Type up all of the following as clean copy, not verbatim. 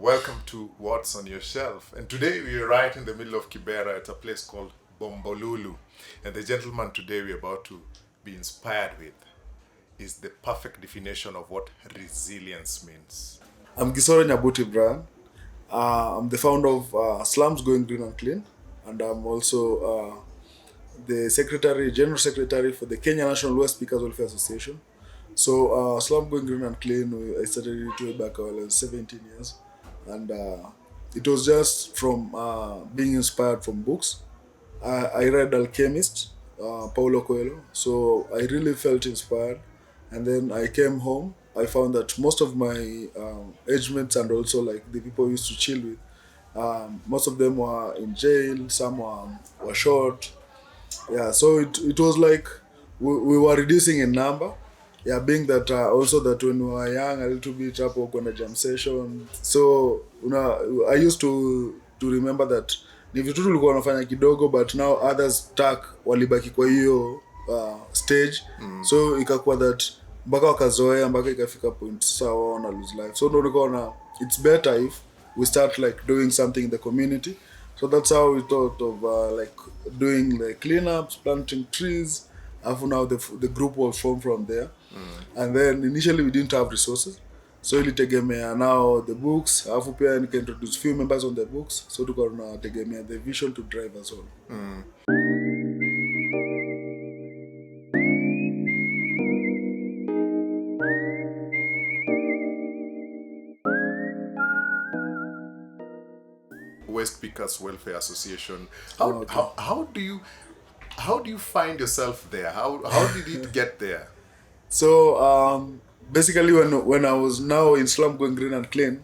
Welcome to What's on Your Shelf. And today we are right in the middle of Kibera at a place called Bombolulu. And the gentleman today we're about to be inspired with is the perfect definition of what resilience means. I'm Gisore Nyabuti, Brian. I'm the founder of Slums Going Green and Clean, and I'm also the General Secretary for the Kenya National Waste Speakers Welfare Association. So, Slums Going Green and Clean, I started it way back when I was 17 years, and it was just from being inspired from books. I read Alchemist, Paulo Coelho, so I really felt inspired. And then I came home. I found that most of my age mates and also like the people I used to chill with, most of them were in jail, some were shot. Yeah, so it was like we were reducing in number. Yeah, being that also that when we were young, a little bit up on a jam session. So I used to remember that ni vitu tulikuwa wanafanya kidogo, but now others stuck walibaki kwa hiyo stage. So ikakuwa that mpaka wakazoea mpaka ikafika point sasa wao wana lose life. So ndio nikaona it's better if we start like doing something in the community. So that's how we thought of like doing like cleanups, planting trees. After now the group was formed from there. And then initially we didn't have resources. So ilitegemea now the books. Alafu pia nika introduce few members on the books. So tuko tunategemea the vision to drive us all. Waste Pickers Welfare Association. How do you find yourself there? How did it get there? So basically, when I was now in Slum Going Green and Clean,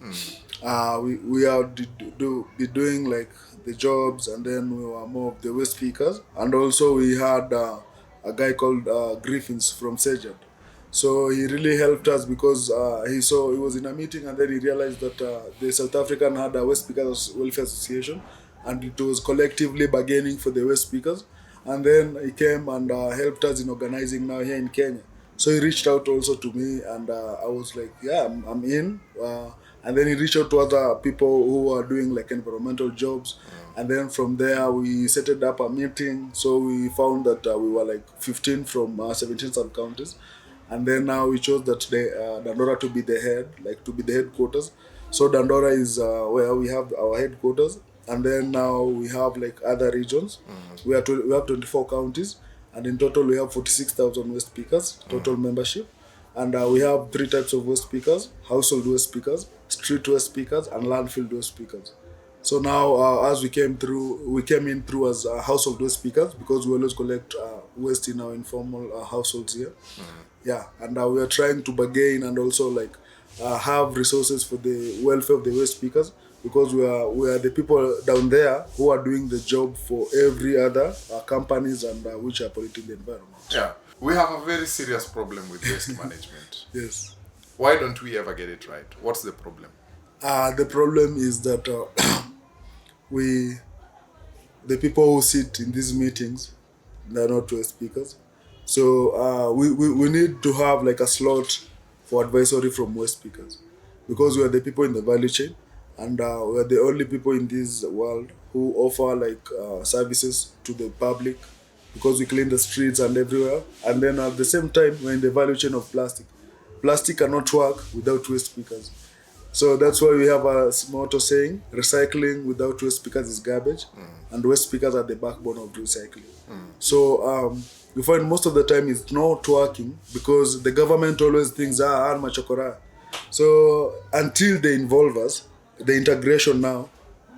we are be doing like the jobs, and then we were more of the waste pickers, and also we had a guy called Griffins from Sejad. So he really helped us because he was in a meeting, and then he realized that the South African had a Waste Pickers Welfare Association, and it was collectively bargaining for the waste pickers. And then he came and helped us in organizing now here in Kenya. So he reached out also to me, and I was like, yeah, I'm in. And then he reached out to other people who are doing like environmental jobs. And then from there, we set up a meeting. So we found that we were like 15 from 17 sub-counties. And then now we chose that Dandora to be the head, like to be the headquarters. So Dandora is where we have our headquarters. And then now we have like other regions. We have 24 counties, and in total we have 46,000 waste pickers total membership. And we have three types of waste pickers: household waste pickers, street waste pickers, and landfill waste pickers. So now as we came in through as household waste pickers, because we always collect waste in our informal households here. Yeah, and we are trying to bargain and also like have resources for the welfare of the waste pickers, because we are the people down there who are doing the job for every other companies and which are polluting the environment. Yeah, we have a very serious problem with waste management. Yes. Why don't we ever get it right? What's the problem? The problem is that the people who sit in these meetings, they're not waste speakers. So we need to have like a slot for advisory from waste speakers, because we are the people in the value chain, and we are the only people in this world who offer like services to the public, because we clean the streets and everywhere. And then at the same time, we're in the value chain of plastic. Plastic cannot work without waste speakers. So that's why we have a motto saying, recycling without waste speakers is garbage, and waste speakers are the backbone of recycling. So you find most of the time it's not working, because the government always thinks, machokora. So until they involve us, the integration now,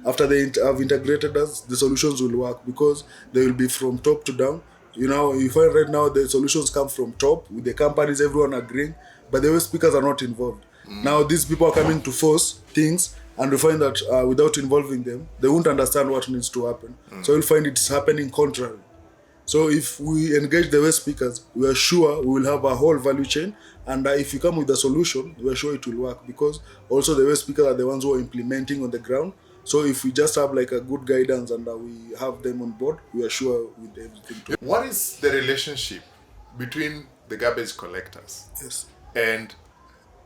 after they have integrated us, the solutions will work, because they will be from top to down. You find right now the solutions come from top, with the companies, everyone agreeing, but the waste speakers are not involved. Now these people are coming to force things, and we find that without involving them, they won't understand what needs to happen. So you'll find it's happening contrary. So if we engage the waste speakers, we are sure we will have a whole value chain, and if you come with a solution, we are sure it will work, because also the waste speakers are the ones who are implementing on the ground. So if we just have like a good guidance and we have them on board, we are sure with everything to. What is the relationship between the garbage collectors Yes. and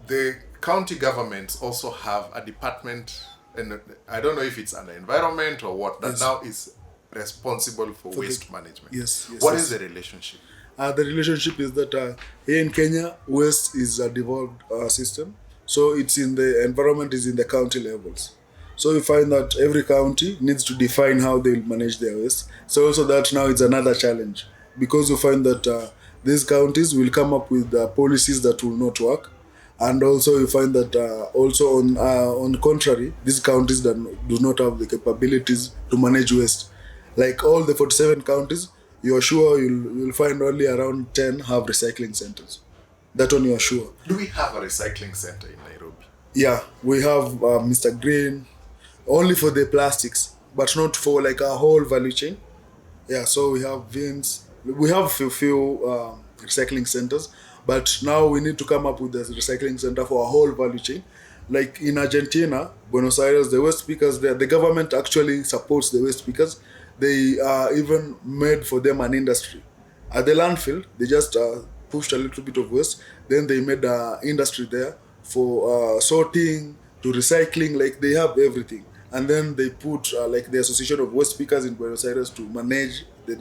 the county governments also have a department, and I don't know if it's under environment or what, that Yes. now is responsible for For the- waste management. Yes, yes, What yes. is the relationship? The relationship is that here in Kenya, waste is a devolved system. So it's in the environment is in the county levels. So you find that every county needs to define how they will manage their waste. So also that now it's another challenge because you find that these counties will come up with policies that will not work, and also you find that also on contrary, these counties that do not have the capabilities to manage waste. Like all the 47 counties, you're sure you'll find only around 10 have recycling centers. That one you're sure. Do we have a recycling center in Nairobi? Yeah, we have Mr. Green only for the plastics, but not for like a whole value chain. Yeah, so we have Vins. We have few recycling centers, but now we need to come up with a recycling center for a whole value chain. Like in Argentina, Buenos Aires, the waste pickers there, the government actually supports the waste pickers. They even made for them an industry. At the landfill, they just pushed a little bit of waste. Then they made an industry there for sorting to recycling. Like they have everything. And then they put like the Association of Waste Pickers in Buenos Aires to manage the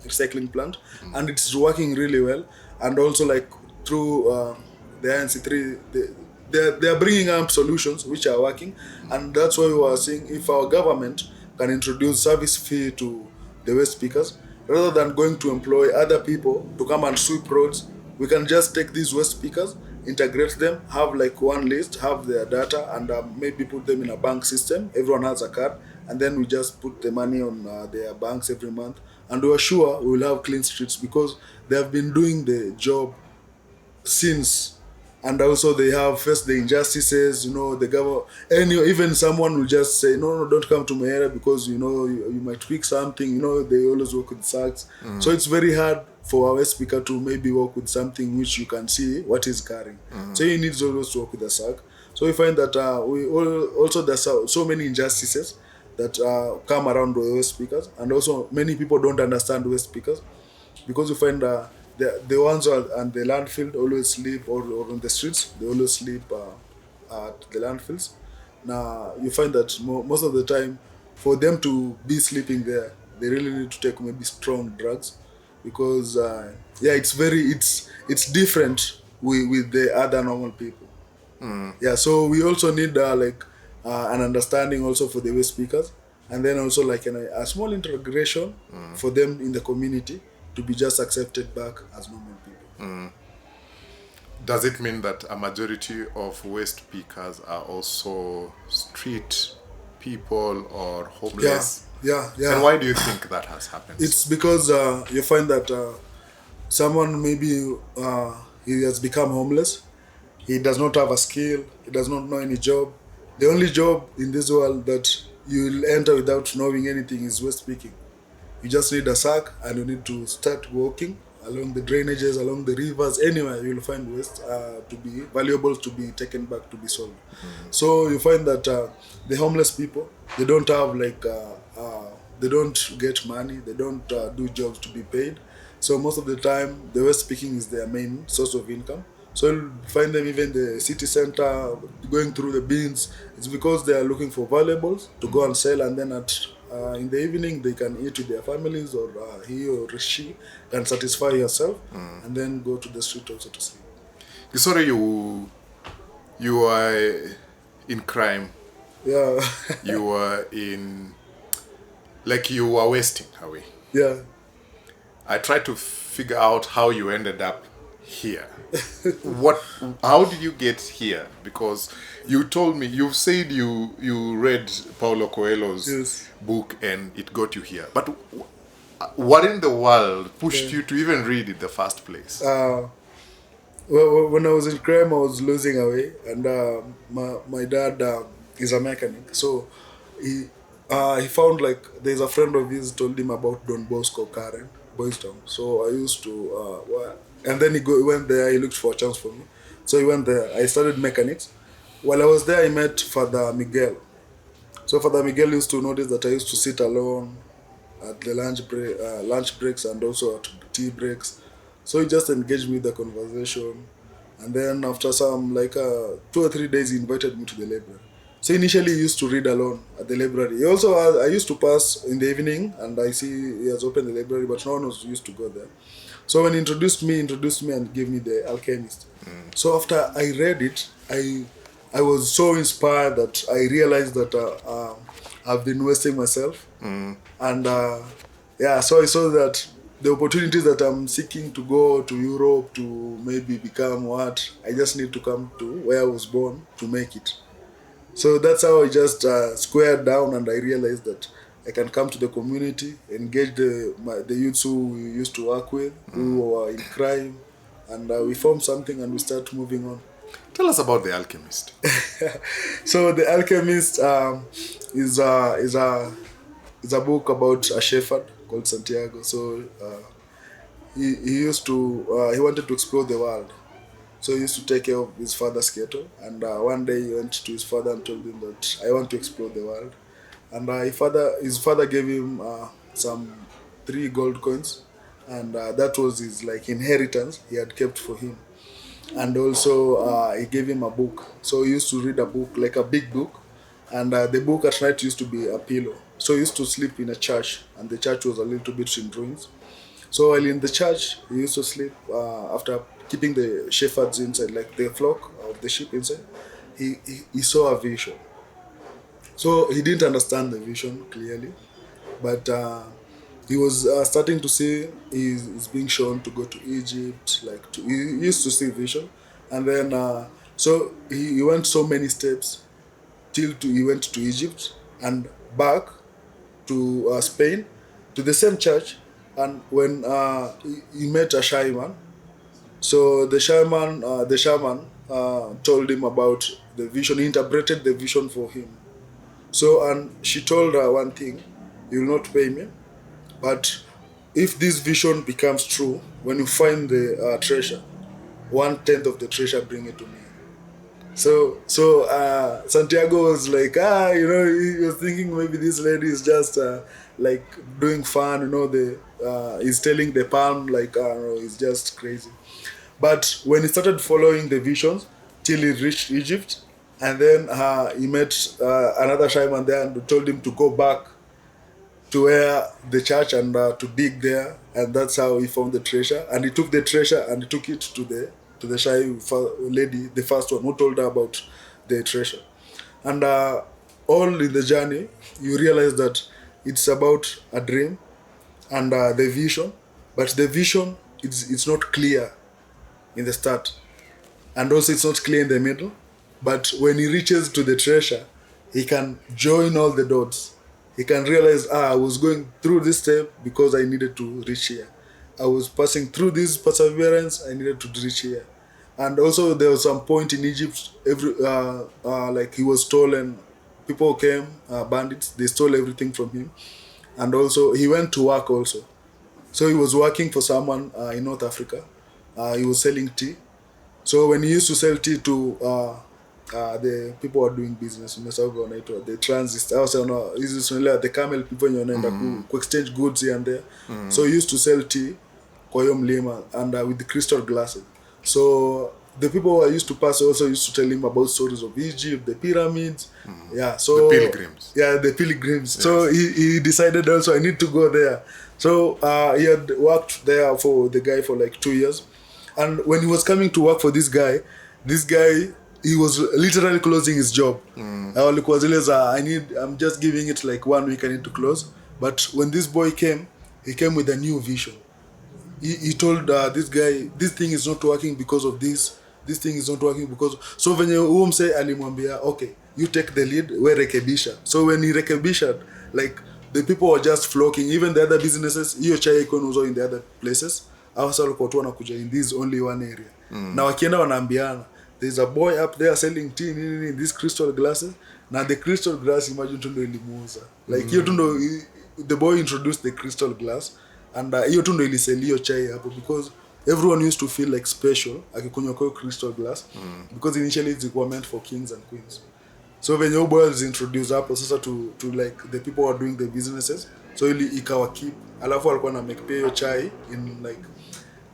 recycling plant, and it's working really well. And also like through the INC3, they are bringing up solutions which are working, and that's why we are saying if our government can introduce service fee to the waste pickers rather than going to employ other people to come and sweep roads, we can just take these waste pickers, integrate them, have like one list, have their data, and maybe put them in a bank system. Everyone has a card, and then we just put the money on their banks every month, and we are sure we will have clean streets because they have been doing the job since. And also they have faced the injustices, the government, and even someone will just say no, don't come to my area because you might pick something. They always work with sacks. So it's very hard for our speaker to maybe work with something which you can see what is carrying. So he needs always to work with a sack. So we find that also there's so many injustices that come around the West speakers, and also many people don't understand West speakers because you find the ones on the landfill always sleep, or on the streets they always sleep at the landfills. Now you find that most of the time for them to be sleeping there, they really need to take maybe strong drugs because it's different with the other normal people. Yeah, so we also need an understanding also for the way speakers, and then also like a small integration for them in the community to be just accepted back as normal people. Does it mean that a majority of waste pickers are also street people or homeless? Yeah. And why do you think that has happened? It's because you find that someone maybe he has become homeless. He does not have a skill. He does not know any job. The only job in this world that you'll enter without knowing anything is waste picking. You just need a sack and you need to start walking along the drainages, along the rivers, anywhere you'll find waste to be valuable, to be taken back, to be sold. So you find that the homeless people, they don't have they don't get money, they don't do jobs to be paid. So most of the time, the waste picking is their main source of income. So you'll find them even the city center going through the bins. It's because they are looking for valuables to go and sell, and then in the evening they can eat with their families, or he or she can satisfy herself and then go to the street also to sleep. Gisore, you are in crime. Yeah. You are in, like you are wasting away. Yeah. I tried to figure out how you ended up here. How did you get here? Because you told me, you said you read Paulo Coelho's book and it got you here. But what in the world pushed you to even read it in the first place? Well, when I was in crime, I was losing away, and my dad is a mechanic, so he found like there's a friend of his told him about Don Bosco Karen Boys Town. So I used to and then he went there. He looked for a chance for me, so he went there. I studied mechanics. While I was there, I met Father Miguel. So Father Miguel used to notice that I used to sit alone at the lunch breaks and also at tea breaks. So he just engaged me in the conversation, And then after some 2 or 3 days, he invited me to the library. So initially, he used to read alone at the library. He also, I used to pass in the evening, and I see he has opened the library, but no one was used to go there. So when he introduced me and gave me The Alchemist. So after I read it, I was so inspired that I realized that I've been wasting myself. And so I saw that the opportunities that I'm seeking to go to Europe to maybe become what, I just need to come to where I was born to make it. So that's how I just squared down, and I realized that I can come to the community, engage the youths who we used to work with, who are in crime, and we form something and we start moving on. Tell us about The Alchemist. So The Alchemist is a book about a shepherd called Santiago. So he wanted to explore the world. So he used to take care of his father's cattle, and one day he went to his father and told him that I want to explore the world. And his father gave him some 3 gold coins, and that was his inheritance he had kept for him. And also he gave him a book. So he used to read a book, like a big book, and the book at night used to be a pillow. So he used to sleep in a church, and the church was a little bit in ruins. So while in the church, he used to sleep after keeping the shepherds inside, like the flock of the sheep inside. He saw a vision. So he didn't understand the vision clearly, but he was starting to see he's being shown to go to Egypt. He used to see vision, and then so he went so many steps till he went to Egypt and back to Spain, to the same church. And when he met a shaman, so the shaman told him about the vision. He interpreted the vision for him. So, and she told her one thing: "You will not pay me, but if this vision becomes true, when you find the treasure, 1/10 of the treasure, bring it to me." So Santiago was like, he was thinking maybe this lady is just doing fun, he's telling the palm he's just crazy. But when he started following the visions till he reached Egypt, and then he met another shaman there and told him to go back to where the church and to dig there, and that's how he found the treasure. And he took the treasure and he took it to the shy lady, the first one, who told her about the treasure. And all in the journey, you realize that it's about a dream and the vision, but the vision it's not clear in the start, and also it's not clear in the middle. But when he reaches to the treasure, he can join all the dots. He can realize, I was going through this step because I needed to reach here. I was passing through this perseverance, I needed to reach here. And also there was some point in Egypt, he was stolen. People came, bandits, they stole everything from him. And also he went to work also. So he was working for someone in North Africa. He was selling tea. So when he used to sell tea to the people who are doing business, the transit, the camel people who exchange goods here and there. So he used to sell tea kwa hiyo mlima and with the crystal glasses. So the people who I used to pass also used to tell him about stories of Egypt, the pyramids. Yeah, so the pilgrims. Yeah, the pilgrims. Yes. So he decided also I need to go there. So he had worked there for the guy for 2 years. And when he was coming to work for this guy, he was literally closing his job. I'm just giving it 1 week, I need to close. But when this boy came, he came with a new vision. He told this guy, this thing is not working because of this thing is not working because so venye umse alimwambia, okay, you take the lead, we rekebisha. So when he rekebisha, the people were just flocking. Even the other businesses, hiyo chai iko inauzwa in the other places, hasa walikuwa tu wanakuja in this only one area. Na wakienda wanaambiana, there's a boy up there selling tea in these crystal glasses. Now the crystal glass, imagine tu ndo ilimuuza. Hiyo tu ndo the boy introduced the crystal glass, and hiyo tu ndo ilisell hiyo chai hapo, because everyone used to feel special akikunywa kwa crystal glass, because initially it was meant for kings and queens. So when your boy was introduced hapo sasa to the people who are doing the businesses, so ili ikawa keep, alafu alikuwa na make pay hiyo chai in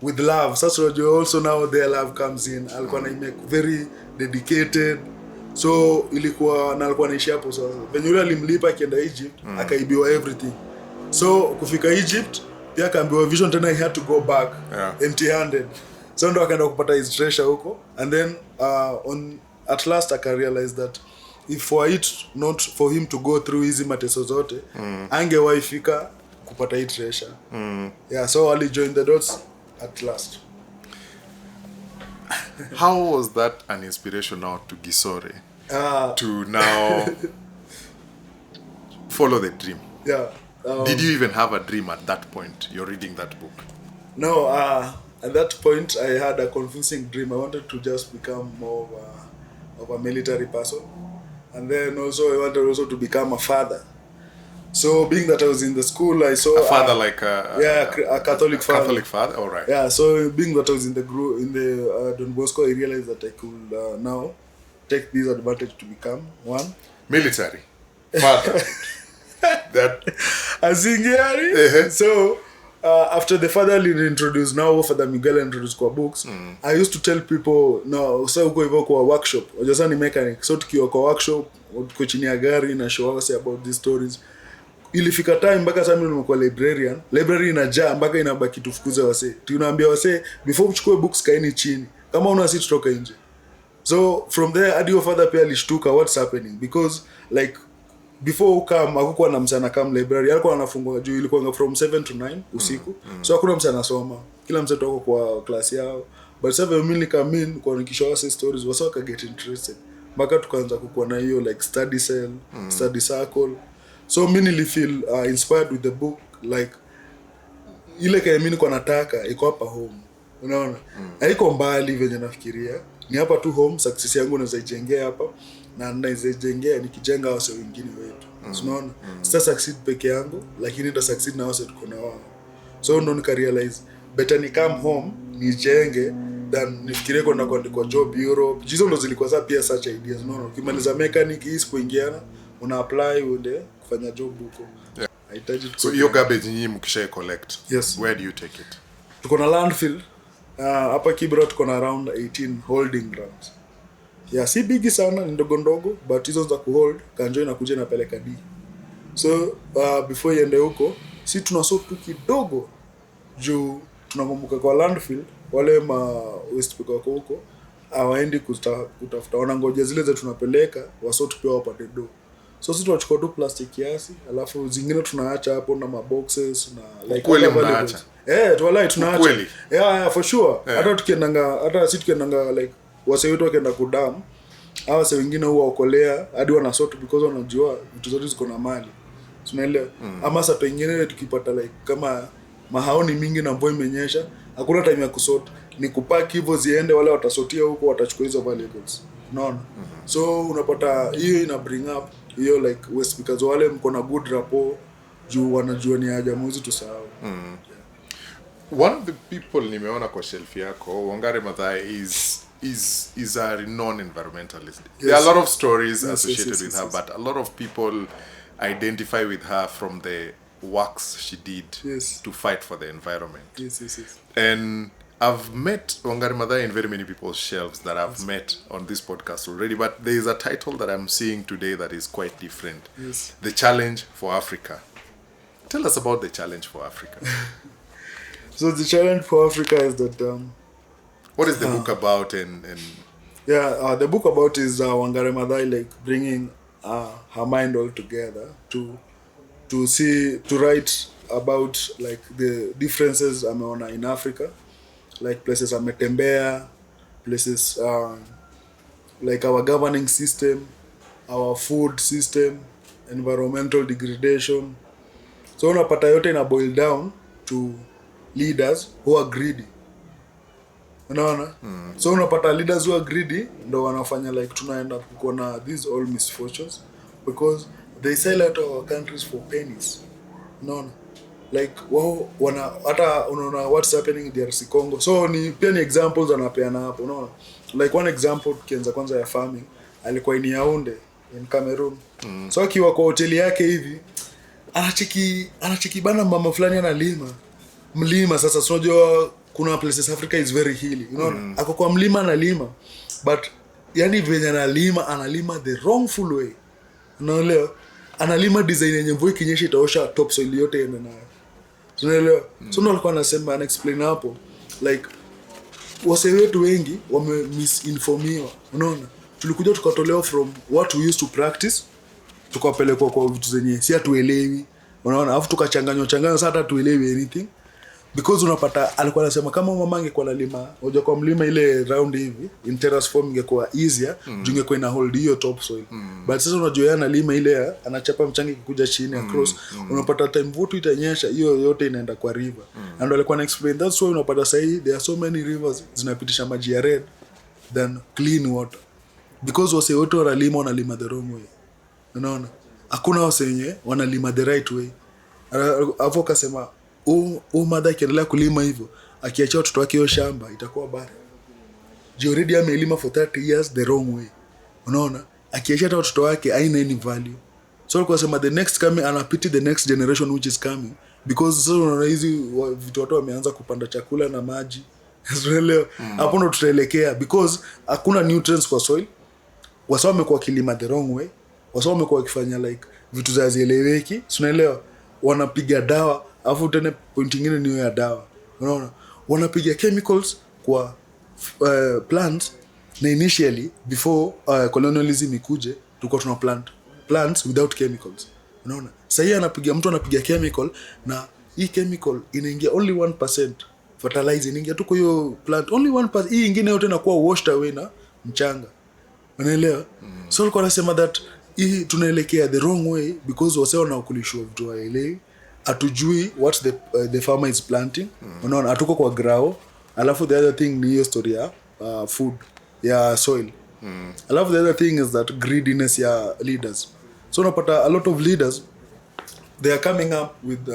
with love. Sasa unajua also now their love comes in. Alikuwa na make very dedicated. So ilikuwa na alikuwa anaishi hapo sasa. Venye yule alimlipa akienda Egypt, akaibiwa everything. So kufika Egypt, pia akaambiwa vision tena he had to go back empty handed. So ndo akaenda kupata his treasure huko, and then at last I realized that if for it not for him to go through hizi mateso zote, angewahi fika kupata hii treasure. Yeah, so Ali joined the dots at last. How was that an inspiration now to Gisore to now follow the dream? Yeah. Did you even have a dream at that point? You're reading that book. No, at that point I had a convincing dream. I wanted to just become more of a military person, and then also I wanted also to become a father. So being that I was in the school, I saw a father like a Catholic father. Catholic father, all right. Yeah, so being that I was in the group in the Don Bosco, I realized that I could now take this advantage to become one military father. That Azingari. So after the father introduced, now Father Miguel introduced kwa books, I used to tell people, no, so uko hivyo kwa workshop, wajasa ni mechanic, so tukiwa kwa workshop, tuko chini ya gari na show us about these stories. Ilifika time mpaka sasa mimi nimekuwa library inajaa mpaka inabaki tufukuze wase. Tunaambia wase before uchukue books kaeni chini. Kama una sit toka nje. So from there hadi your father pia alishtuka what's happening, because like before ukam hakukuwa na msana kama library, alikuwa anafungwa juu ilikuwa from 7 to 9 usiku. So hakuna msana soma. Kila msana toka kwa class yao. But sasa mimi nikamin kwa nikishow wase stories wase waka get interested. Mpaka tukaanza kukuwa na hiyo like study cell, study circle. So mimi nilifeel inspired with the book, like ile kaya mimi niko nataka iko hapa home, unaona haiko mbali venye nafikiria, ni hapa tu home. Success yangu naweza ijengea hapa na naweza ijengea nikijenga wase wengine wetu, unaona sita succeed peke yangu lakini nita succeed na wase tuko na wao. So ndo nika realize better ni come home nijenge than nifikirie kwenda kwa job Europe. Hizo ndo zilikuwa za pia such ideas, unaona ukimaliza mechanic hii kuingiana una apply uende kufanya job huko. So hiyo garbage nyinyi mkisha collect, yes, where do you take it? Tuko na landfill hapa Kibra, tuko na around 18 holding grounds. Yeah, si bigi sana, ni ndogo ndogo, but hizo za kuhold kanjo inakuja inapeleka D. So before iende huko si tunasort tu kidogo juu tunakumbuka kwa landfill wale ma waste picker wako huko hawaendi kutafuta, wanangoja zile za tunapeleka wasort pia wapate do. So sisi tunachukua tu plastic kiasi, alafu zingine tunaacha hapo na maboxes na like kweli mnaacha. Tuwalai tunaacha. Kweli. Yeah, for sure. Hata sisi tukiendanga like wase wetu wakienda kudam, hawa wase wengine huwa okolea hadi wanasort because wanajua vitu zote ziko na mali. Tunaelewa. Ama saa pengine tukipata like kama mahaoni mingi na mvua imenyesha, hakuna time ya kusort, ni kupack hivyo ziende, wale watasotia huko watachukua hizo valuables. Unaona? So unapata hiyo ina bring up hiyo like waste because wale mko na good rapport juu wanajua ni haja mwezi tusahau. One of the people nimeona kwa shelf yako Wangari Maathai is a renowned environmentalist. Yes. There are a lot of stories associated with her, but a lot of people identify with her from the works she did to fight for the environment. Yes. And I've met Wangari Maathai in very many people's shelves that I've met on this podcast already, but there is a title that I'm seeing today that is quite different. Yes. The Challenge for Africa. Tell us about the Challenge for Africa. So the Challenge for Africa is that what is the book about? And the book about is Wangari Maathai like bringing her mind all together to write about like the differences ameona in Africa, like places ametembea, places like our governing system, our food system, environmental degradation. So unapata yote ina boil down to leaders who are greedy. Unaona? So unapata leaders who are greedy ndo wanafanya like tunaenda kuona these all misfortunes because they sell out our countries for pennies. Unaona? Like wao wana hata unaona what's happening in DRC Congo. So ni pia ni examples anapeana hapo, unaona? Like one example kianza kwanza ya farming alikuwa ni Yaounde in Cameroon. So akiwa kwa hoteli yake hivi anacheki bana mama fulani analima mlima. Sasa unajua kuna places Africa is very hilly, you know. Ako kwa mlima analima, but yani venye analima the wrongful way, unaelewa. Analima design yenye mvua ikinyesha itaosha topsoil yote ende nayo, unaelewa. So ndo alikuwa anasema explain hapo like wase wetu wengi wame misinformiwa, unaona. Tulikuja tukatolewa from what we used to practice, tukapelekwa kwa vitu zenye si hatuelewi, unaona. Alafu tukachanganywa sasa hata tuelewi anything, because unapata alikuwa anasema kama mama angekuwa analima hoja kwa mlima ile round hivi in terrace form ingekuwa easier, ingekuwa ina hold hiyo topsoil. But sasa unajua yeye analima ile anachapa mchanga ikikuja chini across, unapata time vutu itanyesha hiyo yote inaenda kwa river. And alikuwa explain that's why unapata sahi there are so many rivers zinapitisha maji ya red than clean water, because wase wote wanalima the wrong way, unaona. Hakuna wase wenye wanalima the right way. Hapo kasema mother akiendelea kulima hivyo akiacha watoto wake hiyo shamba itakuwa bad. Already amelima for 30 years the wrong way, unaona. Akiacha hata watoto wake haina any value. So alikuwa sema the next coming anapiti the next generation which is coming, because sasa unaona hizi vitu watu wameanza kupanda chakula na maji unaelewa. Hapo ndo tutaelekea, because hakuna nutrients kwa soil. Wasao wamekuwa kilima the wrong way, wasao wamekuwa wakifanya like vitu za zieleweki, unaelewa. Wanapiga dawa, afu tena point nyingine ni ya dawa, unaona. Wanapiga chemicals kwa plants, na initially before colonialism ikuje tulikuwa tuna plant plants without chemicals, unaona. Sasa mtu anapiga chemical, na hii chemical inaingia only 1% fertilizer, inaingia tu kwa hiyo plant only 1%, hii nyingine yote inakuwa washed away na mchanga, unaelewa. So alikuwa anasema that hii tunaelekea the wrong way, because wasio wanaokulishwa vitu waelewi, atujui what the farmer is planting, unaona. Atuko kwa grow. Alafu the other thing ni hiyo story ya food ya soil. Alafu the other thing is that greediness ya leaders. So unapata a lot of leaders they are coming up with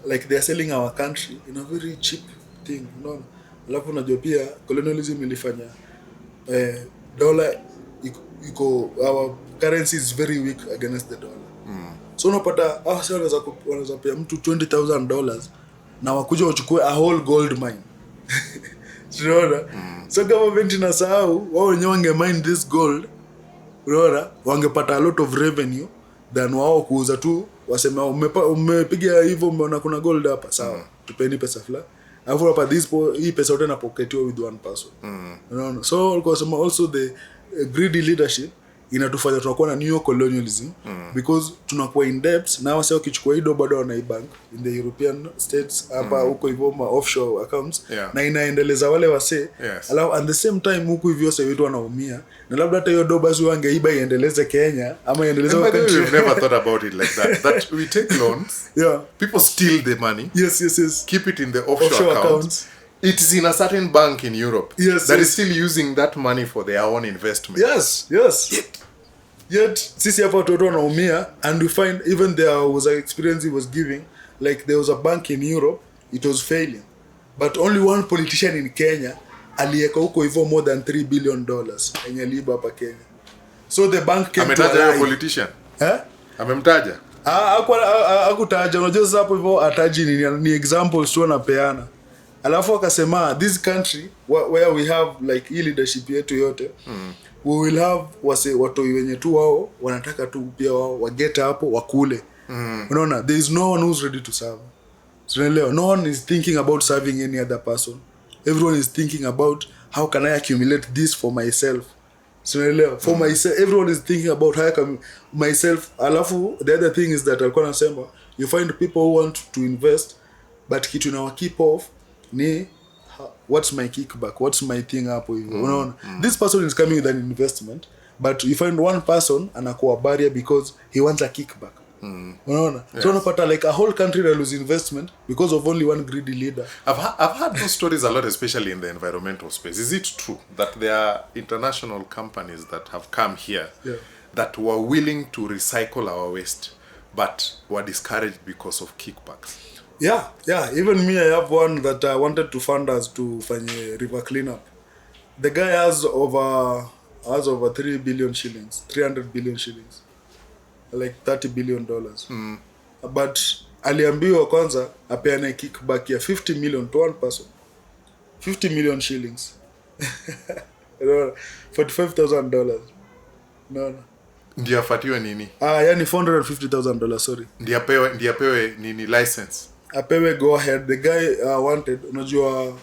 like they are selling our country in a very cheap thing, unaona. Alafu unajua pia colonialism ilifanya dollar iko our currency is very weak against the dollar. So unapata sasa wanaweza pia mtu $20,000 na wakuja wachukue a whole gold mine. Unaona? So government inasahau wao wenyewe wange mine this gold, unaona, wangepata a lot of revenue than wao kuuza tu, wasema umepiga hivyo, umeona kuna gold hapa, sawa, tupeni pesa fulani. Alafu hapa hii pesa yote inapoketiwa with one person. Unaona? So walikuwa wasema also the greedy leadership inatufanya tunakuwa na neo-colonialism, because tunakuwa in debt, na wase wakichukua hido bado wanaibank in the European states hapa huko hivyo ma offshore accounts, na inaendeleza wale wase. Alafu at the same time huko hivyo wase wetu wanaumia, na labda hata hiyo do basi wangeiba iendeleze Kenya ama iendeleze country. We've never thought about it like that we take loans, people steal the money, keep it in the offshore accounts. It is in a certain bank in Europe that is still using that money for their own investment. Yet sisi hapa watu wanaumia, and we find even there was an experience he was giving, like there was a bank in Europe, it was failing, but only one politician in Kenya alieka huko hivyo more than $3 billion yenye liba hapa Kenya. So the bank came to ametaja huyo politician. Amemtaja? Hakutaja. Unajua sasa hapo hivyo ataji ni examples tu anapeana. Alafu akasema this country where we have like leadership yetu yote, we will have watu wenye tu wao wanataka tu pia wao wageta hapo wakule. Unaona, there is no one who's ready to serve. No one is thinking about serving any other person. Everyone is thinking about how can I accumulate this for myself. For myself, everyone is thinking about how I can myself. Alafu the other thing is that alikuwa anasema you find people who want to invest, but kitu na keep off ni what's my kickback, what's my thing hapo hivyo, unaona. This person is coming with an investment, but you find one person anakuwa barrier because he wants a kickback, unaona. So unapata like a whole country that lose investment because of only one greedy leader. I've heard those stories a lot, especially in the environmental space. Is it true that there are international companies that have come here that were willing to recycle our waste but were discouraged because of kickbacks? Even me, I have one that wanted to fund us to fanye river cleanup. The guy has over 3 billion shillings, 300 billion shillings, like $30 billion. But aliambiwa kwanza apeane kickback ya 50 million to one person. 50 million shillings. You know, $45,000. No. Ndio afatiwe nini? Yani $450,000, sorry. Ndio apewe nini license? Apewe go ahead. The guy wanted, unajua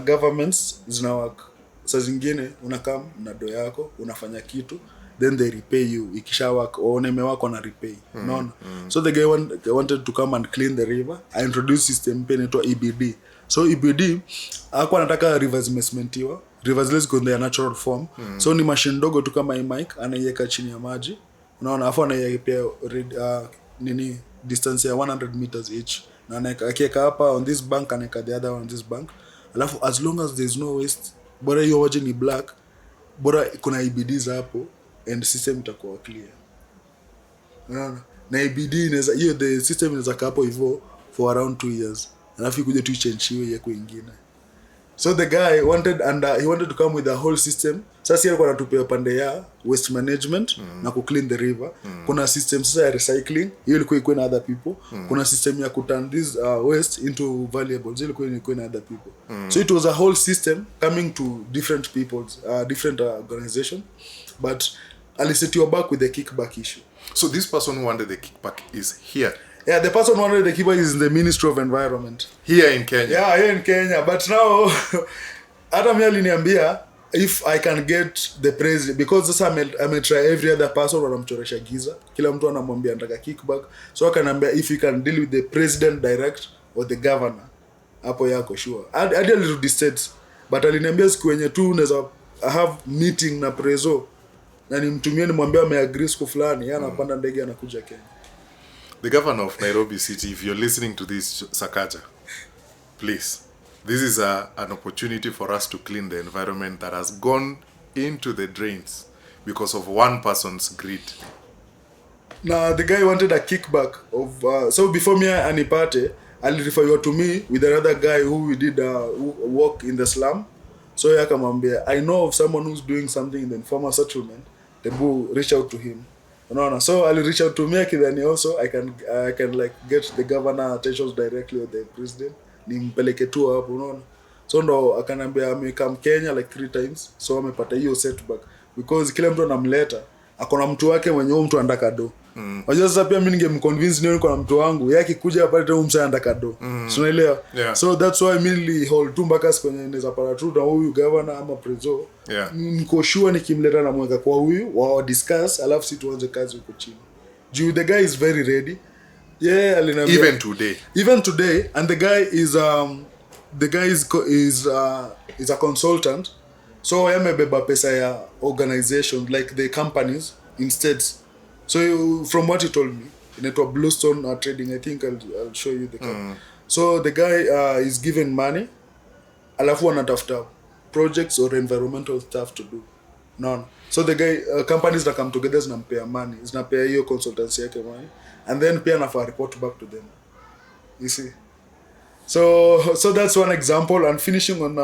governments zinawak. Saa zingine unakam na do yako, unafanya kitu, then they repay you. Ikisha work, oneme wako na repay. So the guy wanted to come and clean the river. I introduced system pen to EBD. So EBD, hakuwa anataka rivers zimesmentiwa. Rivers zile ziko in their natural form. So ni machine ndogo tu kama hii mic, anaiweka chini ya maji. Unaona, afu anaiwekea nini distance ya 100 meters each. Na akiweka hapa on this bank, anaweka the other on this bank. Alafu as long as there's no waste, bora hiyo waje ni black, bora kuna EBDs hapo, and system itakuwa clear. Unaona? Na EBD inaweza, hiyo the system inaweza kaa hapo hivyo for around 2 years. Alafu ikuje tu change hiyo yako ingine. So the guy wanted, and he wanted to come with the whole system. Sasa yeye alikuwa anatupea pande ya waste management na ku clean the river. Kuna system sasa ya recycling, hiyo ilikuwa iko na other people. Kuna system ya ku turn this waste into valuables, hiyo ilikuwa iko na other people. So it was a whole system coming to different people's different organization, but alisetiwa back with the kickback issue. So this person who wanted the kickback is here. Yeah, the person who wanted the kickback is in the Ministry of Environment. Here in Kenya. Yeah, here in Kenya. But now, hata mimi aliniambia if I can get the president, because sasa I try every other person wanamchoresha giza. Kila mtu anamwambia anataka kickback. So akaniambia if you can deal with the president direct or the governor, hapo yako sure. Hadi alirudi states. But aliniambia siku wenye tu unaweza have meeting na preso na nimtumie nimwambia ameagree siku fulani, yeye anapanda ndege anakuja Kenya. The governor of Nairobi City, if you're listening to this, Sakaja, please, this is an opportunity for us to clean the environment that has gone into the drains because of one person's greed. Now, the guy wanted a kickback of... so before me anipate, I'll refer you to me with another guy who we did work in the slum. So yakamwambia, I know of someone who's doing something in the informal settlement. Tebu, reach out to him. No. So I'll reach out to me akidhani also I can like get the governor attentions directly or the president. Nimpeleke tu hapo, unaona. So ndo akanambia amekam Kenya like 3 times. So amepata hiyo setback because kila mtu anamleta akona mtu wake mwenye huyo mtu anataka do. Unajua sasa pia mimi ningemconvince nione kuna mtu wangu yeye akikuja hapa tena mtu anataka do. So unaelewa? Yeah. So that's why mainly hold tu mpaka kwenye inaweza para tu na huyu governor ama preso. Yeah. Niko sure nikimleta na mweka kwa huyu wao discuss alafu si tuanze kazi huko chini. The guy is very ready. Yeah, alinambia even today, and the guy is is a consultant. So amebeba pesa ya organization like the companies instead. So from what he told me, inaitwa Bluestone Trading, I think I'll show you the company. So the guy is given money, alafu anatafuta projects or environmental stuff to do. None. So the guy companies that come together zinampea money, zinapea hiyo consultancy yake money, and then pia anafa report back to them. You see. So that's one example. And finishing on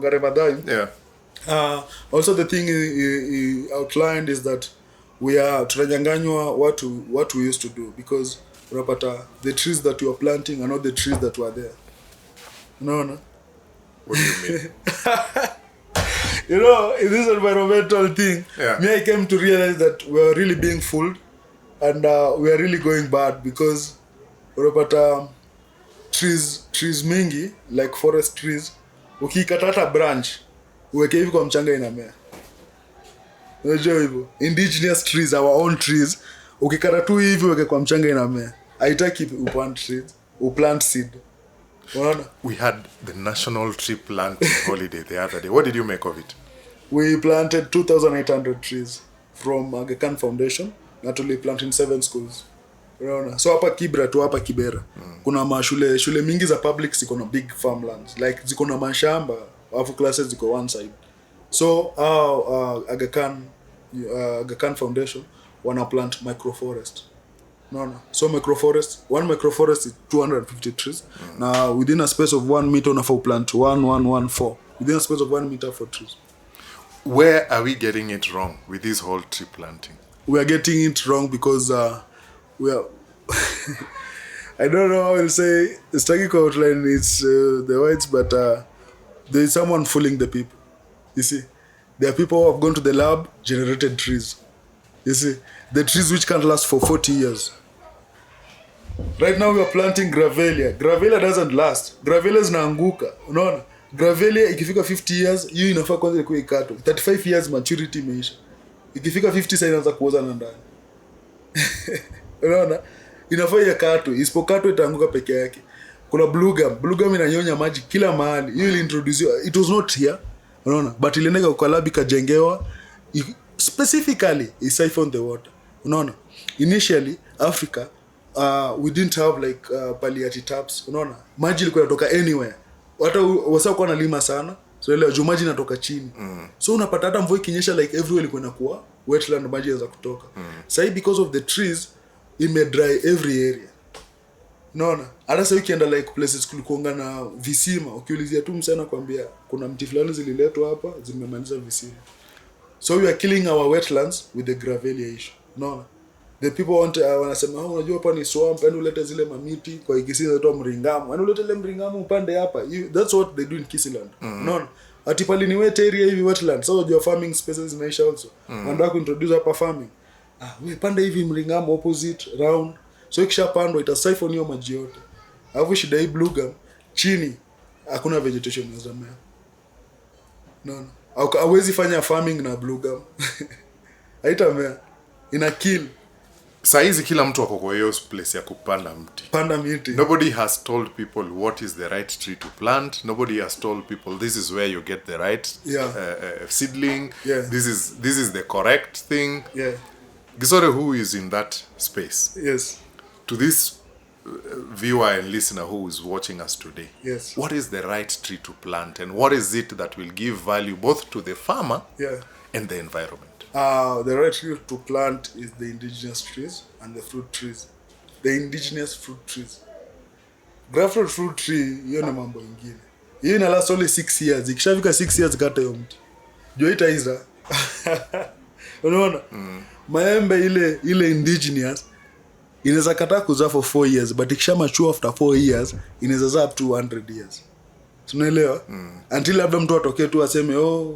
Garevadai. Yeah. Also the thing he outlined is that we are tunanyanganywa what we used to do, because unapata the trees that you are planting are not the trees that were there. No. What do you mean? You know, in this environmental thing, yeah. Me I came to realize that we are really being fooled, and we are really going bad because unapata trees mingi like forest trees, ukikata hata branch uweke hivi kwa mchanga inamea. Unajua hivyo, indigenous trees, our own trees, ukikata tu hivi uweke kwa mchanga inamea. Haitaki uplant trees, uplant seed. We had the national tree planting holiday the other day. What did you make of it? We planted 2,800 trees from Aga Khan Foundation. Naturally planted in 7 schools. Unaona? So hapa Kibra tu hapa Kibera. Kuna shule mingi za public ziko na big farmlands. Like ziko na mashamba, alafu classes ziko one side. So Aga Khan Foundation wana plant microforest. No. So one microforest is 250 trees. Now within a space of 1 meter unafa plant 1,114. Within a space of 1 meter for trees. Where are we getting it wrong with this whole tree planting? We are getting it wrong because we are I don't know how I'll say, it's talking outline, it's the words, but there is someone fooling the people. You see, there are people who have gone to the lab, generated trees. You see, the trees which can't last for 40 years. Right now we are planting gravelia. Gravelia doesn't last. Gravelia zinaanguka. Unaona? Gravelia ikifika 50 years, hiyo inafaa kwanza ikuwe ikatwe. 35 years maturity imeisha. Ikifika 50 sasa inaanza kuoza na ndani. Unaona? Inafaa ikatwe. Isipokatwe itaanguka peke yake. Kuna blue gum. Blue gum inanyonya maji kila mahali. Hiyo iliintroduciwa. It was not here. Unaona? But ilienda kwa lab ikajengewa specifically siphon the water. Unaona? Initially Africa we didn't have like palliative taps. Unaona? Maji ilikuwa inatoka anywhere. Hata wasao kwa nalima sana. So ile juu maji inatoka chini. So unapata hata mvua ikinyesha like everywhere ilikuwa inakuwa wetland, maji yanaweza kutoka. Sasa because of the trees it may dry every area. Unaona? Hata sasa ukienda like places kulikuanga na visima, ukiulizia tu msana kwambia kuna mti fulani zililetwa hapa zimemaliza visima. So we are killing our wetlands with the gravelia issue. Unaona? The people want wanasema unajua hapa ni swamp, yani ulete zile mamiti kwa Kisii zetu mringamu. Yani ulete ile mringamu upande hapa. That's what they do in Kisiland. Unaona? Ati pali ni wet area hivi wetland. So your farming spaces zimeisha also. Wanataka kuintroduce hapa farming. We pande hivi mringamu opposite round. So ikishapandwa itasiphon hiyo maji yote. Alafu shida hii blue gum chini hakuna vegetation inazamea. Unaona? Hauwezi fanya farming na blue gum. Haitamea. Ina kill. Saizi kila mtu ako kwa hiyo place ya kupanda mti. Panda miti. Nobody has told people what is the right tree to plant. Nobody has told people this is where you get the right seedling. Yeah. This is the correct thing. Yeah. Gisore, who is in that space? Yes. To this viewer and listener who is watching us today, Yes. what is the right tree to plant and what is it that will give value both to the farmer and the environment? The right tree to plant is the indigenous trees and the fruit trees. The indigenous fruit trees. Grafted fruit tree, hiyo ni mambo ingine. Hiyo ina last only 6 years. Ikishafika 6 years kata hiyo mti. Jua itaiza. Unaona? Maembe ile indigenous inaweza kataa kuzaa for 4 years, but ikisha mature after 4 years inaweza zaa up to 100 years. Tunaelewa? Until labda mtu atokee tu aseme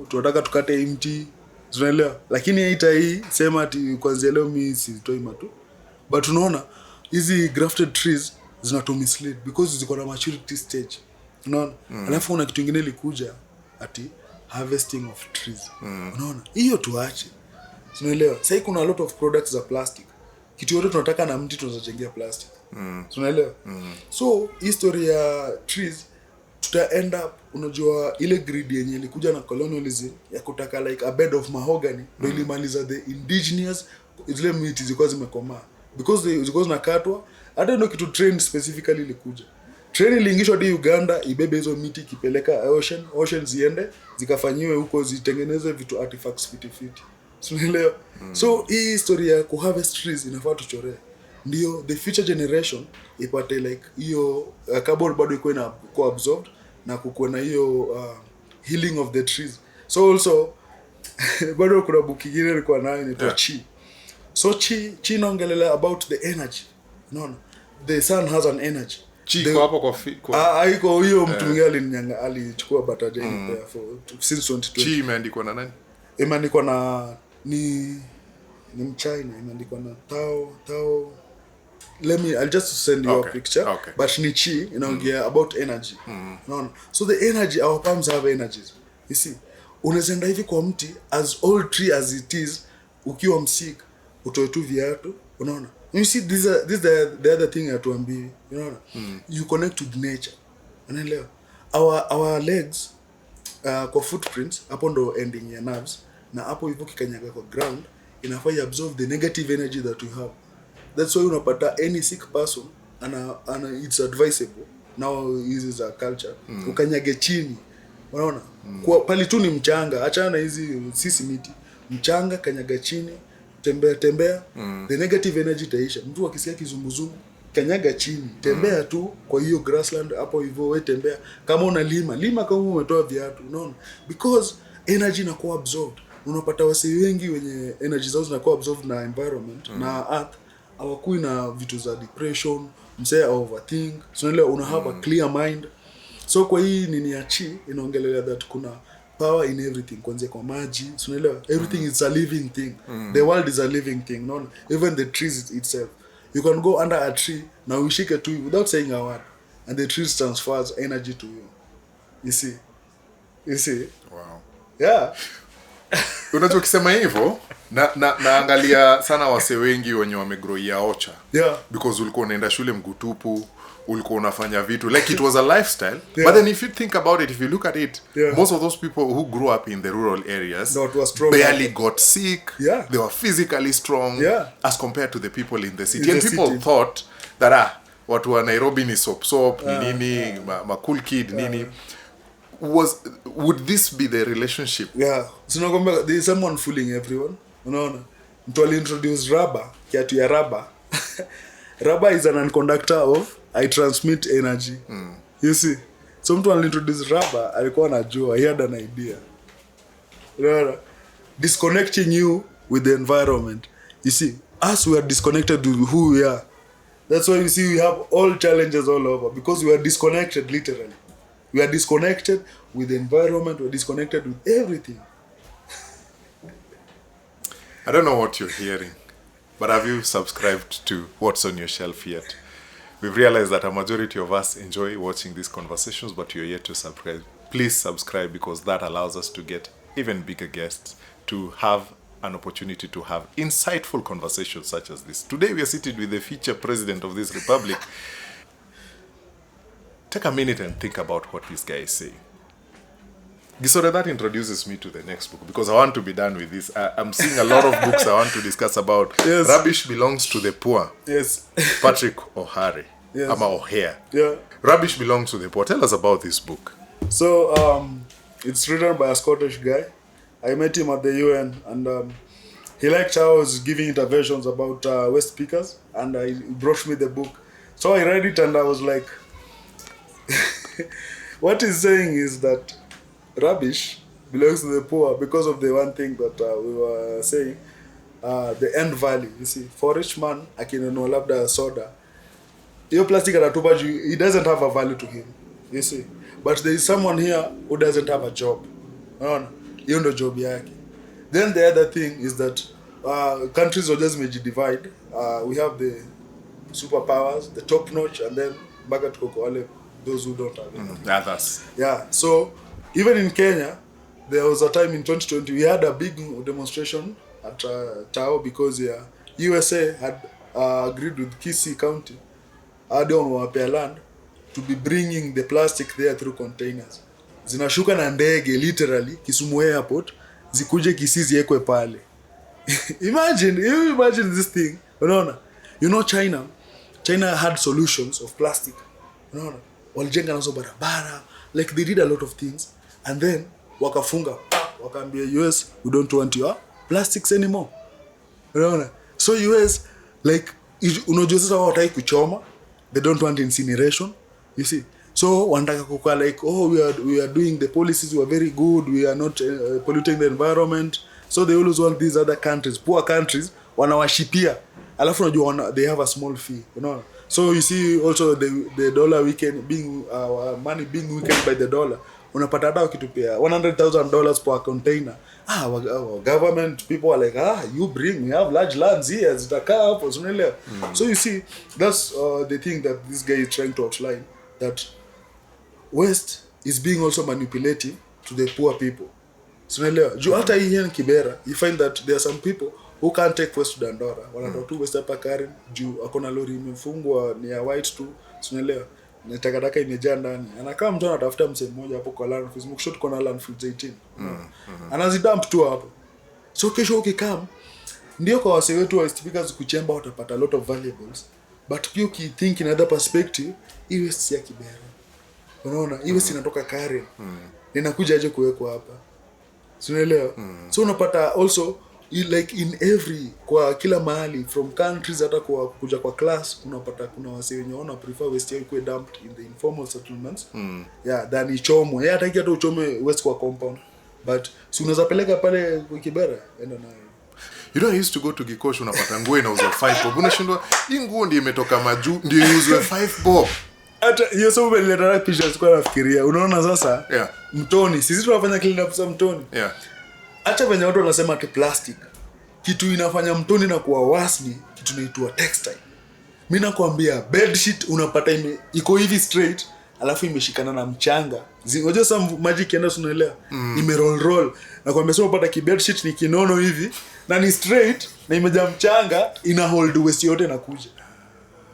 tunataka tukate hii mti. Tunaelewa? Lakini hii sema ati kwanza leo mimi sitoi matu. But unaona hizi grafted trees zinatu mislead because ziko na maturity stage. Unaona? Alafu kuna kitu kingine ilikuja ati harvesting of trees. Unaona? Hiyo tuache. Tunaelewa? Sasa kuna a lot of products za plastic. Kitu yote tunataka na mti tunazojengea plastic. Tunaelewa? So history ya trees tuta end up unajua ile grid yenye ilikuja na colonialism ya kutaka like a bed of mahogany ndio ilimaliza the indigenous zile miti zilikuwa zimekomaa because zilikuwa zinakatwa. Hata ndio kitu trend specifically ilikuja. Trend iliingishwa hadi Uganda ibebe hizo miti kipeleka ocean ziende zikafanyiwe huko zitengeneze vitu artifacts fiti. Unaelewa? So hii story ya harvest trees inafaa tuchore. Ndio the future generation ipate like hiyo carbon bado iko na absorbed na kukuwa na hiyo healing of the trees. So also bado kuna book nyingine ilikuwa nayo inaitwa Chi. So Chi inaongelea about the energy. Unaona? The sun has an energy. Chi kwa hapo kwa haiko hiyo mtu mwingine alichukua bataja ile for since 2020. Chi imeandikwa na nani? Imeandikwa na ni Mchina, imeandikwa na Tao. I'll just send you a picture. Okay. But ni Chi inaongea about energy. Unaona? So the energy, our palms have energies. You see, unazenda hivi kwa mti as old tree as it is, ukiwa msik utoe tu viatu. Unaona? You see, this is the other thing atuambie. Unaona? You connect with nature. Unaelewa? Our legs kwa footprints hapo ndo ending ya nerves, na hapo hivyo kikanyaga kwa ground inafaa absorb the negative energy that we have. That's why unapata any sick person and it's advisable now is a culture ukanyage chini. Unaona? Kwa pali tu ni mchanga, achana hizi sisi miti. Mchanga kanyaga chini, tembea the negative energy itaisha. Mtu akisikia kizunguzungu kanyaga chini, tembea tu kwa hiyo grassland hapo hivyo, wewe tembea kama unalima kama umetoa viatu. Unaona? Because energy inakuwa absorbed. Unapata wasi wengi wenye energy zao zinakuwa absorbed na environment na earth, hawakui na vitu za depression, msee overthink. So unaelewa, una have a clear mind. So kwa hii nini ya chi inaongelelea that kuna power in everything, kuanzia kwa maji, unaelewa, everything is a living thing. The world is a living thing, no, even the trees itself. You can go under a tree na uishike tu without saying a word, and the tree transfers energy to you. You see Wow. Yeah. Unajua kisema hivyo naangalia sana wase wengi wenye wamegrowia Ocha. Yeah. Because ulikuwa unaenda shule mgutupu, ulikuwa unafanya vitu like it was a lifestyle. But then if you think about it, if you look at it, most of those people who grew up in the rural areas barely got sick. They were physically strong as compared to the people in the city. And people thought that watu wa Nairobi ni sop nini ma cool kid nini. Would this be the relationship? So there is someone fooling everyone. Unaona? Mtu introduce rubber, kiatu ya rubber. Rubber is an unconductor of I transmit energy. You see? So mtu introduce rubber, alikuwa anajua, he had an idea. Unaona? Disconnecting you with the environment. You see, us, we are disconnected with who we are. That's why you see we have all challenges all over, because we are disconnected literally. We are disconnected with the environment. We are disconnected with everything. I don't know what you're hearing, but have you subscribed to What's on Your Shelf yet? We've realized that a majority of us enjoy watching these conversations, but you're yet to subscribe. Please subscribe, because that allows us to get even bigger guests, to have an opportunity to have insightful conversations such as this. Today we are seated with the future president of this republic. Take a minute and think about what this guy is saying. Gisore, that introduces me to the next book, because I want to be done with this. I'm seeing a lot of books I want to discuss about. Rubbish belongs to the poor. Patrick O'Hare. Ama O'Hare. Rubbish belongs to the poor. Tell us about this book. So, it's written by a Scottish guy. I met him at the UN, and he liked how I was giving interventions about waste speakers, and he brought me the book. So I read it, and I was like, what he's saying is that rubbish belongs to the poor because of the one thing that we were saying, the end value. You see, for rich man, akinunua labda soda, hiyo plastic anatupa juu, it doesn't have a value to him. You see, but there is someone here who doesn't have a job. Unaona, hiyo ndo job yake. Then the other thing is that countries will just divide. We have the superpowers, the top notch, and then baga tuko kwa wale those who don't have it. Others. So even in Kenya, there was a time in 2020 we had a big demonstration at Tao, because USA had agreed with Kisii County, wapea land, to be bringing the plastic there through containers. Zinashuka na ndege literally Kisumu Airport, zikuje Kisii ziekwe pale. Imagine this thing. Unaona? You know China had solutions of plastic. Unaona? Walijenga nazo barabara, like they did a lot of things, and then wakafunga, wakaambia US, we don't want your plastics anymore. Unaona? So US, like, unajua sasa hawataki kuchoma, they don't want incineration, you see. So wanataka kukaa like, we are doing the policies, we are very good, we are not polluting the environment. So they always want these other countries, poor countries, wanawashipia, alafu unajua they have a small fee, you know. So you see also the dollar weekend being money being weakened by the dollar. Unapata hata ukitupia $100,000 per container. Our government people are like, you bring, we have large lands here, zitakaa hapo, unaelewa. So you see, that's the thing that this guy is trying to outline, that waste is being also manipulative to the poor people. Unaelewa. Juu hata hii in Kibera, you find that there are some people who can't take waste to Dandora. Wanatoa tu waste hapa Karen, juu akona lori imefungwa ni ya white tu, unaelewa. Na takataka imejaa ndani. Anakaa mtu anatafuta msee mmoja hapo kwa landfill. Mkishoto kuna landfill 18. Anazidump tu hapo. So kesho ukikam, ndio kwa wase wetu wa speakers kuchemba utapata a lot of valuables. But pia ukithink in other perspective, hii waste si ya Kibera. Unaona, hii waste inatoka Karen. Inakuja aje kuwekwa hapa. Unaelewa? So unapata also like in every, kwa kila mahali, from countries hata kwa kuja kwa class, unapata kuna wase wenye wana prefer waste yao ikuwe dumped in the informal settlements. Than ichomwe. Hata hata uchome waste kwa compound. But si unaweza peleka pale kwa Kibera, enda nayo. You know, I used to go to Gikosh, unapata nguo inauzwa 5 bob. Unashindwa hii nguo ndio imetoka majuu ndio iuzwe 5 bob. hata hiyo sio umeleta pictures kwa nafikiria. Unaona sasa? Yeah. Mtoni. Sisi tunafanya clean up za mtoni. Yeah. Acha venye watu wanasema ati plastic. Kitu inafanya mtoni na kuwa wasni, kitu inaitwa textile. Mimi nakwambia bed sheet unapata iko hivi straight, alafu imeshikana na mchanga. Unajua some magic yenda unaelewa? Ime roll. Nakwambia sio unapata ki bed sheet ni kinono hivi na ni straight na imejaa mchanga, ina hold waste yote na kuja.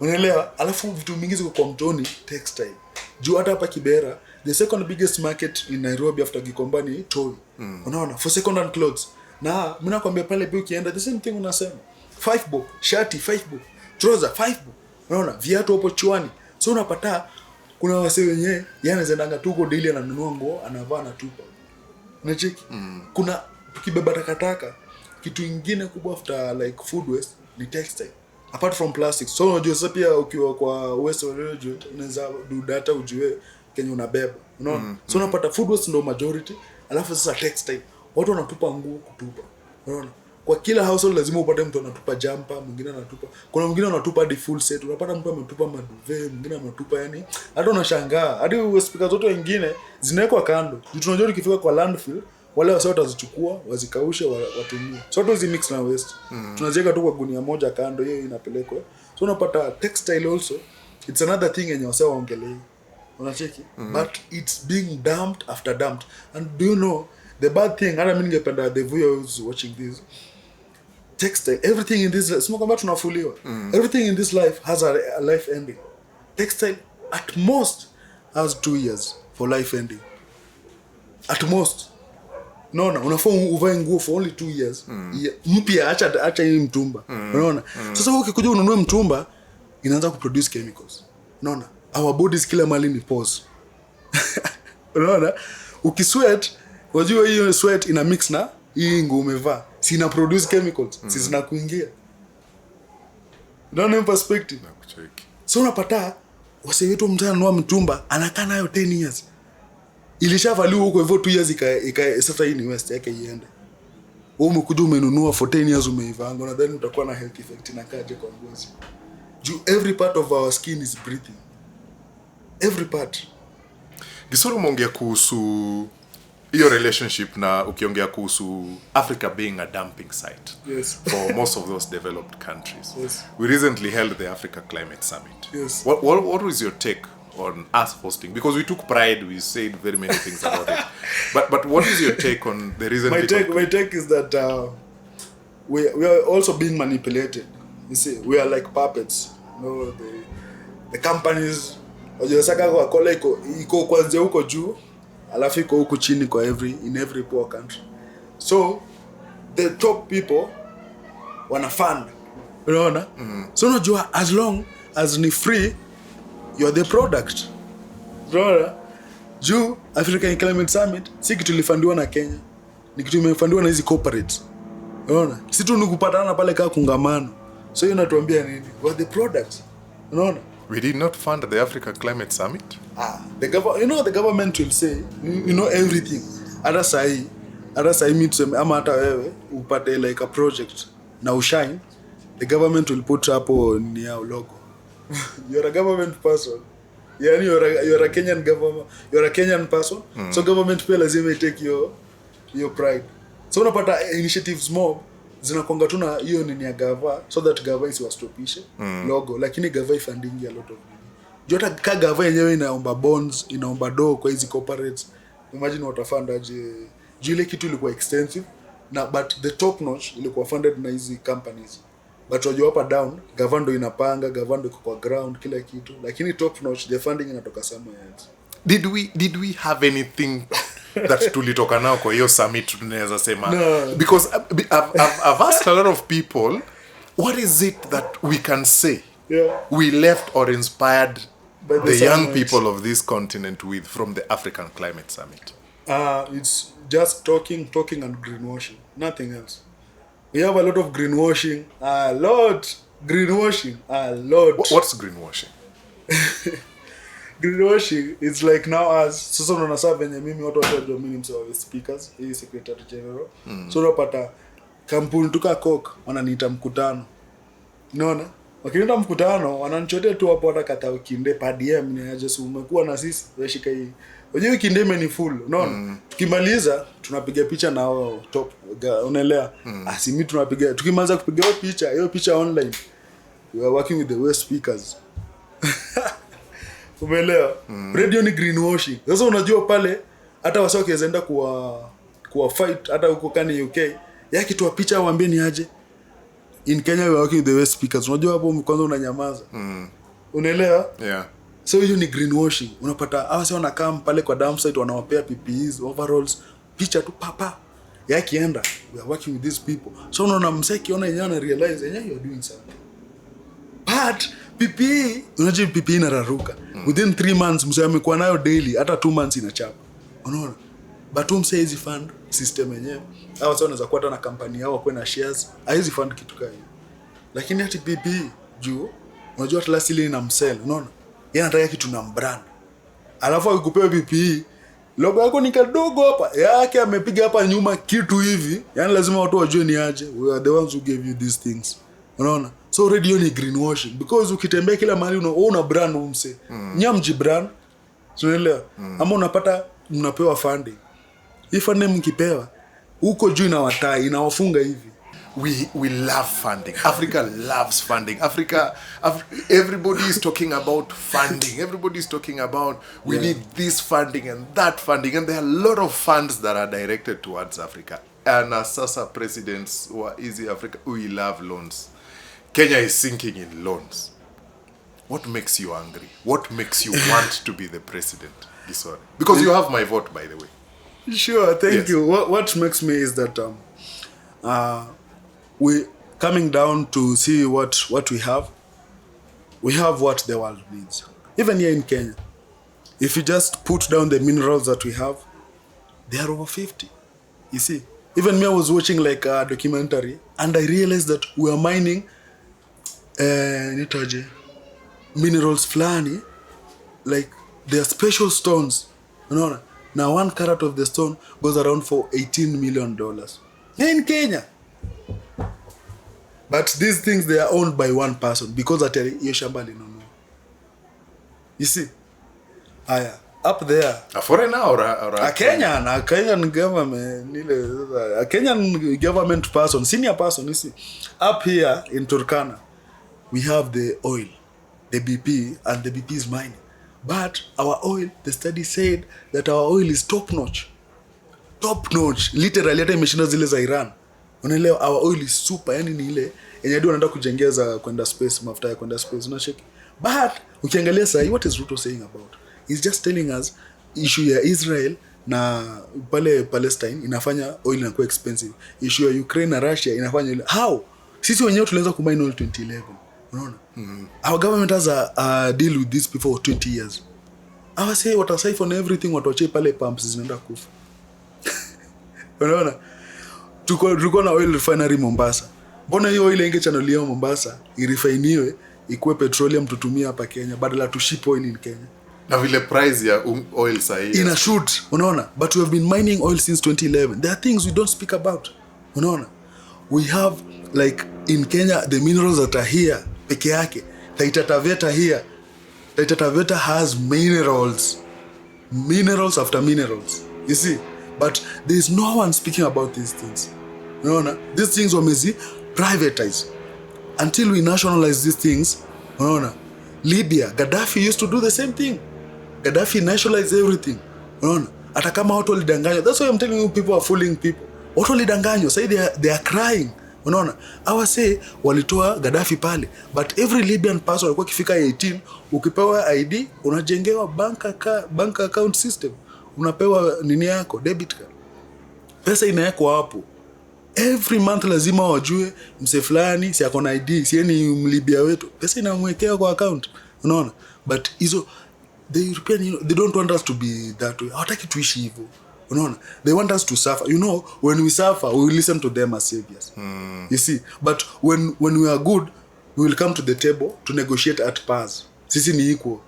Unaelewa? Alafu vitu mingi ziko kwa mtoni textile. Juu hata hapa Kibera, the second biggest market in Nairobi after Gikomba ni toy. Unaona? For second hand clothes. Na mimi nakwambia pale pia ukienda the same thing unasema. 5 bob, shati 5 bob, trouser 5 bob. Unaona? Viatu hapo chwani. So unapata kuna wase wenyewe yanazendanga tu kwa daily ananunua nguo, anavaa na tupa. Unacheki? Kuna tukibeba takataka, kitu kingine kubwa after like food waste ni textile. Apart from plastic. So unajua sasa pia ukiwa kwa waste unajua unaweza do data ujue Kenya unabeba. Unaona? So unapata food waste ndo majority, alafu sasa textile. Watu wanatupa nguo kutupa. Unaona? Kwa kila household lazima upate mtu anatupa jumper, mwingine anatupa. Kuna mwingine anatupa hadi full set. Unapata mtu ametupa maduve, mwingine anatupa yani hata unashangaa. Hadi speakers zote wengine zinawekwa kando. Tunajua ukifika kwa landfill wale wasio watazichukua, wazikaushe, watumie. So hizo mix na waste. Tunaziweka tu kwa gunia moja kando, hiyo inapelekwa. So unapata textile also, it's another thing yenye wasio waongelee. Unacheki? But it's being dumped after dumped. And do you know the bad thing, hata mimi ningependa the viewers watching this, textile, everything in this life, sio kama tunafuliwa. Everything in this life has a life ending. Textile at most has 2 years for life ending. At most. Unaona, unafaa uvae nguo for only 2 years. Mpya acha hii mtumba. Unaona? Sasa wewe ukikuja ununue mtumba, inaanza kuproduce chemicals. Unaona? Our bodies kila mali ni pores. Unaona? Ukisweat, unajua hiyo sweat ina mix na hii nguo umevaa. Si ina produce chemicals, si zinakuingia. Unaona perspective? So unapata wase wetu mtu ananunua mtumba, anakaa nayo 10 years. Ilishavaliwa huko hivyo 2 years sasa hii ni waste yake iende. Wewe umekuja umenunua for 10 years umeivanga, nadhani utakuwa na health effect na kaje kwa ngozi. Every part of our skin is breathing. Every part. Gisore umeongea kuhusu hiyo relationship na ukiongea kuhusu Africa being a dumping site. Yes. For most of those developed countries. Yes. We recently held the Africa Climate Summit. Yes. What was your take on us hosting? Because we took pride, we said very many things about it. But what is your take on the reason? My take is that we are also being manipulated. You see, we are like puppets. You know, the companies, wajosaka kwa kola iko kwanza huko juu, alafu iko huko chini kwa in every poor country. So the top people wana fund. Unaona? So unajua as long as ni free, you are the product. Unaona? Juu African Climate Summit si kitu ilifandiwa na Kenya. Ni kitu imefandiwa na hizi corporates. Unaona? Si tu ni kupatana pale kama kungamano. So hiyo inatuambia nini? We are the products. Unaona? We did not fund the Africa Climate Summit. The government will say, you know everything. Hata sahi mimi tuseme ama hata wewe upate like a project na ushine, the government will put hapo ni yao logo. You're a government person. Yani you're a Kenyan government, you're a Kenyan person. So government pia lazima take your pride. So unapata initiatives mob zinakonga tu na hiyo nini ya gava, so that gava isiwastopishe logo, lakini gava ifunding a lot of money. Jota ka gava yenyewe inaomba bonds, inaomba do kwa hizi corporates. Imagine watafund aje. Jile kitu ilikuwa extensive na but the top notch ilikuwa funded na hizi companies. But wajua hapa down, gava ndo inapanga, gava ndo iko kwa ground kila kitu, lakini top notch the funding inatoka somewhere else. Did we have anything that tulitoka nao kwa hiyo summit tunaweza sema? No. Because I've asked a lot of people, what is it that we can say we left or inspired by the young people of this continent with from the African Climate Summit? It's just talking and greenwashing, nothing else. We have a lot of greenwashing, a lot. What's greenwashing? Greenwashing is like now as sasa unaona sasa venye mimi watu watajua mimi msao speakers, hii secretary general. So unapata kampuni tuka Coke wananiita mkutano. Unaona? Wakienda mkutano wananichotea tu hapo hata kata ukinde pa DM ni aje si umekuwa na sisi wewe shika hii. Unajua wiki ni full, unaona? Tukimaliza tunapiga picha na hao top, unaelewa? Asimi tunapiga, tukimaliza kupiga hiyo picha online. We are working with the West speakers. Umeelewa? Radio ni greenwashing. Sasa unajua pale hata wasao kienda kuwa fight hata huko kani UK, yake tu picha waambie ni aje. In Kenya we are working with the West speakers. Unajua hapo kwanza unanyamaza. Unaelewa? Yeah. So hiyo ni greenwashing. Unapata hawa sasa wanakaa pale kwa dump site wanawapea PPEs, overalls, picha tu papa. Yakienda we are working with these people. So unaona msee kiona yenyewe na realize yenyewe you are doing something. But PPE, unajua PPE inararuka. Within 3 months msee amekuwa nayo daily, hata 2 months inachapa. Unaona? But msee hizi fund system yenyewe. Hawa sasa wanaweza kuwa hata na kampani yao kwa na shares, hizi fund kitu kama hiyo. Lakini hati PPE juu unajua hata last ile ina msell, unaona? Yeye anataka kitu na brand. Alafu akikupewa PPE, logo yako ni kadogo hapa. Yake amepiga hapa nyuma kitu hivi. Yaani lazima watu wajue ni aje. We are the ones who gave you these things. Unaona? So radio ni greenwashing because ukitembea kila mahali una brand umse. Nyamji brand. Unaelewa? Ama unapata mnapewa funding. Hii funding mkipewa huko juu inawafunga hivi. We love funding. Africa loves funding. Everybody is talking about funding. Everybody is talking about we need this funding and that funding, and there are a lot of funds that are directed towards Africa. And as Sasa presidents who are easy Africa, we love loans. Kenya is sinking in loans. What makes you angry? What makes you want to be the president, Gisore? Because you have my vote, by the way. Sure, thank you. What makes me is that we coming down to see what we have. We have what the world needs. Even here in Kenya, if you just put down the minerals that we have, they are over 50. You see, even me, I was watching like a documentary, and I realized that we are mining minerals flani, like they are special stones. Unaona? Now 1 carat of the stone goes around for $18 million. In Kenya. But these things, they are owned by one person because at hiyo shamba linunua. You see? Aya, up there. A foreigner or a Kenyan government, a Kenyan government person, senior person, you see. Up here in Turkana, we have the oil, the BP, and the BP is mining. But our oil, the study said that our oil is top notch. Top notch. Literally, hata imeshinda zile za Iran. Unaelewa, our oil is super. Yani ni ile yenye hadi wanaenda kujengeza kwenda space, mafuta ya kwenda space, unacheki. But ukiangalia sasa, what is Ruto saying about? He's just telling us issue ya Israel na pale Palestine inafanya oil inakuwa expensive. Issue ya Ukraine na Russia inafanya ile. How? Sisi wenyewe tulianza kumine oil 2011. Unaona? Our government has a deal with these people for 20 years. I say what I siphon everything watoche pale pumps zinaenda kufa. Unaona? Tuko na oil refinery Mombasa. Mbona hiyo oil ingechanneliwa Mombasa, irefiniwe, ikuwe petroleum tutumia hapa Kenya badala tu ship oil in Kenya. Na vile price ya oil sahi ina shoot, unaona? But we have been mining oil since 2011. There are things we don't speak about. Unaona? We have like in Kenya the minerals that are here peke yake. Taita Taveta here. Taita Taveta has minerals after minerals. You see? But there is no one speaking about these things. Unaona? These things wamezi privatize. Until we nationalize these things, unaona? Libya, Gaddafi used to do the same thing. Gaddafi nationalized everything. Unaona? Hata kama watu walidanganywa. That's why I'm telling you, people are fooling people. Watu walidanganywa. Say they are crying. Unaona? Hawa say walitoa Gaddafi pale. But every Libyan person walikuwa kifika 18, ukipewa ID, unajengewa bank account system. Unapewa nini yako, debit card. Pesa inawekwa hapo. Every month lazima wajue mse fulani si ako na ID, si ni Mlibia wetu. Pesa inamwekea kwa account. Unaona? But hizo the European, they don't want us to be that way. Hawataki tuishi hivyo. Unaona? They want us to suffer. You know, when we suffer, we will listen to them as saviors. You see? But when we are good, we will come to the table to negotiate at pars. Sisi ni equal.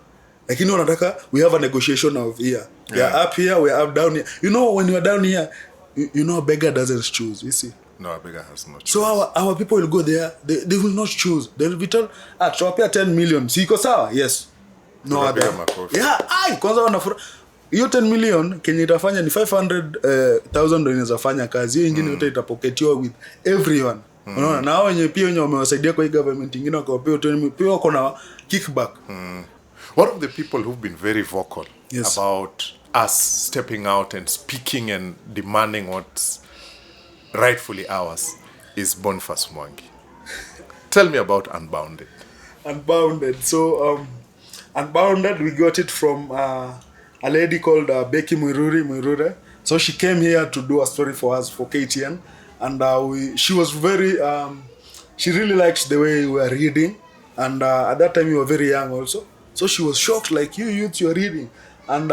Lakini wanataka we have a negotiation of here. We are up here, we are up down here. You know, when you are down here, you know, a beggar doesn't choose. You see? No, Abega has no choice. So our people will go there, they will not choose. They will be told, tuwapea 10 million. Si iko sawa? Yes. No Tunapiga other. makofi. Yeah, kwanza wanafura. Hiyo 10 million kenye itafanya ni 500,000 ndio inaweza fanya kazi. Hiyo ingine yote itapoketiwa with everyone. Unaona? Na hao wenye pia wenye wamewasaidia kwa hii government ingine wakawapea 10 million, pia wako na kickback. One of the people who've been very vocal Yes. about us stepping out and speaking and demanding what's rightfully ours is Boniface Mwangi. Tell me about Unbounded. Unbounded. So Unbounded, we got it from a lady called Becky Mwirure. So she came here to do a story for us for KTN, and she was very she really liked the way we were reading, and at that time we were very young also. So she was shocked, like, you youth, you're reading. And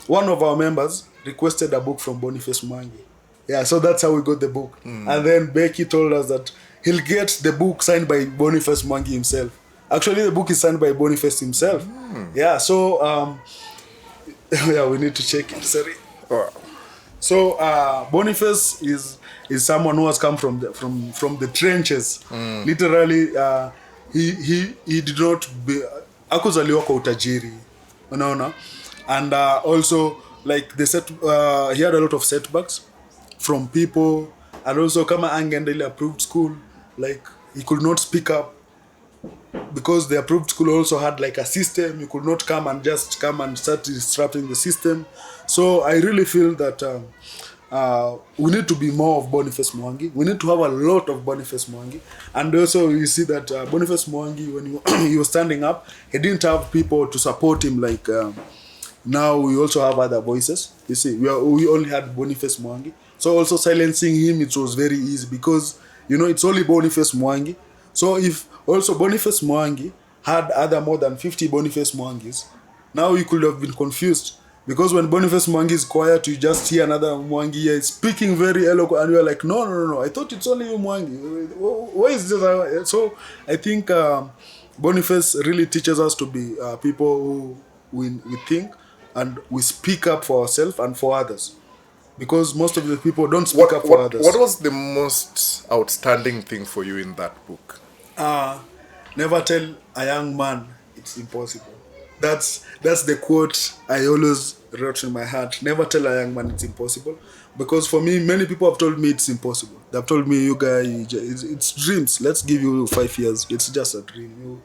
one of our members requested a book from Boniface Mwangi. Yeah, so that's how we got the book. And then Becky told us that he'll get the book signed by Boniface Mwangi himself. Actually, the book is signed by Boniface himself. Yeah, so yeah, we need to check it. Sorry. Wow. So Boniface is someone who has come from the trenches. Literally, he did not akuzaliwa kwa utajiri, unaona, and also like he had a lot of setbacks from people, and also kama angeenda ile approved school, like he could not speak up because the approved school also had like a system. You could not come and start disrupting the system. So I really feel that we need to be more of Boniface Mwangi. We need to have a lot of Boniface Mwangi. And also you see that Boniface Mwangi, when he was standing up, he didn't have people to support him like now we also have other voices. You see, we only had Boniface Mwangi. So also silencing him, it was very easy because, it's only Boniface Mwangi. So if also Boniface Mwangi had other more than 50 Boniface Mwangis, now you could have been confused. Because when Boniface Mwangi is quiet, you just hear another Mwangi here speaking very eloquent, and you're like, no, I thought it's only you, Mwangi. Why is this? So I think Boniface really teaches us to be people who we think and we speak up for ourselves and for others. Because most of the people don't speak up for others. What was the most outstanding thing for you in that book? Never tell a young man it's impossible. That's the quote I always wrote in my heart. Never tell a young man it's impossible. Because for me, many people have told me it's impossible. They've told me, you guys, it's dreams. Let's give you 5 years. It's just a dream.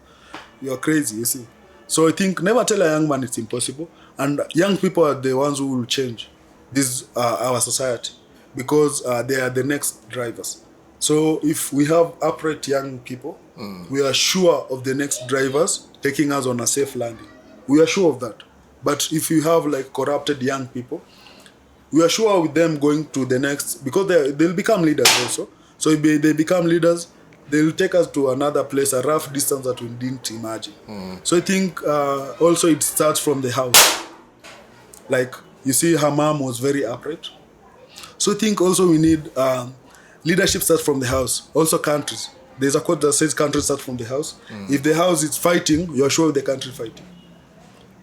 You're crazy, you see. So I think never tell a young man it's impossible. And young people are the ones who will change our society. Because they are the next drivers. So if we have upright young people, we are sure of the next drivers taking us on a safe landing. We are sure of that. But if you have like corrupted young people, we are sure with them going to the next, because they'll become leaders also. So if they become leaders, they'll take us to another place, a rough distance that we didn't imagine. So I think also it starts from the house. Like, you see, her mom was very upright. So I think also we need leadership starts from the house. Also countries. There's a quote that says countries start from the house. If the house is fighting, you're sure the country fighting.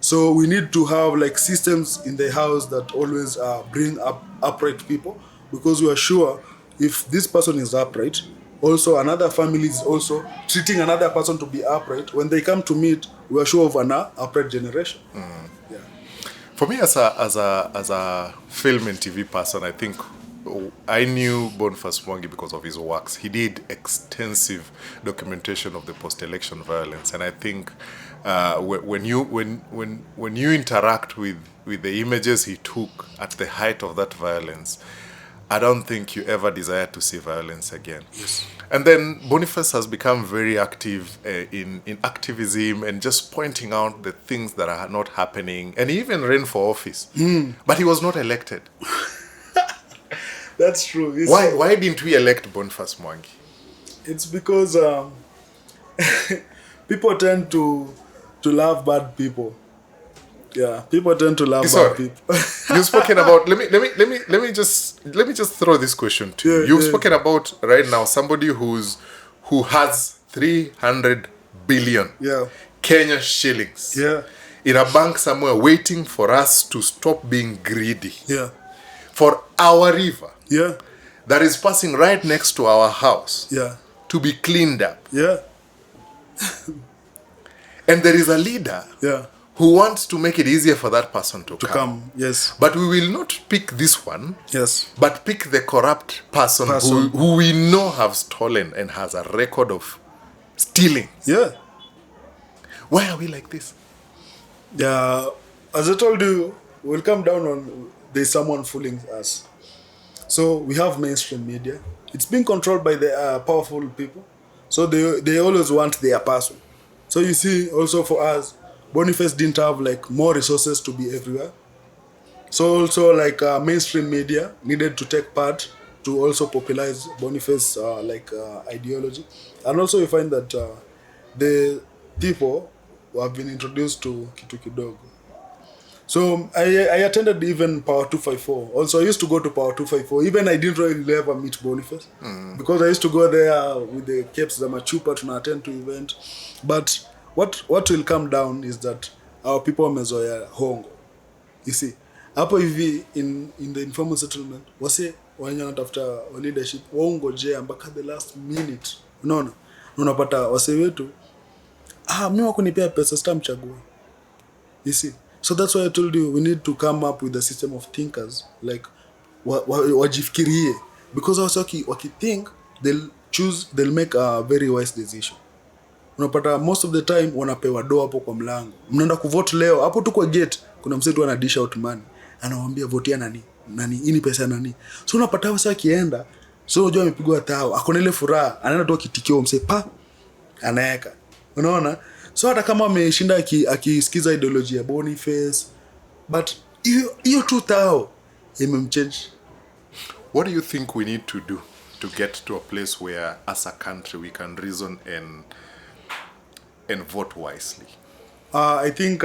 So we need to have like systems in the house that always bring up upright people, because we are sure if this person is upright, also another family is also treating another person to be upright. When they come to meet, we are sure of an upright generation. Yeah. For me, as a film and TV person, I think I knew Boniface Mwangi because of his works. He did extensive documentation of the post-election violence, and I think when you interact with the images he took at the height of that violence, I don't think you ever desire to see violence again. Yes. And then Boniface has become very active in activism and just pointing out the things that are not happening. And he even ran for office, but he was not elected. That's true. Why didn't we elect Boniface Mwangi? It's because people tend to love bad people. Yeah, people tend to love bad people. You've spoken about. Let me just throw this question to you. You've spoken about right now somebody who has 300 billion Kenya shillings in a bank somewhere, waiting for us to stop being greedy. Yeah. For our river. Yeah. that is passing right next to our house Yeah. to be cleaned up. Yeah. And there is a leader Yeah. who wants to make it easier for that person to Come. Yes. But we will not pick this one, Yes. but pick the corrupt person. Who we know have stolen and has a record of stealing. Yeah. Why are we like this? Yeah. As I told you, we'll come down on there's someone fooling us. So we have mainstream media. It's being controlled by the powerful people. So they always want their person. So you see, also for us, Boniface didn't have like more resources to be everywhere. So also like mainstream media needed to take part to also popularize Boniface ideology. And also you find that the people who have been introduced to Kitu Kidogo. So I attended even Power 254. Also I used to go to Power 254. Even I didn't really ever meet Boniface. Because I used to go there with the capes the machupa to attend to event. But what will come down is that our people wamezoea hongo. You see, hapo hivi in the informal settlement wase wenye wanatafuta leadership waongojea mpaka the last minute. Unaona? Unapata wase wetu mimi wakunipea pesa sitamchagua. You see, so that's why I told you we need to come up with a system of thinkers like wajifikirie, because also wakithink they'll make a very wise decision. Unapata most of the time wanapewa doa hapo kwa mlango. Mnaenda kuvote leo, hapo tu kwa gate kuna msetu ana dish out money. Anawaambia votea nani? Hii ni pesa nani? So unapata wasa akienda, so unajua amepigwa tao, akona ile furaha, anaenda tu kitikio mse anaeka. Unaona? So hata kama ameshinda akisikiza ideology ya Boniface, but hiyo tu tao imemchange. What do you think we need to do to get to a place where as a country we can reason and vote wisely? I think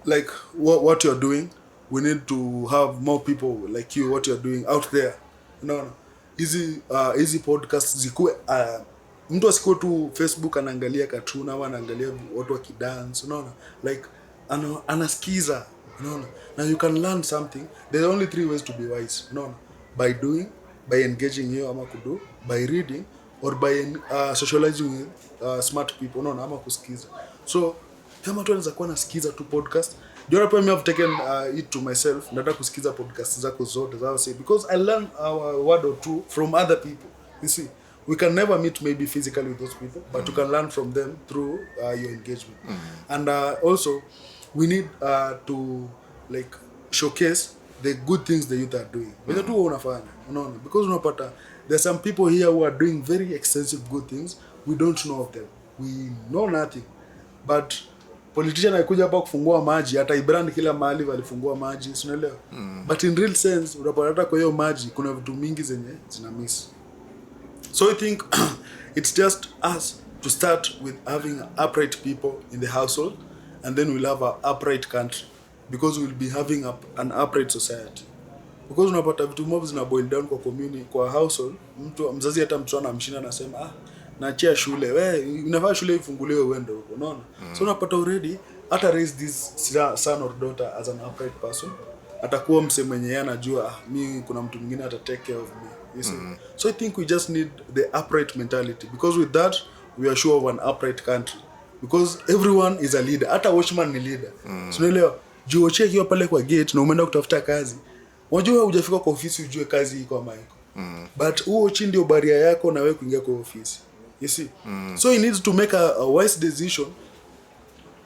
like what you're doing, we need to have more people like you, what you're doing out there. No. Easy podcast zikuwe mtu asikuwe tu Facebook anaangalia cartoon au anaangalia watu wakidance, unaona? Like anasikiza, unaona? Now you can learn something. There are only 3 ways to be wise, unaona? By doing, by engaging hiyo ama kudo, by reading, or by socializing with smart people, unaona, ama kusikiza. So kama tu anaweza kuwa nasikiza tu podcast, Jora pia me have taken it to myself, nataka kusikiza podcast zako zote zao say, because I learn a word or two from other people. You see, we can never meet maybe physically with those people, but you can learn from them through your engagement. And also we need to like showcase the good things the youth are doing. Whether tu unafanya, unaona, because unapata there are some people here who are doing very extensive good things, we don't know of them, we know nothing. But politician alikuja hapa kufungua maji, hata ibrand kila mahali walifungua maji, unaelewa? But in real sense unapata kwa hiyo maji kuna vitu mingi zenye zina miss. So I think it's just us to start with having upright people in the household, and then we'll have an upright country, because we'll be having an upright society. Because unapata vitu mob zina boil down kwa community, kwa household, mzazi hata mtu anamshinda anasema naachia shule, wewe unafaa shule ifunguliwe uende huko, unaona? So unapata already hata raise this son or daughter as an upright person, atakuwa mse mwenye yeye anajua mimi kuna mtu mwingine ata take care of me. You see? So I think we just need the upright mentality, because with that we are sure of an upright country, because everyone is a leader. Hata watchman ni leader. So unaelewa, juu check hiyo pale kwa gate na umeenda kutafuta kazi, unajua hujafika kwa ofisi ujue kazi iko ama iko, but huo chini ndio barrier yako na wewe kuingia kwa ofisi. You see? So he needs to make a wise decision,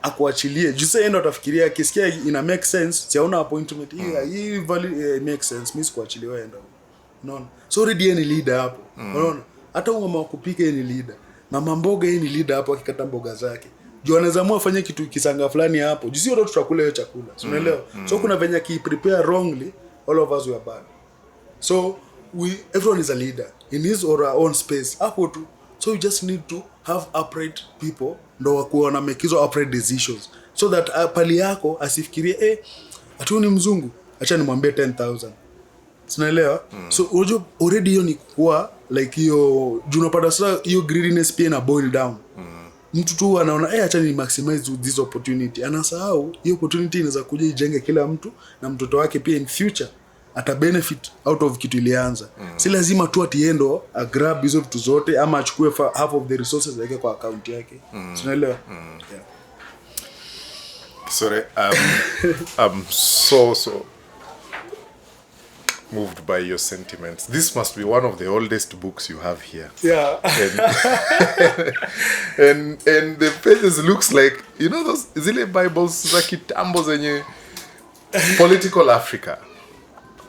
akuachilie. Juu sasa enda utafikiria kisikia ina make sense, siaona appointment hii value make sense, mimi sikuachiliwa enda. Unaona? So already ni leader hapo. Unaona? Hata mama kupika ni leader. Mama mboga ni leader hapo akikata mboga zake. Juu anaweza amua afanye kitu kisanga fulani hapo. Juu sio tutakula hiyo chakula. Unaelewa? So kuna venye ki prepare wrongly, all of us we are bad. So everyone is a leader in his or her own space. Hapo tu. So you just need to have upright people ndo wakuwa na make hizo upright decisions, so that pali yako asifikirie atu ni mzungu acha nimwambie 10,000. Unaelewa? So unajua already hiyo ni kwa like hiyo unapata sasa hiyo greediness pia na boil down. Mtu tu anaona acha ni maximize this opportunity, anasahau hiyo opportunity inaweza kuja ijenge kila mtu na mtoto wake pia in future. ata benefit out of kitu ilianza. Si lazima tu atiendo a grab hizo vitu zote ama achukue half of the resources yake kwa account yake. Unaelewa? Yeah. Sorry, I'm so moved by your sentiments. This must be one of the oldest books you have here. Yeah. And the pages looks like, you know, those zile Bibles za kitambo zenye political Africa.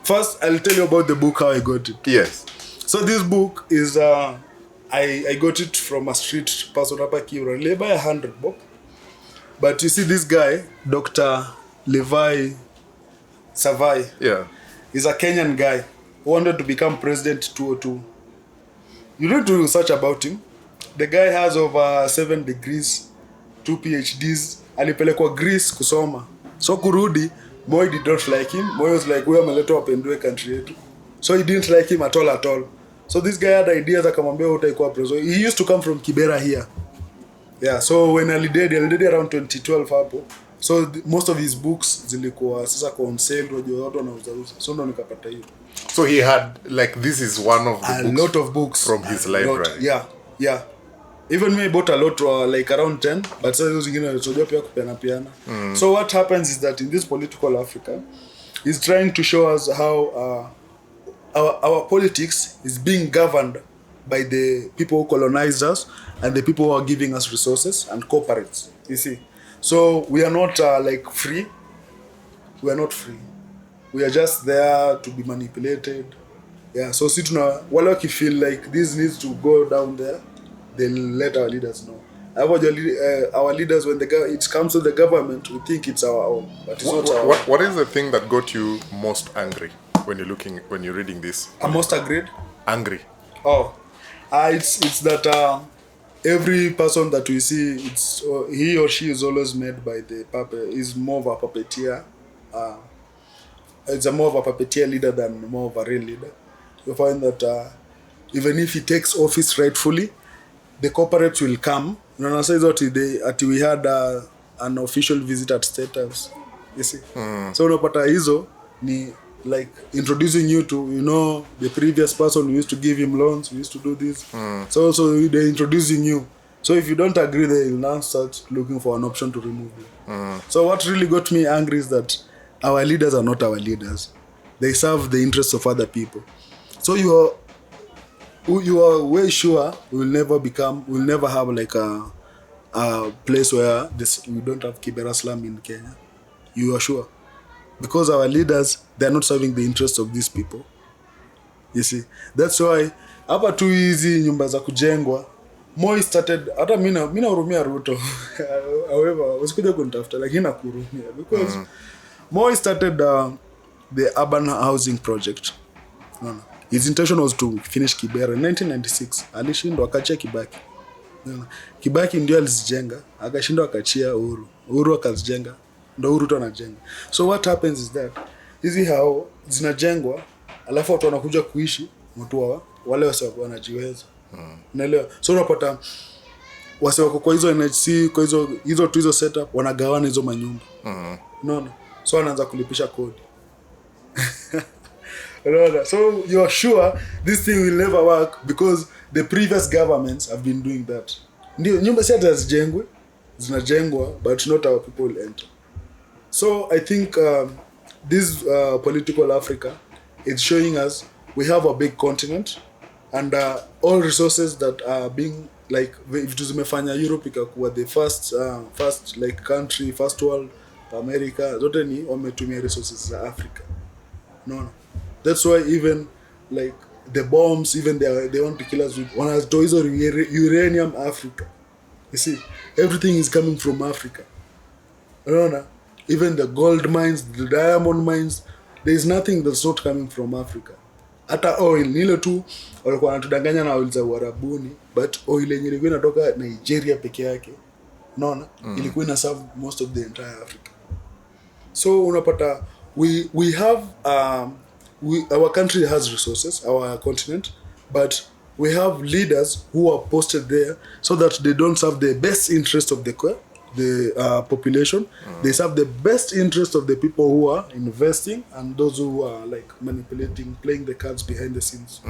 First, I'll tell you about the book, how I got it. Yes. So this book is, I got it from a street person hapa Kibra. They buy 100 book. But you see this guy, Dr. Levi Savai. Yeah. He's a Kenyan guy who wanted to become president 2002. You need to research about him. The guy has over 7 degrees, 2 PhDs. Alipelekwa Greece kusoma. So kurudi, Moi did not like him. Moi was like, we ameletwa wapendwe country yetu. So he didn't like him at all. So this guy had ideas akamwambia utaikuwa president. He used to come from Kibera here. Yeah, so when alidedi around 2012 hapo. So most of his books zilikuwa sasa kwa on sale, unajua watu wanauza. So ndo nikapata hiyo. So he had, like, this is one of the a books, lot of books from his library. Yeah. Even me, I bought a lot, like around 10, but sasa hizo zingine nilizojua pia kupiana. So what happens is that in this political Africa, he's trying to show us how our politics is being governed by the people who colonized us and the people who are giving us resources and corporates, you see. So we are not like free. We are not free. We are just there to be manipulated. Yeah, so si tuna wale wakifeel like this needs to go down there, they'll let our leaders know. Our leaders, when it comes to the government, we think it's our own, but it's not our own. What is the thing that got you most angry when you're reading this? I'm most agreed. Angry. Oh, it's that every person that we see, it's he or she is always made by the puppet. Is more of a puppeteer. It's more of a puppeteer leader than more of a real leader. You find that even if he takes office rightfully, the corporates will come. You know, say that we had an official visit at State House. You see, so unapata hizo ni like introducing you to, you know, the previous person. We used to give him loans. We used to do this. So they're introducing you. So if you don't agree, they will now start looking for an option to remove you. So what really got me angry is that our leaders are not our leaders. They serve the interests of other people. So you are way sure we'll never have like a place where we don't have Kibera slum in Kenya. You are sure. Because our leaders, they're not serving the interests of these people. You see, that's why hapa tu hizi nyumba za kujengwa, Moi started, hata mina urumia Ruto. However, usikuja kunitafuta lakini nakurumia because Moi started the urban housing project. No. His intention was to finish Kibera in 1996. Alishindwa akachia Kibaki. Kibaki ndio alizijenga, akashindwa akachia Uhuru akazijenga. Ndo Uhuru tu anajenga. So what happens is that hizi hao zinajengwa alafu watu wanakuja kuishi mtu wale wase wanajiweza. Unaelewa? So unapata wase wako kwa hizo NHC, kwa hizo setup wanagawana hizo manyumba. Unaona? So anaanza kulipisha kodi. So you are sure this thing will never work because the previous governments have been doing that. Ndio nyumba si hata zinajengwa but not our people will enter. So I think this political Africa is showing us we have a big continent and all resources that are being like if tuzimefanya Europe ikakuwa the first like country, first world, America zote ni wametumia resources za Africa. No. That's why even like the bombs, even they want to kill us with uranium Africa. You see, everything is coming from Africa. No. Even the gold mines, the diamond mines, there is nothing that's not coming from Africa. Hata oil, nile tu walikuwa wanatudanganya na oil za Uarabuni, but oil yenye ilikuwa inatoka Nigeria peke yake. Unaona? Ilikuwa ina serve most of the entire Africa. So unapata we have our country has resources, our continent, but we have leaders who are posted there so that they don't serve the best interest of the population. They serve the best interest of the people who are investing and those who are like manipulating, playing the cards behind the scenes.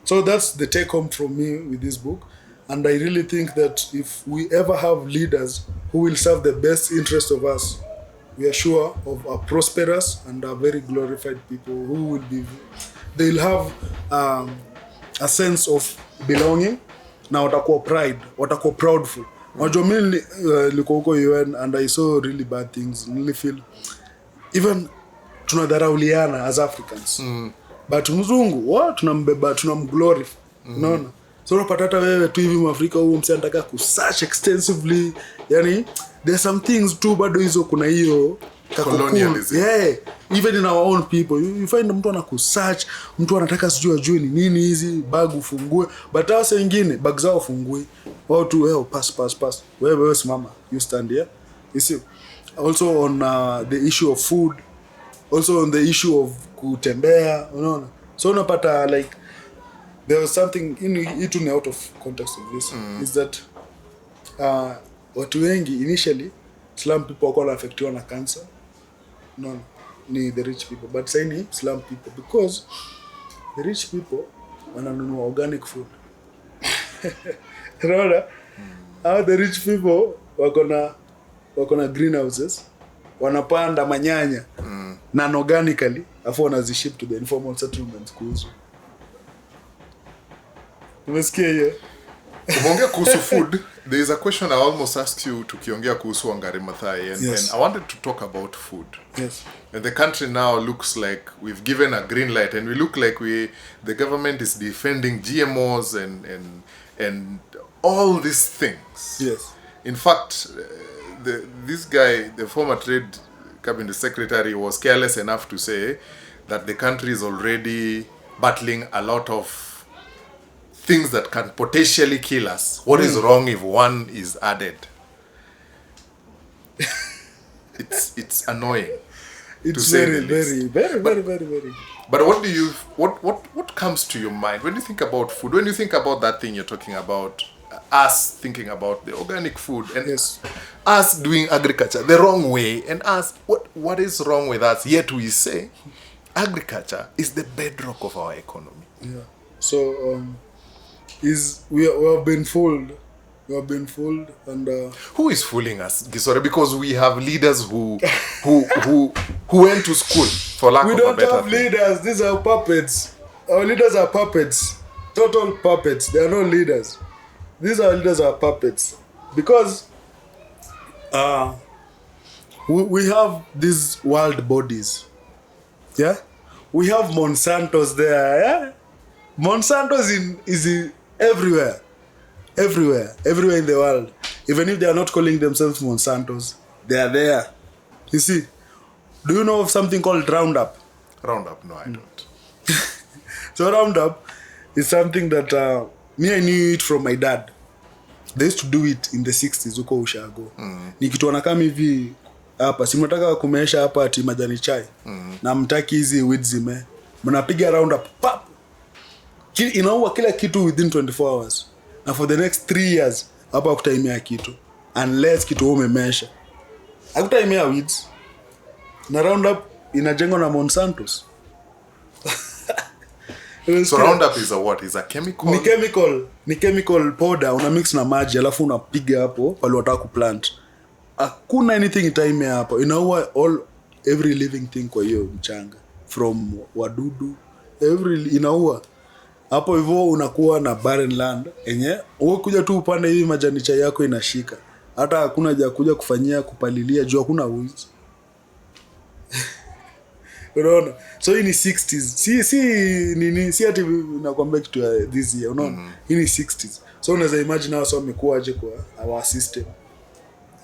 So that's the take home from me with this book. And I really think that if we ever have leaders who will serve the best interest of us, we are sure of a prosperous and a very glorified people who will be, they'll have a sense of belonging na watakuwa proudful. Unajua mimi nilikuwa huko UN and I saw really bad things. Really feel even tunadharauliana as Africans. But mzungu tunambeba, tunamglorify. Unaona? So unapata hata wewe tu hivi Mwafrika huo msi anataka kusearch extensively. Yani there's some things too bado hizo kuna hiyo colonialism. Yeah, even in our own people you find mtu anakusearch, mtu anataka sijui ajue ni nini hizi bag ufungue, but hasa wengine bag zao ufungue wao tu wewe pass wewe simama, you stand here. You see, also on the issue of food, also on the issue of kutembea, unaona. So unapata like there was something it took me out of context of this is that watu wengi initially slum people wako affected na cancer, no ni the rich people, but say ni slum people because the rich people wananunua organic food. Unaona? The rich people wako na greenhouses, wanapanda manyanya na organically afu wanaziship to the informal settlements kuuza. Umesikia hiyo? Umeongea kuhusu food. There is a question I almost asked you tukiongea kuhusu Wangari Maathai and I wanted to talk about food. Yes. And the country now looks like we've given a green light and we look like the government is defending GMOs and all these things. Yes. In fact, this guy, the former Trade Cabinet Secretary, was careless enough to say that the country is already battling a lot of things that can potentially kill us. What is wrong if one is added? It's annoying. It's very. But what comes to your mind when you think about food? When you think about that thing you're talking about, us thinking about the organic food and us doing agriculture the wrong way, and us what is wrong with us? Yet we say agriculture is the bedrock of our economy. Yeah. So we have been fooled. We have been fooled, and who is fooling us, Gisore? Because we have leaders who went to school for lack of a better. We don't have leaders. These are puppets. Our leaders are puppets. Total puppets. They are not leaders. These are leaders are puppets because we have these world bodies. Yeah, we have Monsanto's there. Yeah, Monsanto's is everywhere in the world. Even if they are not calling themselves Monsanto's, they are there. You see, do you know of something called Roundup? Roundup? No, I don't. So Roundup is something that I knew it from my dad. They used to do it in the 60s huko Ushago. Ni kitu wanakama hivi hapa, si mnataka kumesha hapa ati majani chai. Na mtaki hizi weeds zime. Mnapiga Roundup pap. Inaua kila kitu within 24 hours. Na for the next 3 years hapa hakutaimia kitu unless kitu umemesha. Hakutaimia weeds. Na Roundup inajengwa na Monsanto's. So Roundup is a what? Is a chemical? Ni chemical powder una mix na maji alafu unapiga hapo pale unataka kuplant. Hakuna anything itaimea hapo. Inaua every living thing kwa hiyo mchanga, from wadudu inaua. Hapo hivyo unakuwa na barren land enye wewe kuja tu upande hivi majani chai yako inashika. Hata hakuna haja kuja kufanyia kupalilia juu hakuna weeds. Unaona? So hii ni 60s. Si ati nakwambia kitu ya this year, unaona? Hii ni 60s. So unaweza imagine hao wamekuwa aje kwa our system.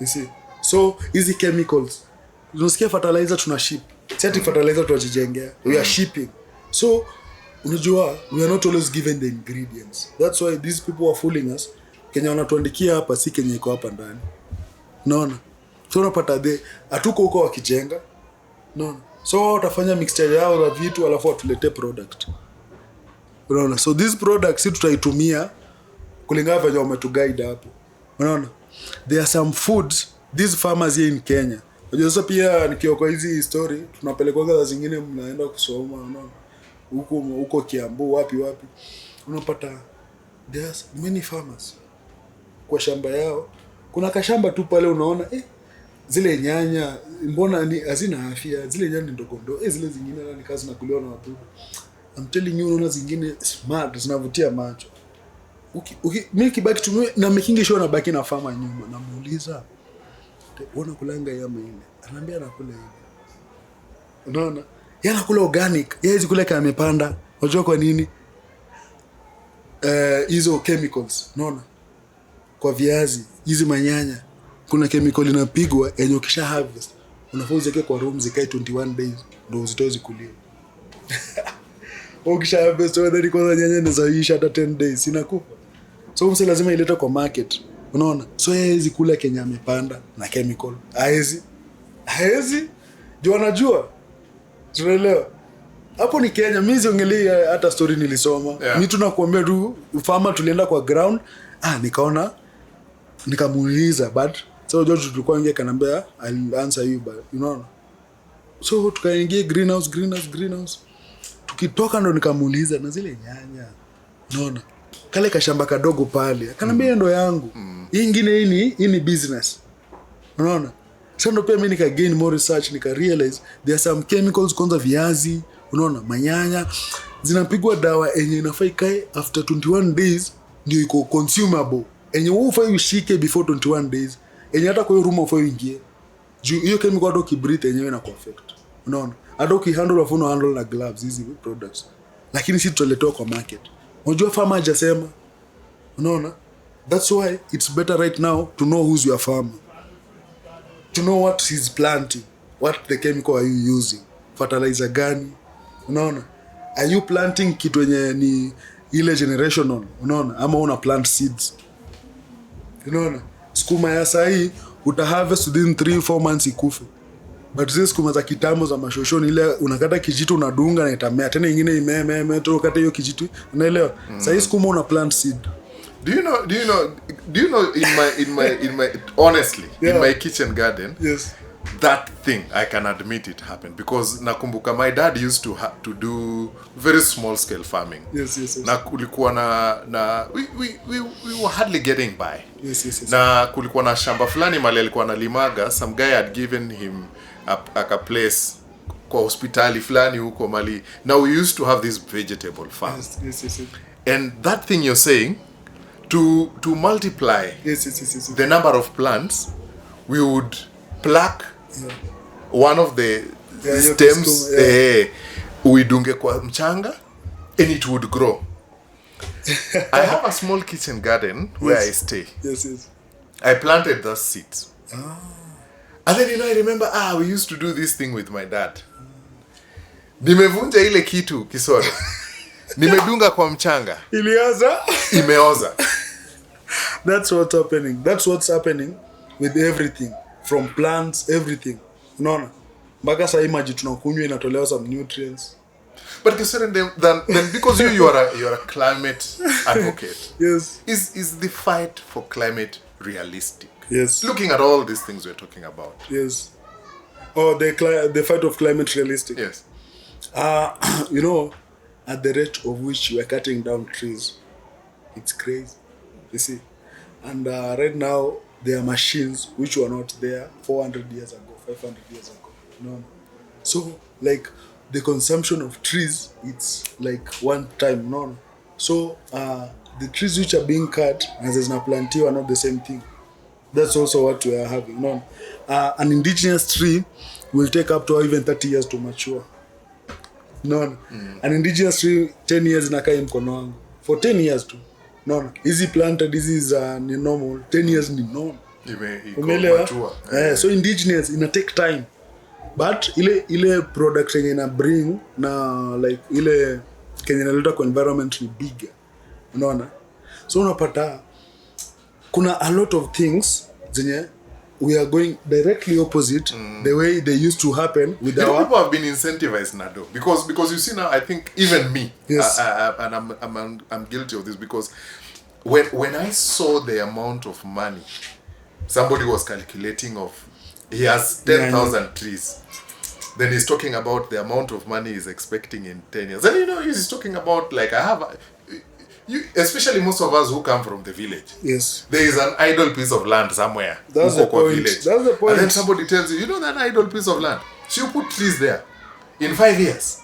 You see? So hizi chemicals, unasikia fertilizer tuna ship. Si ati fertilizer tunajijengea. We are shipping. So unajua we are not always given the ingredients. That's why these people are fooling us. Kenya wanatuandikia hapa si Kenya iko hapa ndani. Unaona? So unapata hatuko huko wakijenga. Unaona? So watafanya mixture yao na vitu alafu watulete product. Unaona? So these products si tutaitumia kulingana na wametuguide hapo. Unaona? There are some foods these farmers here in Kenya. Unajua sasa pia nikiokoa hizi story tunapelekwa za zingine mnaenda kusoma unaona. Huko Kiambu wapi. Unapata there's many farmers kwa shamba yao. Kuna kashamba tu pale unaona zile nyanya mbona ni hazina afya, zile nyanya ndogo ndogo, zile zingine ni kazi na kuliwa na wadudu. I'm telling you unaona zingine smart zinavutia macho. Mimi kibaki tu na making sure na baki na farmer nyuma namuuliza unaona kulanga ya maine. Ananiambia anakula hivi. Unaona? Yeye anakula organic. Yeye hizi kule kama amepanda. Unajua kwa nini? Hizo chemicals, unaona? Kwa viazi, hizi manyanya kuna chemical inapigwa yenye ukisha harvest unafaa uziweke kwa room zikae 21 days ndio uzitoe zikulie. Ukisha harvest wewe kwanza nyanya inazaisha hata 10 days inakufa. So mse lazima ilete kwa market. Unaona? So yeye zikula Kenya amepanda na chemical. Haezi. Ndio anajua. Tunaelewa. Hapo ni Kenya, mimi siongelea hata story nilisoma. Yeah. Mimi tunakuambia tu farmer tulienda kwa ground, nikaona nikamuuliza but so George tulikuwa ingia kanambia I'll answer you but you know. So tukaingia greenhouse. Tukitoka ndo nikamuuliza na zile nyanya. Unaona? Kale kashamba kadogo pale. Akanambia ndo yangu. Hii nyingine hii ni business. Unaona? Sasa ndo pia mimi nika gain more research nika realize there are some chemicals kwanza viazi, unaona, manyanya zinapigwa dawa yenye inafaa ikae after 21 days ndio iko consumable. Yenye ufai ushike before 21 days. Yenye hata kwa hiyo room ufai uingie. Juu hiyo chemical hata ukibreathe yenyewe ina affect. Unaona? Hata ukihandle afuno handle na gloves hizi products. Lakini si tutaletewa kwa market. Unajua farmer hajasema. Unaona? That's why it's better right now to know who's your farmer. To know what he's planting, what the chemical are you using, fertilizer gani, unaona? Are you planting kitu yenye ni ile generational, unaona? Ama una plant seeds, unaona? Sukuma ya sahi uta harvest within 3-4 months ikufe. But zile sukuma za kitambo za mashoshoni ile unakata kijito unadunga na itamea tena nyingine imea tu ukata hiyo kijito, unaelewa? Sahi sukuma una plant seed. Do you know in my honestly, yeah, in my kitchen garden, yes, that thing I can admit it happened because nakumbuka my dad used to do very small scale farming. Yes. Na kulikuwa na we were hardly getting by. Yes. Na kulikuwa na shamba fulani mali alikuwa analimaga, some guy had given him a place kwa hospitali fulani huko mali. Now we used to have this vegetable farm. Yes. And that thing you're saying, to multiply yes. the number of plants, we would pluck one of the stems, uidunge kwa mchanga, and it would grow. I have a small kitchen garden where I stay. Yes. I planted those seeds. And then I remember, we used to do this thing with my dad. Nimevunja ile kitu Gisore. Nimedunga kwa mchanga. Imeoza. That's what's happening with everything, from plants, everything. Unaona? Mpaka sasa maji tunakunywa inatolewa some nutrients. But Gisore, then because you are a climate advocate. Yes. Is the fight for climate realistic? Yes. Looking at all these things we're talking about. Yes. The fight of climate realistic. Yes. You know, at the rate of which we are cutting down trees, it's crazy. You see? And right now, there are machines which were not there 400 years ago, 500 years ago. No. So, like, the consumption of trees, it's like one time. No. So, the trees which are being cut, as is na planting, are not the same thing. That's also what we are having. No. An indigenous tree will take up to even 30 years to mature. No. An indigenous tree, 10 years inakaa mkono wangu. For 10 years too. No. Easy planted, is ni normal. 10 years ni normal. Umeelewa? So indigenous ina take time. But ile product yenye ina bring na like ile kenye inaleta kwa environment ni bigger. Unaona? So unapata kuna a lot of things zenye we are going directly opposite the way they used to happen with people have been incentivized Nado because you see now I think even me, yes, and I'm guilty of this because when I saw the amount of money somebody was calculating of he has 10,000 trees. Then he's talking about the amount of money he's expecting in 10 years. And you know, he's talking about like especially most of us who come from the village. Yes. There is an idle piece of land somewhere. That's the point. Village. That's the point. And then somebody tells you, you know that idle piece of land? So you put trees there. In 5 years,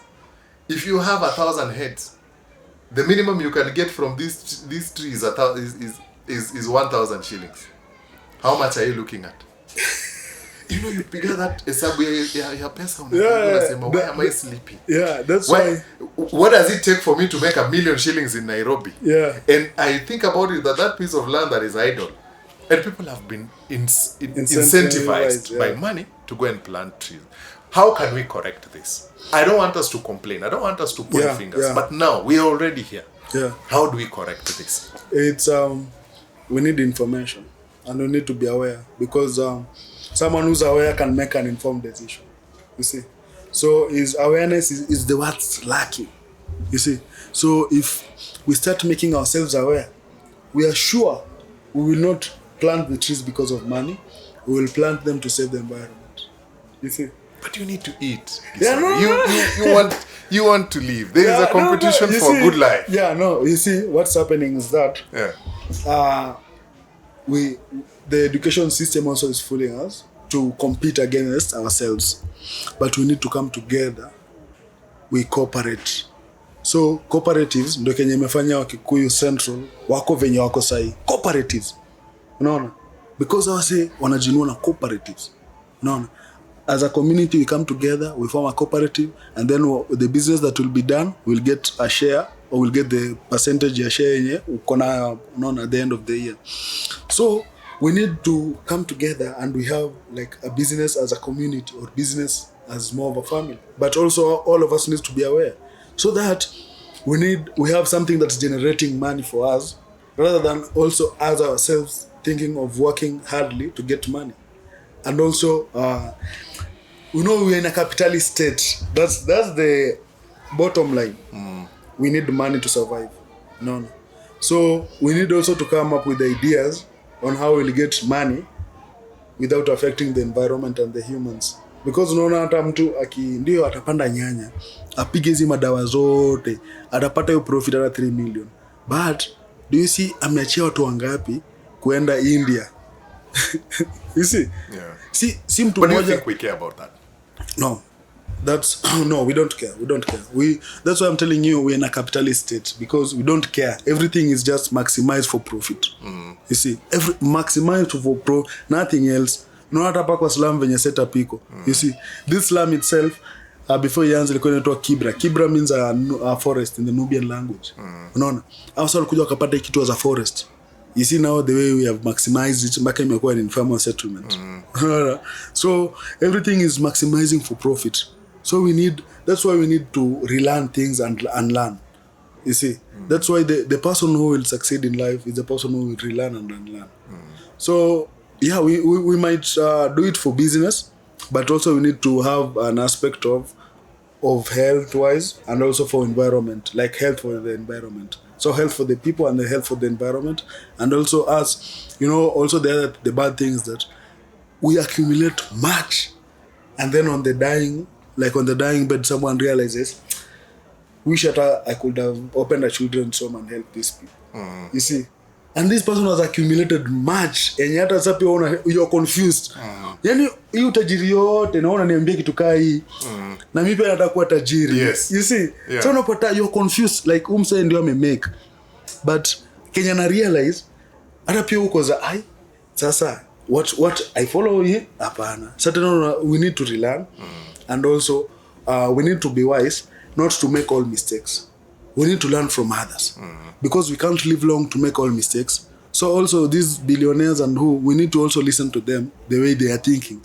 if you have 1,000 heads, the minimum you can get from these trees is 1,000 shillings. How much are you looking at? You know, you figure that ya pesa unasema, why am I sleeping? Yeah, that's why. What does it take for me to make 1 million shillings in Nairobi? Yeah. And I think about it that piece of land that is idle, and people have been incentivized by money to go and plant trees. How can we correct this? I don't want us to complain. I don't want us to point fingers. But now we are already here. Yeah. How do we correct this? It's we need information, and we need to be aware, because someone who's aware can make an informed decision. You see, so his awareness is the what's lacking. You see, so if we start making ourselves aware, we are sure we will not plant the trees because of money. We will plant them to save the environment. You see. But you need to eat. Yeah, no. You want to live. There is a competition for good life. Yeah, no. You see, what's happening is that the education system also is fooling us to compete against ourselves, but we need to come together. We cooperate. So cooperatives ndio kenye imefanya Wakikuyu Central wako venye wako sahi. Cooperatives, unaona, because wase wanajinua na cooperatives, unaona. As a community, we come together, we form a cooperative, and then the business that will be done will get a share, or will get the percentage ya share yenye ukona at the end of the year. So we need to come together and we have like a business as a community, or business as more of a family. But also all of us need to be aware, so that we have something that's generating money for us, rather than also as ourselves thinking of working hardly to get money. And also, we're in a capitalist state. That's the bottom line. We need money to survive. No. So we need also to come up with ideas on how we'll get money without affecting the environment and the humans. Because unaona hata mtu ndio atapanda nyanya, apige hizi madawa zote, atapata hiyo profit hata 3 million. But do you see ameachia watu wangapi kuenda India? You see? Yeah. See mtu But do you moja. think we care about that? No. No, we don't care. That's why I'm telling you we're in a capitalist state, because we don't care. Everything is just maximized for profit. You see, maximized for nothing else. No hata hapa kwa slum venye setup iko. You see, this slum itself before ianze ilikuwa inaitwa Kibra. Kibra means a forest in the Nubian language. Unaona? Hao walikuja wakapata kitu as a forest. You see now the way we have maximized it, mpaka imekuwa an informal settlement. So everything is maximizing for profit. So that's why we need to relearn things and learn. You see, that's why the person who will succeed in life is the person who will relearn and unlearn. So yeah, we might do it for business, but also we need to have an aspect of health wise, and also for environment, like health for the environment. So health for the people and the health for the environment. And also us, also the bad things that we accumulate much, and then on the dying bed, someone realizes, wish that I could have opened a children's home and helped these people. You see? And this person has accumulated much, and yet as you're confused. Yani hiyo tajiri yote naona niambie kitu kaa hii. Na mimi pia nataka kuwa tajiri. Yes. You see? Yeah. So unapata you're confused, like umse ndio amemake. But Kenya na realize hata pia uko za sasa what I follow here hapana. Certainly we need to relearn, and also we need to be wise not to make all mistakes. We need to learn from others, because we can't live long to make all mistakes. So also these billionaires and we need to also listen to them, the way they are thinking.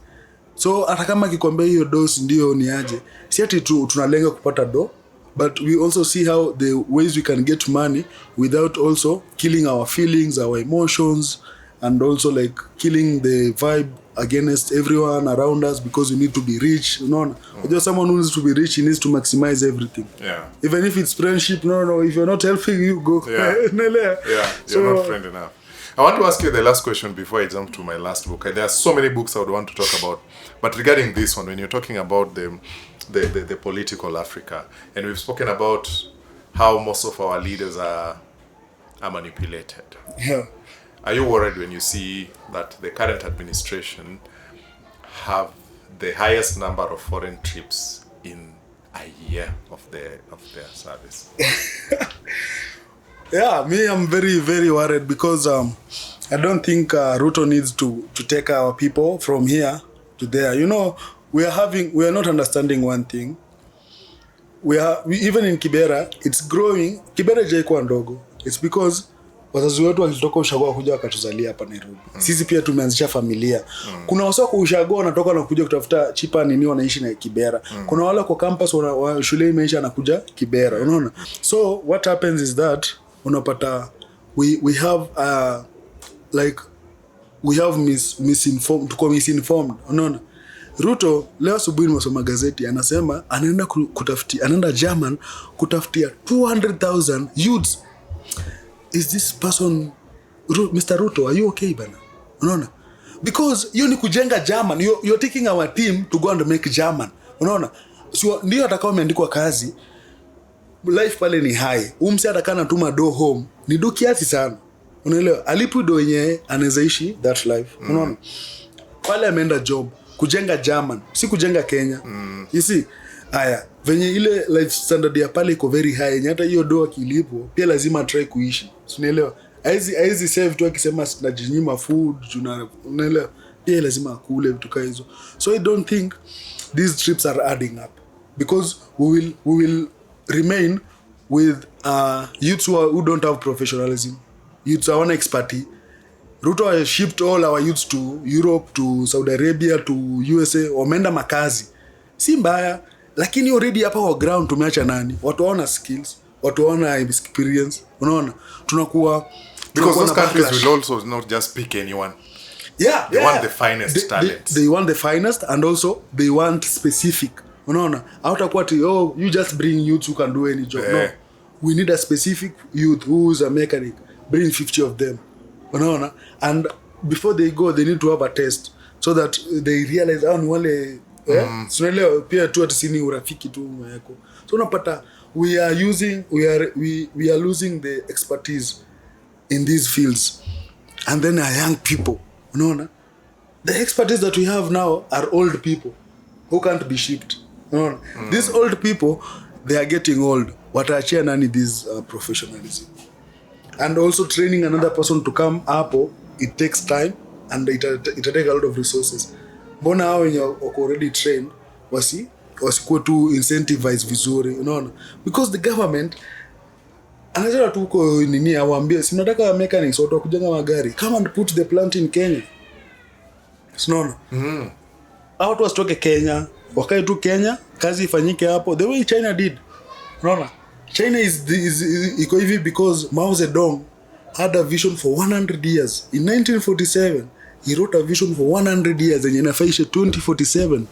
So hata kama kikwambia hiyo dose ndio ni aje, si ati tunalenga kupata do, but we also see how the ways we can get money without also killing our feelings, our emotions, and also like killing the vibe against everyone around us, because we need to be rich. Just someone who needs to be rich, he needs to maximize everything. Yeah. Even if it's friendship, if you're not helping you, go. Yeah. You're not friend enough. I want to ask you the last question before I jump to my last book. There are so many books I would want to talk about, but regarding this one, when you're talking about the political Africa, and we've spoken about how most of our leaders are manipulated. Yeah. Are you worried when you see that the current administration have the highest number of foreign trips in a year of their service? Yeah, me, I'm very, very worried because I don't think Ruto needs to take our people from here to there. You know, we are not understanding one thing. We even in Kibera, it's growing. Kibera jaikuwa ndogo. It's because wazazi wetu walitoka ushagoa kuja wakatuzalia hapa Nairobi. Sisi pia tumeanzisha familia. Kuna wasio kwa ushagoa wanatoka na kuja kutafuta chipa nini wanaishi na Kibera. Kuna wale kwa campus wa shule imeisha na kuja Kibera, unaona? So what happens is that unapata we have misinformed, unaona? Ruto leo asubuhi nimesoma gazeti anasema anaenda German kutafutia 200,000 youths. Is this person Mr. Ruto, are you okay bana? Unaona? Because you ni kujenga German, you're taking our team to go and make German. Unaona? So ndio atakao ameandikwa kazi. Life pale ni high. Umse atakana tuma do home. Ni do kiasi sana. Unaelewa? Alipo do yenyewe anaweza ishi that life. Unaona? Pale ameenda job kujenga German, si kujenga Kenya. You see? Aya, venye ile life standard ya pale iko very high. Hata hiyo do akilipo pia lazima try kuishi. Unaelewa? Aizi save tu akisema tunajinyima food, unaelewa? Pia lazima akule vitu kama hizo. So I don't think these trips are adding up because we will remain with youths who don't have professionalism. Youths hawana expertise. Ruto has shipped all our youths to Europe, to Saudi Arabia, to USA, wameenda makazi. Si mbaya, lakini already hapa kwa ground tumeacha nani? Watu wana skills, watu wana experience. Unaona? Tunakuwa because those countries will also not just pick anyone. Yeah, they want the finest talents. They want the finest and also they want specific. Unaona? Hautakuwa you just bring youth who can do any job. No. We need a specific youth who's a mechanic. Bring 50 of them. Unaona? And before they go, they need to have a test so that they realize ni wale leo pia tu atisini urafiki tu yako. So unapata we are losing the expertise in these fields, and then our young people, unaona? The expertise that we have now are old people who can't be shipped, unaona? These old people, they are getting old. Wataachia nani this professionalism? And also training another person to come up, it takes time and it take a lot of resources. Mbona hao wenye wako already trained wasikuwa tu incentivize vizuri, unaona? Because the government anataka tu uko nini awaambie si nataka mechanics watu kujenga magari, come and put the plant in Kenya. Unaona? Hao watu wasitoke Kenya, wakae tu Kenya, kazi ifanyike hapo the way China did. Unaona? China is iko hivi because Mao Zedong had a vision for 100 years. In 1947, he wrote a vision for 100 years and inafaisha 2047.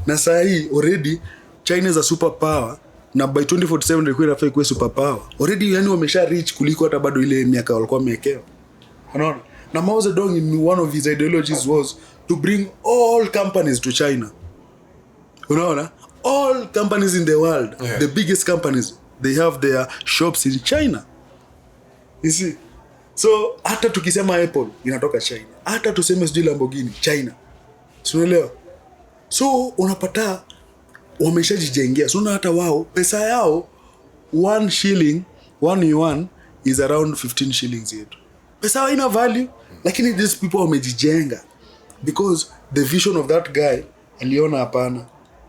Na saa hii already China is a superpower na by 2047 ilikuwa inafaa kuwa superpower. Already yani wamesha reach kuliko hata bado ile miaka walikuwa wamewekewa. Unaona? Na Mao Zedong in one of his ideologies was to bring all companies to China. Unaona? All companies in the world, the biggest companies, they have their shops in China. You see? So hata tukisema Apple inatoka China, hata tuseme sijui Lamborghini China. Unaelewa? So unapata wameshajijengea. So hata wao pesa yao 1 shilling, 1 yuan is around 15 shillings yetu. Pesa yao ina value, lakini these people wamejijenga because the vision of that guy aliona hapana,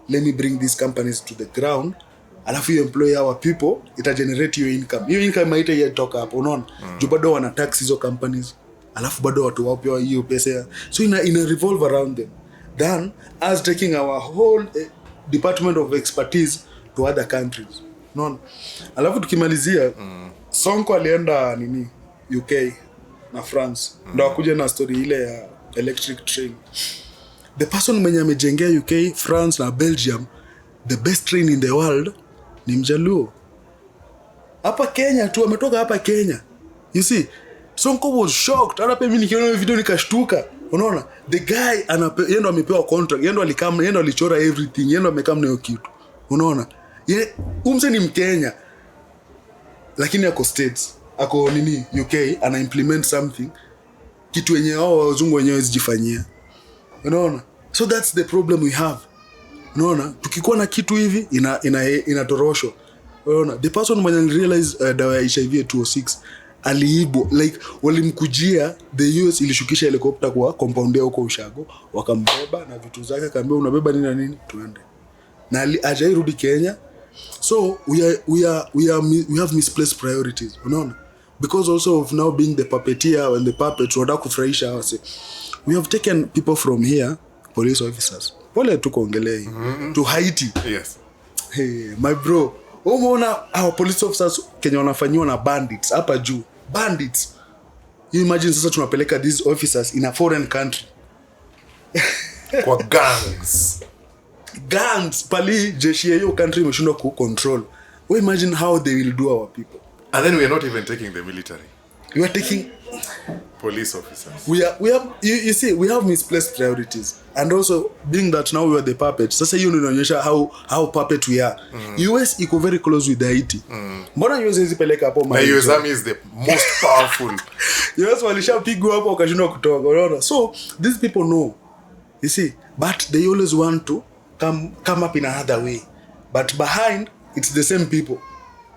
let me bring these companies to the ground, alafu you employ our people, ita generate your income. Your income haita yetoka hapo, unaona? Juu bado wana tax hizo companies, alafu bado watu wao pia hiyo pesa. So ina revolve around them. Then as taking our whole department of expertise to other countries. Unaona? Alafu tukimalizia Sonko alienda nini UK na France. Ndio akuja na story ile ya electric train. The person mwenye amejengea UK, France na Belgium the best train in the world ni Mjaluo. Hapa Kenya tu ametoka hapa Kenya. You see, Sonko was shocked. Hata mimi nikiona video nikashtuka. Unaona? The guy yeye ndo amepewa contract, yeye ndo alichora everything, yeye ndo amekam na hiyo kitu. Unaona? Yeye umse ni Mkenya. Lakini ako States, ako UK, ana implement something kitu yenye wazungu wenyewe zijifanyia. Unaona? So that's the problem we have. Unaona? Tukikuwa na kitu hivi inatoroshwa. Unaona? The person when realize dawa ya HIV 206 aliibo, like walimkujia, the US ilishukisha helicopter kwa compound yao huko Ushago, wakambeba na vitu zake, akaambia unabeba nini na nini, tuende. Na ajairudi Kenya. So we have misplaced priorities. Unaona? Because also of now being the puppeteer and the puppet, tunataka kufurahisha wase. We have taken people from here, police officers. Pole tukoongelea to Haiti. Yes. Hey, my bro. Umeona our police officers Kenya wanafanywa na bandits hapa juu. Bandits. You imagine sasa tunapeleka these officers in a foreign country. Kwa gangs. Gangs pali jeshi ya hiyo country imeshindwa ku control. We imagine how they will do our people. And then we are not even taking the military. We are taking police officers. We have you see, we have misplaced priorities. And also being that now we are the puppet. Sasa hiyo ndio inaonyesha how puppet we are. US iko very close with Haiti. Mbona US izipeleka hapo my US army is the most powerful. US walishapigwa hapo wakashindwa kutoka. Unaona? So these people know. You see, but they always want to come up in another way. But behind, it's the same people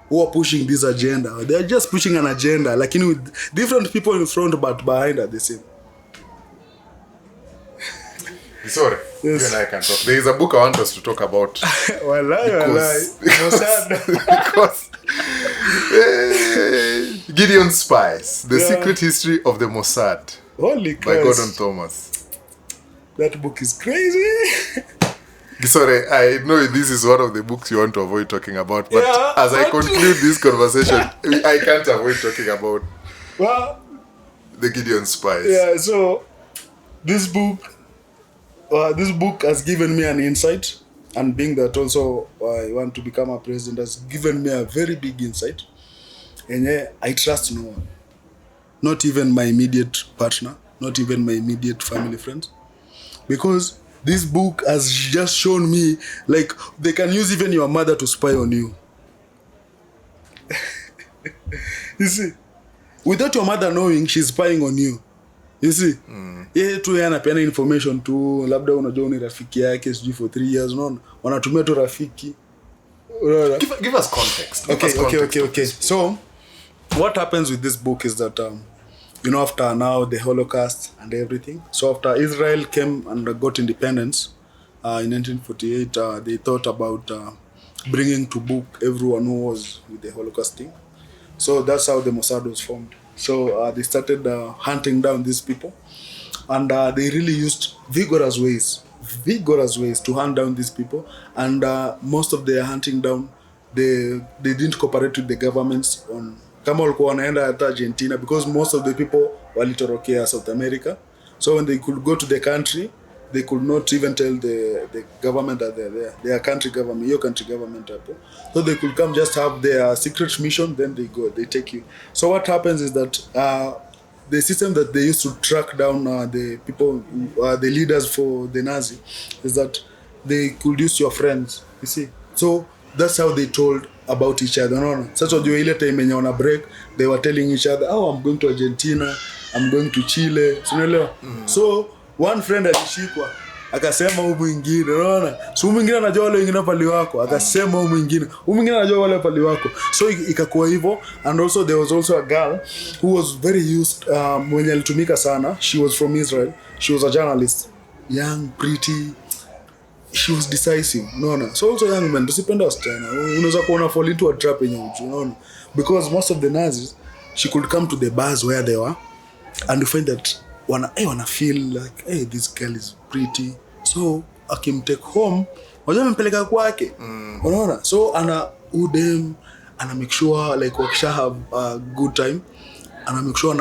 who are pushing this agenda. They are just pushing an agenda, like with different people in front, but behind are the same. Sorry, yes. You and I can talk. There is a book I want us to talk about. Because Gideon Spies, The Secret History of the Mossad. Holy by Gordon Thomas. That book is crazy. Sorry, I know this is one of the books you want to avoid talking about, but as I conclude this conversation, I can't avoid talking about the Gideon Spies. Yeah, so this book has given me an insight, and being that also I want to become a president has given me a very big insight. And I trust no one, not even my immediate partner, not even my immediate family friends, because this book has just shown me, like, they can use even your mother to spy on you. You see, without your mother knowing, she's spying on you. You see, tu anapeana information tu, labda unajua ni rafiki yake sijui for 3 years, unaona, wanatumia tu rafiki. Give us context. Okay. So, what happens with this book is that after now the Holocaust and everything. So after Israel came and got independence in 1948, they thought about bringing to book everyone who was with the Holocaust thing. So that's how the Mossad was formed. So they started hunting down these people, and they really used vigorous ways to hunt down these people. And most of their hunting down, they didn't cooperate with the governments on kama walikuwa wanaenda hata Argentina, because most of the people walitorokea South America. So when they could go to the country, they could not even tell the government that they're there. Their country government, your country government hapo. So they could come just have their secret mission, then they go, they take you. So what happens is that the system that they used to track down the people, the leaders for the Nazi, is that they could use your friends, you see. So that's how they told about each other. No. Such a ile time when on a break, they were telling each other, oh, I'm going to Argentina, I'm going to Chile. So one friend alishikwa akasema huyu mwingine, unaona? So huyu mwingine anajua wale wengine pali wako, akasema huyu mwingine anajua wale pali wako. So ikakuwa hivyo. And also there was also a girl who was very used, mwenye alitumika sana. She was from Israel. She was a journalist, young, pretty. She was decisive, unaona? So also young men, tusipenda wasichana. Unaweza kuona fall into a trap yenye uchu, unaona? Because most of the Nazis, she could come to the bars where they were, and you find that wanna feel like, hey, this girl is pretty. So akimtake home, wajua mpeleka kwake. Unaona? So udem make sure like wakisha have a good time, make sure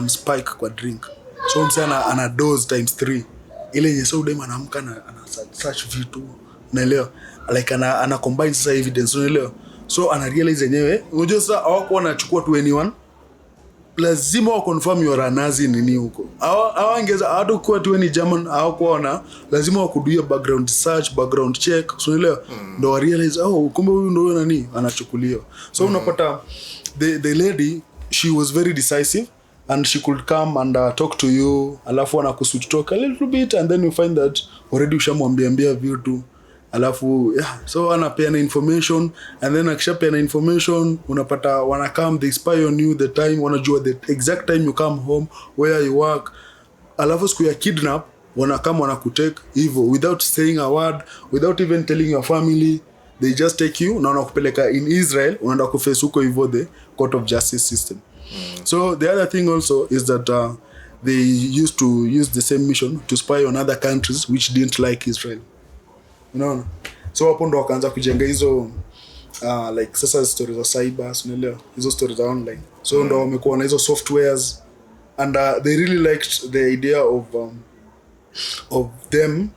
spike kwa drink. So msana ana dose times 3. Ile yenye so udem anamka na search vitu, unaelewa? Like ana combine sasa evidence, unaelewa? So ana realize yenyewe, unajua sasa hawako wanachukua tu anyone. lazima wa confirm you are a Nazi nini huko. Hawangeza hata kuwa tu ni German hawakuona, lazima wakuduia background search, background check, unaelewa? Ndo wa realize kumbe huyu ndo nani anachukuliwa. So unapata the lady, she was very decisive and she could come and talk to you, alafu anakuswitch talk a little bit and then you find that already ushamwambia vitu. Alafu so anapeana information and then akishapeana information unapata wana come, they spy on you, the time wanajua the exact time you come home, where you work. Alafu siku ya kidnap wana kutake hivyo without saying a word, without even telling your family. They just take you na wanakupeleka in Israel, unaenda kuface huko hivyo the court of justice system. So the other thing also is that they used to use the same mission to spy on other countries which didn't like Israel. Unaona? So hapo ndo wakaanza kujenga hizo like sasa stories za cyber, unaelewa? Hizo stories za online. So ndo wamekuwa na hizo softwares and they really liked the idea of them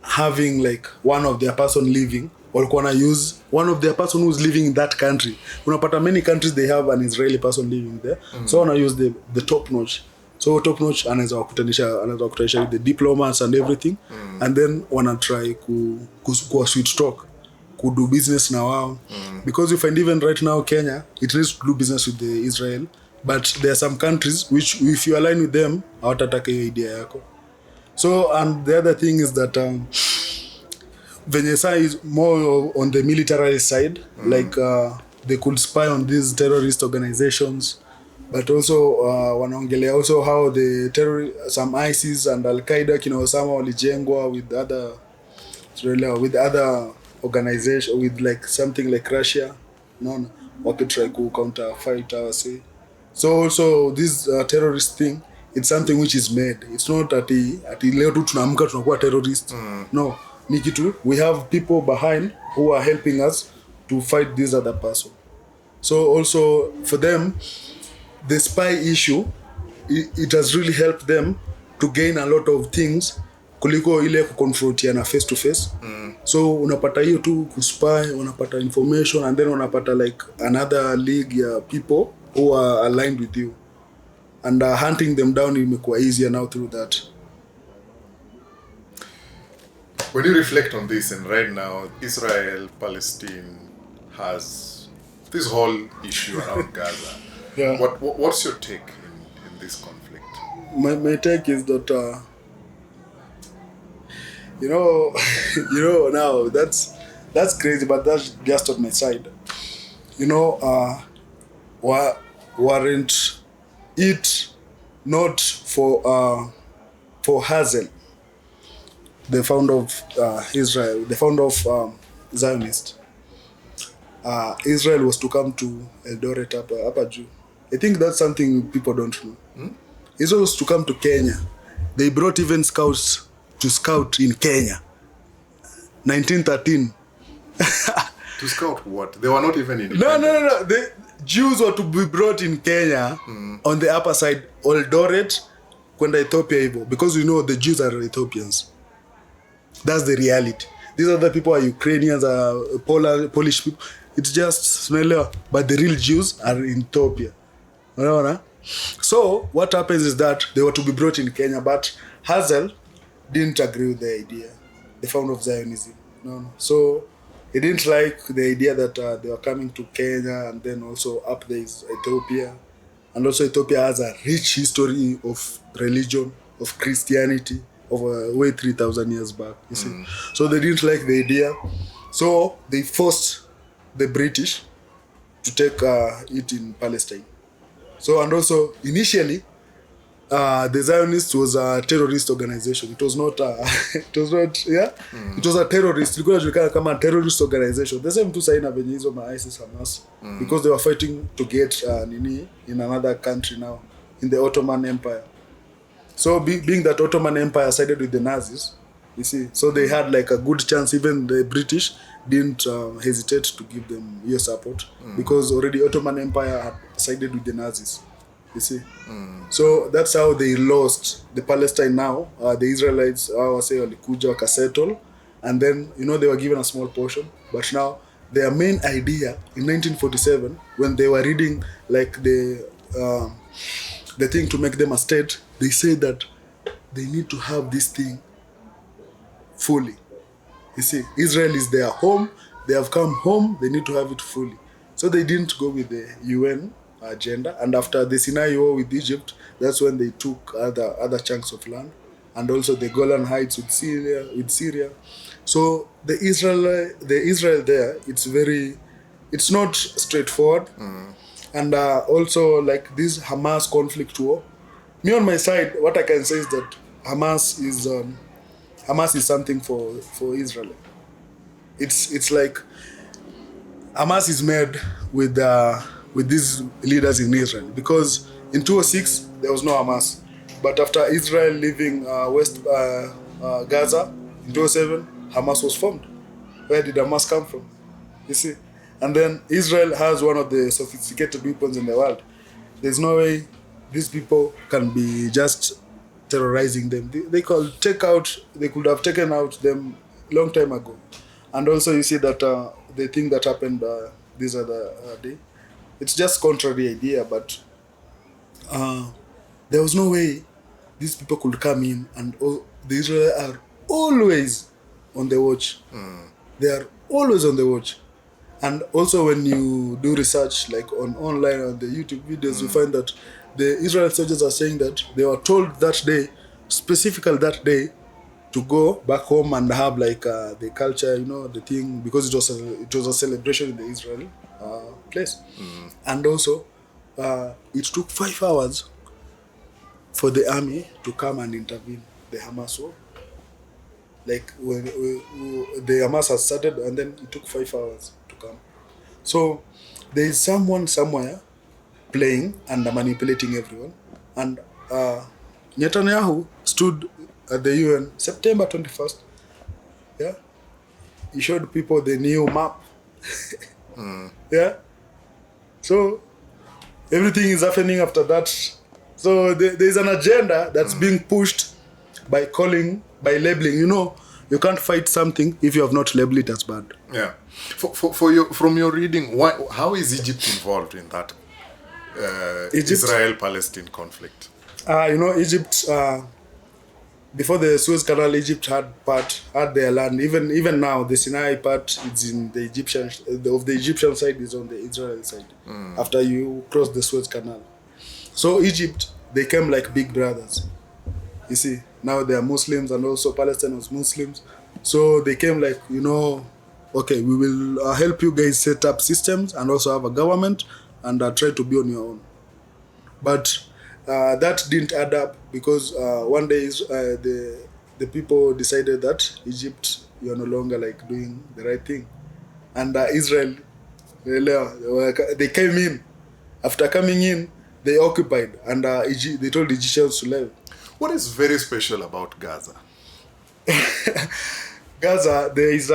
having like one of their person living, walikuwa na use one of their person who's living in that country. Unapata many countries they have an Israeli person living there. So wana use the top notch. So top notch anaweza kukutanisha with the diplomats and everything. And then wana try ku sweet talk, ku do business na wao. Because you find even right now Kenya, it needs to do business with the Israel, but there are some countries which if you align with them hawatataka hiyo idea yako. So and the other thing is that Venezuela is more on the military side, like they could spy on these terrorist organizations, but also wanaongelea also how the some ISIS and Al-Qaeda kina Osama walijengwa with other organization, with like something like Russia, wakitry ku counter fight say. So also this terrorist thing, it's something which is made. It's not ati leo tu tunaamka tunakuwa terrorist. No, ni kitu we have people behind who are helping us to fight this other person. So also for them, the spy issue, it has really helped them to gain a lot of things kuliko ile kuconfrontiana face to face. So unapata hiyo tu kuspy, unapata information and then unapata like another league ya people who are aligned with you, and hunting them down imekuwa easier now through that. When you reflect on this, and right now Israel Palestine has this whole issue around Gaza. What's your take in this conflict? My take is that you know now that's crazy, but that's just on my side. Weren't it not for Hazel, the founder of Israel, the founder of Zionist, Israel was to come to Eldoret hapa juu. I think that's something people don't know. Israel was to come to Kenya. They brought even scouts to scout in Kenya. 1913. To scout what? They were not even independent. No. The Jews were to be brought in Kenya on the upper side, Eldoret, kwenda Ethiopia hivyo. Because the Jews are Ethiopians. That's the reality. These other people are Ukrainians, are Polish people. It's just, but the real Jews are in Ethiopia. So what happens is that they were to be brought in Kenya, but Hazel didn't agree with the idea, the founder of Zionism. So he didn't like the idea that they were coming to Kenya, and then also up there is Ethiopia. And also Ethiopia has a rich history of religion, of Christianity, over way 3,000 years back, you see. So they didn't like the idea. So they forced the British to take it in Palestine. So, and also initially, the Zionists was a terrorist organization. It was not it was a terrorist. It was come a terrorist organization. The same to sign up venye hizo ISIS Hamas, because they were fighting to get in another country now, in the Ottoman Empire. So being that Ottoman Empire sided with the Nazis, you see, so they had like a good chance. Even the British didn't hesitate to give them your support, because already Ottoman Empire had sided with the Nazis, you see. So that's how they lost the Palestine now. The Israelites, say walikuja wakasettle, and then they were given a small portion. But now their main idea in 1947, when they were reading like the the thing to make them a state, they say that they need to have this thing fully. You see, Israel is their home. They have come home. They need to have it fully. So they didn't go with the UN agenda. And after the Sinai war with Egypt, that's when they took other chunks of land, and also the Golan Heights with Syria. So the Israel there, it's not straightforward. And also like this Hamas conflict war. Me on my side, what I can say is that Hamas is something for Israel. It's like Hamas is made with these leaders in Israel, because in 2006 there was no Hamas, but after Israel leaving West Gaza in 2007, Hamas was formed. Where did Hamas come from? You see, and then Israel has one of the sophisticated weapons in the world. There's no way these people can be just terrorizing them. They could have taken out them long time ago. And also you see that the thing that happened this other day, it's just contrary idea, but there was no way these people could come in, and the Israel are always on the watch. They are always on the watch. And also when you do research like online on the YouTube videos, you find that the Israel soldiers are saying that they were told that day, specifically that day, to go back home and have like the culture, the thing, because it was a celebration in the Israel place. And also it took 5 hours for the army to come and intervene the Hamas war. Like when the Hamas has started, and then it took 5 hours to come. So there is someone somewhere playing and manipulating everyone. And Netanyahu stood at the UN September 21st. Yeah, he showed people the new map. Yeah, so everything is happening after that. So there's an agenda that's being pushed by labeling. You can't fight something if you have not labeled it as bad. Yeah. From your reading, how is Egypt involved in that Israel-Palestine conflict? Egypt, before the Suez Canal, Egypt had their land. Even now, the Sinai part is in the Egyptian side is on the Israel side. After you cross the Suez Canal, so Egypt, they came like big brothers. You see, now they are Muslims, and also Palestine was Muslims. So they came like, okay, we will help you guys set up systems and also have a government, and try to be on your own. But that didn't add up, because one day the people decided that Egypt, you are no longer like doing the right thing. And Israel, they came in. After coming in, they occupied, and they told Egyptians to leave. What is very special about Gaza? Gaza, there is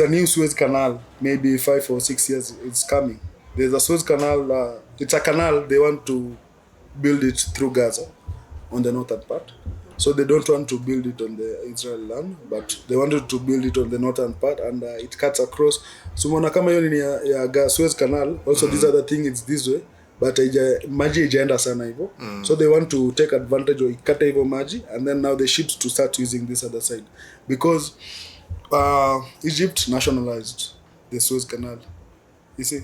a new Suez Canal, maybe 5 or 6 years it's coming. There's a Suez Canal, it's a canal, they want to build it through Gaza on the northern part. So they don't want to build it on the Israel land, but they wanted to build it on the northern part, and it cuts across. So mwana kama hiyo ni ya Suez Canal, also this other thing, it's this way, but maji ijaenda sana hivyo. So they want to take advantage of ikata hivyo maji, and then now the ships to start using this other side, because Egypt nationalized the Suez Canal. You see,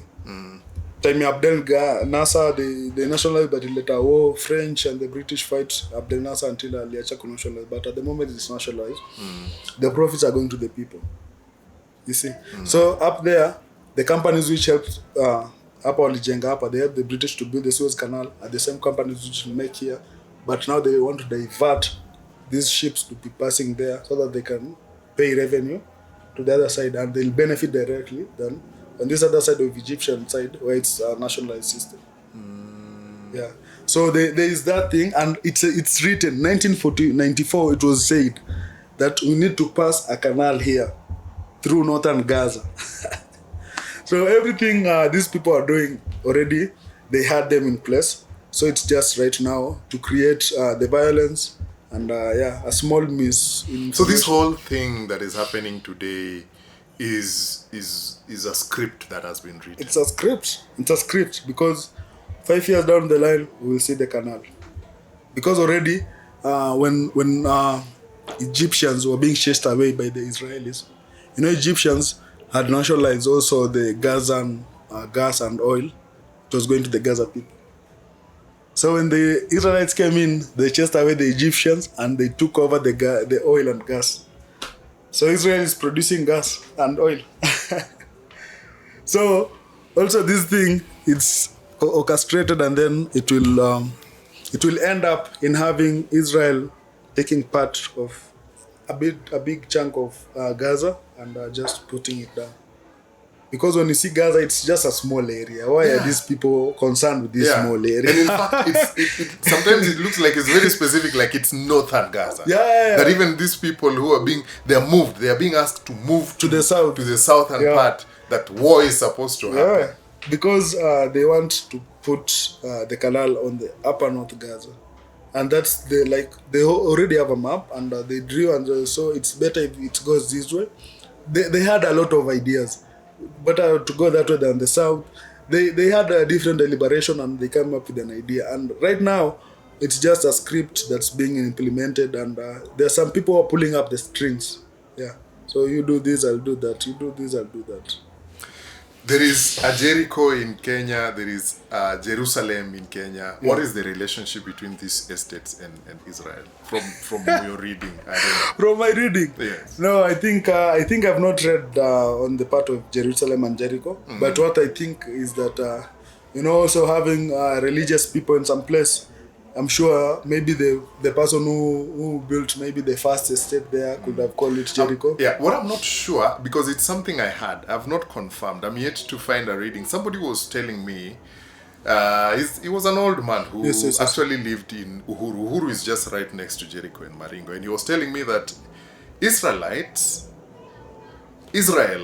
time Abdel Nasser, they nationalized, but later French and the British fight Abdel Nasser until aliacha nationalized. But at the moment it's nationalized. The profits are going to the people. You see, so up there, the companies which helped they helped the British to build the Suez Canal, are the same companies which make here, but now they want to divert these ships to be passing there so that they can pay revenue to the other side, and they'll benefit directly then on this other side of Egyptian side, where it's a nationalized system. Yeah. So there is that thing, and it's written 1994. It was said that we need to pass a canal here through northern Gaza. So everything these people are doing already, they had them in place. So it's just right now to create the violence and a small So this whole thing that is happening today is a script that has been written. It's a script. It's a script, because 5 years down the line, we will see the canal. Because already, when Egyptians were being chased away by the Israelis, Egyptians had nationalized also the gas and oil. It was going to the Gaza people. So when the Israelites came in, they chased away the Egyptians and they took over the oil and gas. So Israel is producing gas and oil. So also this thing, it's orchestrated, and then it will end up in having Israel taking part of a big chunk of Gaza and just putting it down. Because when you see Gaza, it's just a small area. Why are these people concerned with this small area? And in fact, sometimes it looks like it's very specific, like it's northern Gaza. That even these people who are they are being asked to move to the south, to the southern part, that war is supposed to happen. Because they want to put the canal on the upper north Gaza. And that's they already have a map, and they drew, and so it's better if it goes this way. They had a lot of ideas. Better to go that way than the south. They had a different deliberation, and they came up with an idea. And right now, it's just a script that's being implemented, and there are some people who are pulling up the strings. So you do this, I'll do that. You do this, I'll do that. There is a Jericho in Kenya. There is Jerusalem in Kenya. What is the relationship between these estates and Israel? From your reading, I don't know. From my reading, yes. No, I think I've not read on the part of Jerusalem and Jericho. Mm-hmm. But what I think is that also having religious people in some place, I'm sure maybe the person who built maybe the first estate there could have called it Jericho. What I'm not sure, because it's something I had, I've not confirmed. I'm yet to find a reading. Somebody was telling me, he was an old man who actually lived in Uhuru. Uhuru is just right next to Jericho in Maringo. And he was telling me that Israel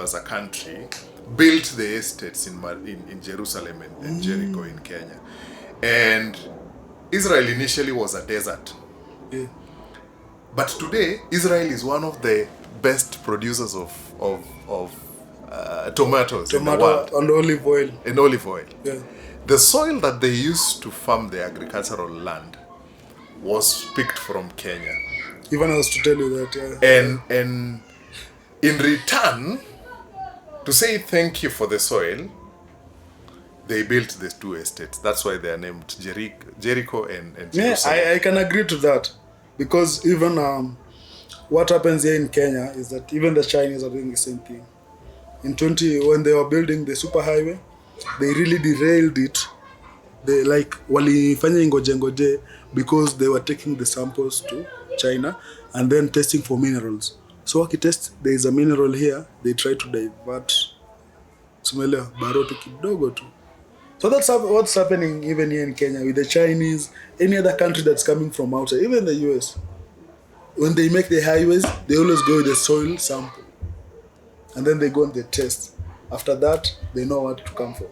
as a country, built the estates in Jerusalem and Jericho in Kenya. And Israel initially was a desert. But today, Israel is one of the best producers of tomatoes in the world. And olive oil. And olive oil. The soil that they used to farm the agricultural land was picked from Kenya. Even I was to tell you that, And in return, to say thank you for the soil, they built the two estates. That's why they are named Jericho and Jerusalem. I can agree to that. Because even what happens here in Kenya is that even the Chinese are doing the same thing. When they were building the superhighway, they really derailed it. They walifanya ngoje because they were taking the samples to China and then testing for minerals. So there is a mineral here, they try to divert baroto kidogo tu. So that's what's happening even here in Kenya with the Chinese, any other country that's coming from outside, even the US. When they make the highways, they always go with the soil sample. And then they go on the test. After that, they know what to come for.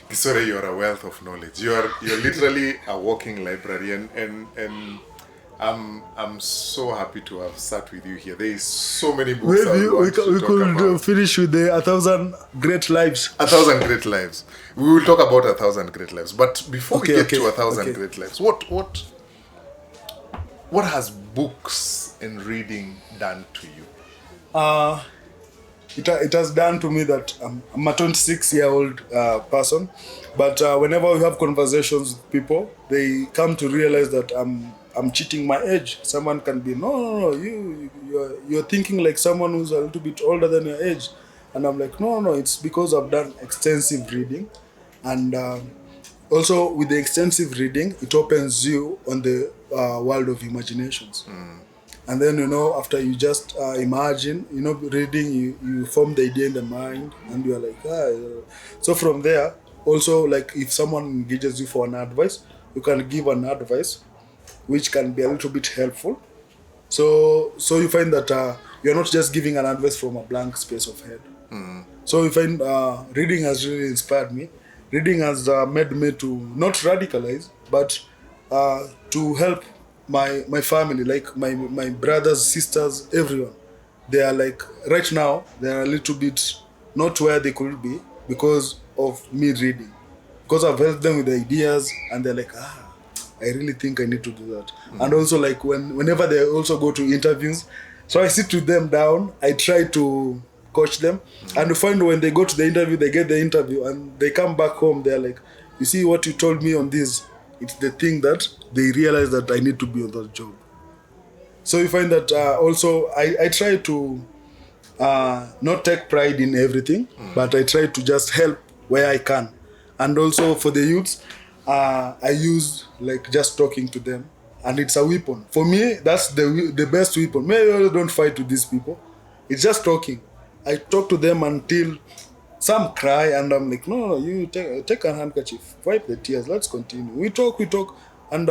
Gisore, you're a wealth of knowledge. You're literally a walking librarian, and I'm so happy to have sat with you here. There is so many books. Maybe we could finish with the 1,000 Great Lives. 1,000 Great Lives. We will talk about 1,000 Great Lives. But before we get to 1,000 Great Lives, what has books and reading done to you? It has done to me that I'm a 26-year-old person, but whenever we have conversations with people, they come to realize that I'm cheating my age. Someone can be, no, you're thinking like someone who's a little bit older than your age. And I'm like, no, it's because I've done extensive reading. And also with the extensive reading, it opens you on the world of imaginations. And then, after you just imagine, reading, you form the idea in the mind, and you're like, So from there, also, like if someone engages you for an advice, you can give an advice, which can be a little bit helpful. So you find that you're not just giving an advice from a blank space of head. So you find reading has really inspired me. Reading has made me to not radicalize, but to help my family, like my brothers, sisters, everyone. They are like, right now, they are a little bit not where they could be because of me reading. because I've helped them with the ideas, and they're like, I really think I need to do that. And also like whenever they also go to interviews, so I sit with them down, I try to coach them, and you find when they go to the interview, they get the interview, and they come back home, they're like, you see what you told me on this, it's the thing that they realize that I need to be on that job. So you find that also I try to not take pride in everything, but I try to just help where I can. And also for the youths, I use like just talking to them, and it's a weapon. For me, that's the best weapon. Maybe I don't fight with these people. It's just talking. I talk to them until some cry, and I'm like, no, you take a handkerchief, wipe the tears, let's continue. We talk, and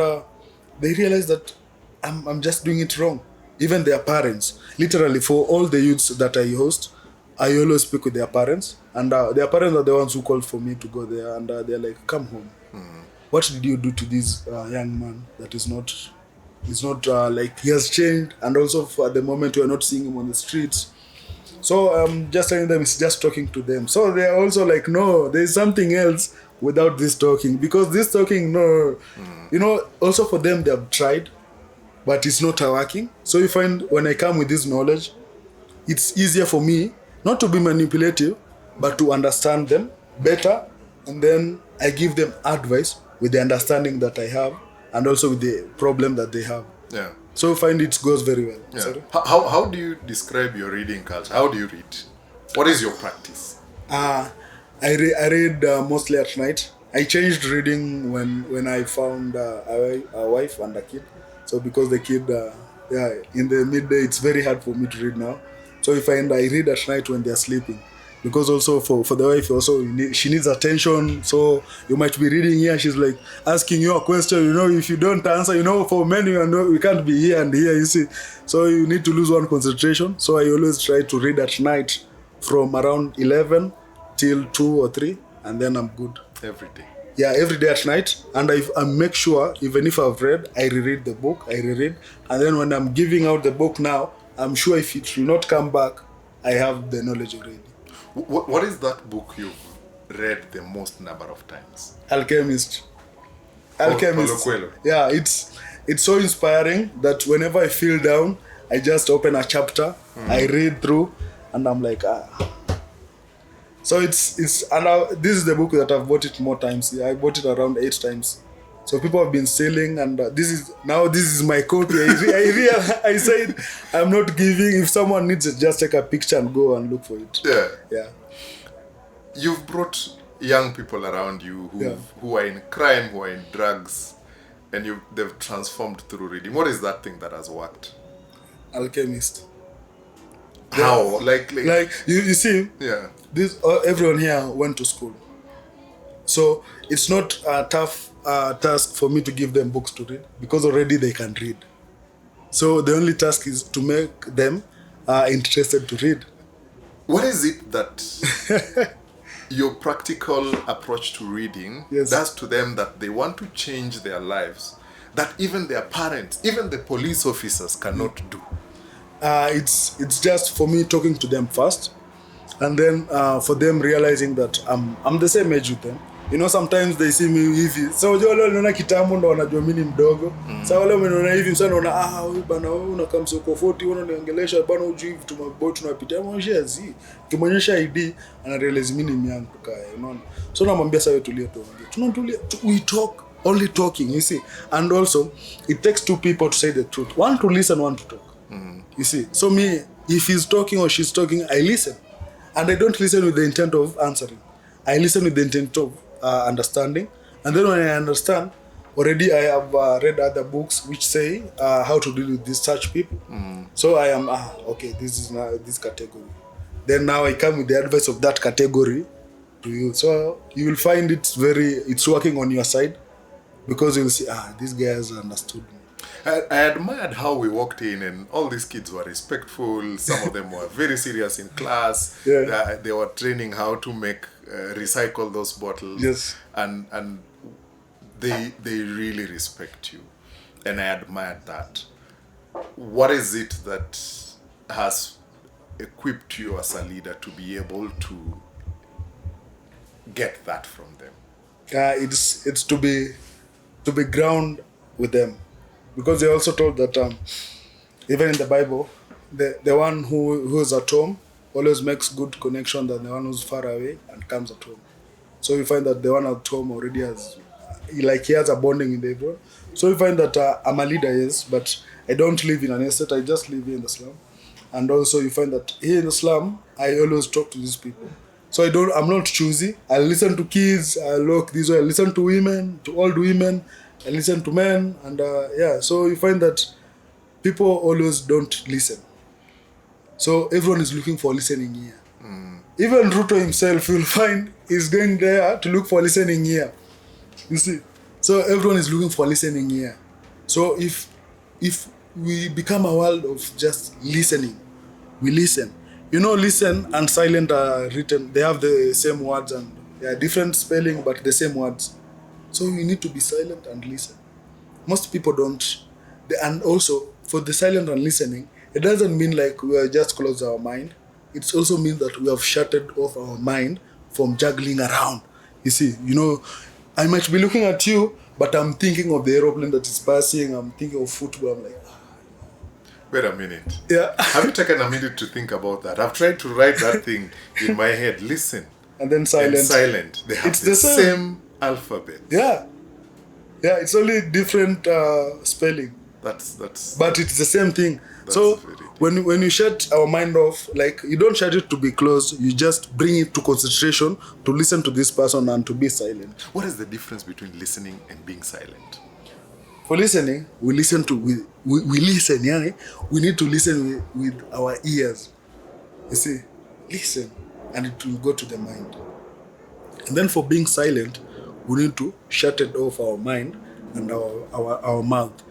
they realize that I'm just doing it wrong. Even their parents, literally for all the youths that I host, I always speak with their parents, and their parents are the ones who called for me to go there, and they're like, come home. What did you do to this young man that is not like he has changed, and also for at the moment we are not seeing him on the streets. So I'm just telling them, it's just talking to them. So they're also like, no, there's something else without this talking, because this talking, no, also for them, they have tried, but it's not working. So you find when I come with this knowledge, it's easier for me not to be manipulative, but to understand them better, and then I give them advice with the understanding that I have, and also with the problem that they have. Yeah. So I find it goes very well. Yeah. Sorry? How do you describe your reading culture? How do you read? What is your practice? I read mostly at night. I changed reading when I found a wife and a kid. So because the kid, in the midday, it's very hard for me to read now. So I read at night when they're sleeping. Because also for the wife, also she needs attention. So you might be reading here, she's like asking you a question, if you don't answer, for men, we can't be here and here, you see. So you need to lose one concentration. So I always try to read at night from around 11 till 2 or 3, and then I'm good. Every day? Yeah, every day at night. And I make sure, even if I've read, I reread the book, And then when I'm giving out the book now, I'm sure if it will not come back, I have the knowledge already. What is that book you've read the most number of times? Alchemist. Paulo Coelho. Yeah, it's so inspiring that whenever I feel down, I just open a chapter, I read through, and I'm like, So this is the book that I've bought it more times. I bought it around 8 times. So people have been selling, and this is my copy. I said I'm not giving. If someone needs it, just take a picture and go and look for it. Yeah. You've brought young people around you who are in crime, who are in drugs, and they've transformed through reading. What is that thing that has worked? Alchemist. How? Like you see. Yeah. This everyone here went to school, so it's not a tough task for me to give them books to read, because already they can read. So the only task is to make them interested to read. What is it that your practical approach to reading does to them that they want to change their lives, that even their parents, even the police officers cannot do? It's just for me talking to them first, and then for them realizing that I'm the same age with them. Sometimes they see me hivi. So wale wanaona kitambo ndo wanajua mimi ni mdogo. Sasa wale wanaona hivi sana wanaona huyu bana wewe unakaa msoko 40 unaniongelesha bana ujui vitu mabao tunapitia mshazi. Kimonyesha ID ana realize mimi ni myangu kaya, unaona. So namwambia sasa wewe tulia tuongee. Tunatulia, we talk, only talking, you see. And also it takes 2 people to say the truth. One to listen, one to talk. You see. So me, if he's talking or she's talking, I listen. And I don't listen with the intent of answering. I listen with the intent of understanding, and then when I understand, already I have read other books which say how to deal with such people. So I am okay. This is now this category. Then now I come with the advice of that category to you. So you will find it's working on your side, because you'll see this guy has understood me. I admired how we walked in and all these kids were respectful. Some of them were very serious in class. Yeah. They were training how to recycle those bottles. Yes. And they really respect you. And I admired that. What is it that has equipped you as a leader to be able to get that from them? It's to be ground with them, because they also told that even in the Bible, the one who is at home always makes good connection than the one who's far away and comes at home. So you find that the one at home already has, like he has a bonding with everyone. So you find that I'm a leader, yes, but I don't live in an estate. I just live here in the slum. And also you find that here in the slum, I always talk to these people. So I'm not choosy. I listen to kids. I look this way. I listen to women, to old women. I listen to men, and yeah. So you find that people always don't listen. So everyone is looking for listening ear. Even Ruto himself, you'll find, is going there to look for listening ear. You see, so everyone is looking for listening ear. So if we become a world of just listening, we listen. You know, listen and silent are written. They have the same words and they are different spelling, but the same words. So we need to be silent and listen. Most people don't. And also, for the silent and listening, it doesn't mean like we are just close our mind. It also means that we have shutted off our mind from juggling around. You see, you know, I might be looking at you, but I'm thinking of the aeroplane that is passing. I'm thinking of football. I'm like, Wait a minute. yeah. Have you taken a minute to think about that? I've tried to write that thing in my head. Listen. And then silent. And silent. They have It's the the same. same alphabet. Yeah. Yeah, it's only different spelling. That's But it's the same thing. That's So very deep. when you shut our mind off, like you don't shut it to be closed, you just bring it to concentration to listen to this person and to be silent. What is the difference between listening and being silent? For listening, we listen to we listen, yeah. We need to listen with our ears. You see, listen, and it will go to the mind. And then for being silent, we need to shut it off our mind and our mouth.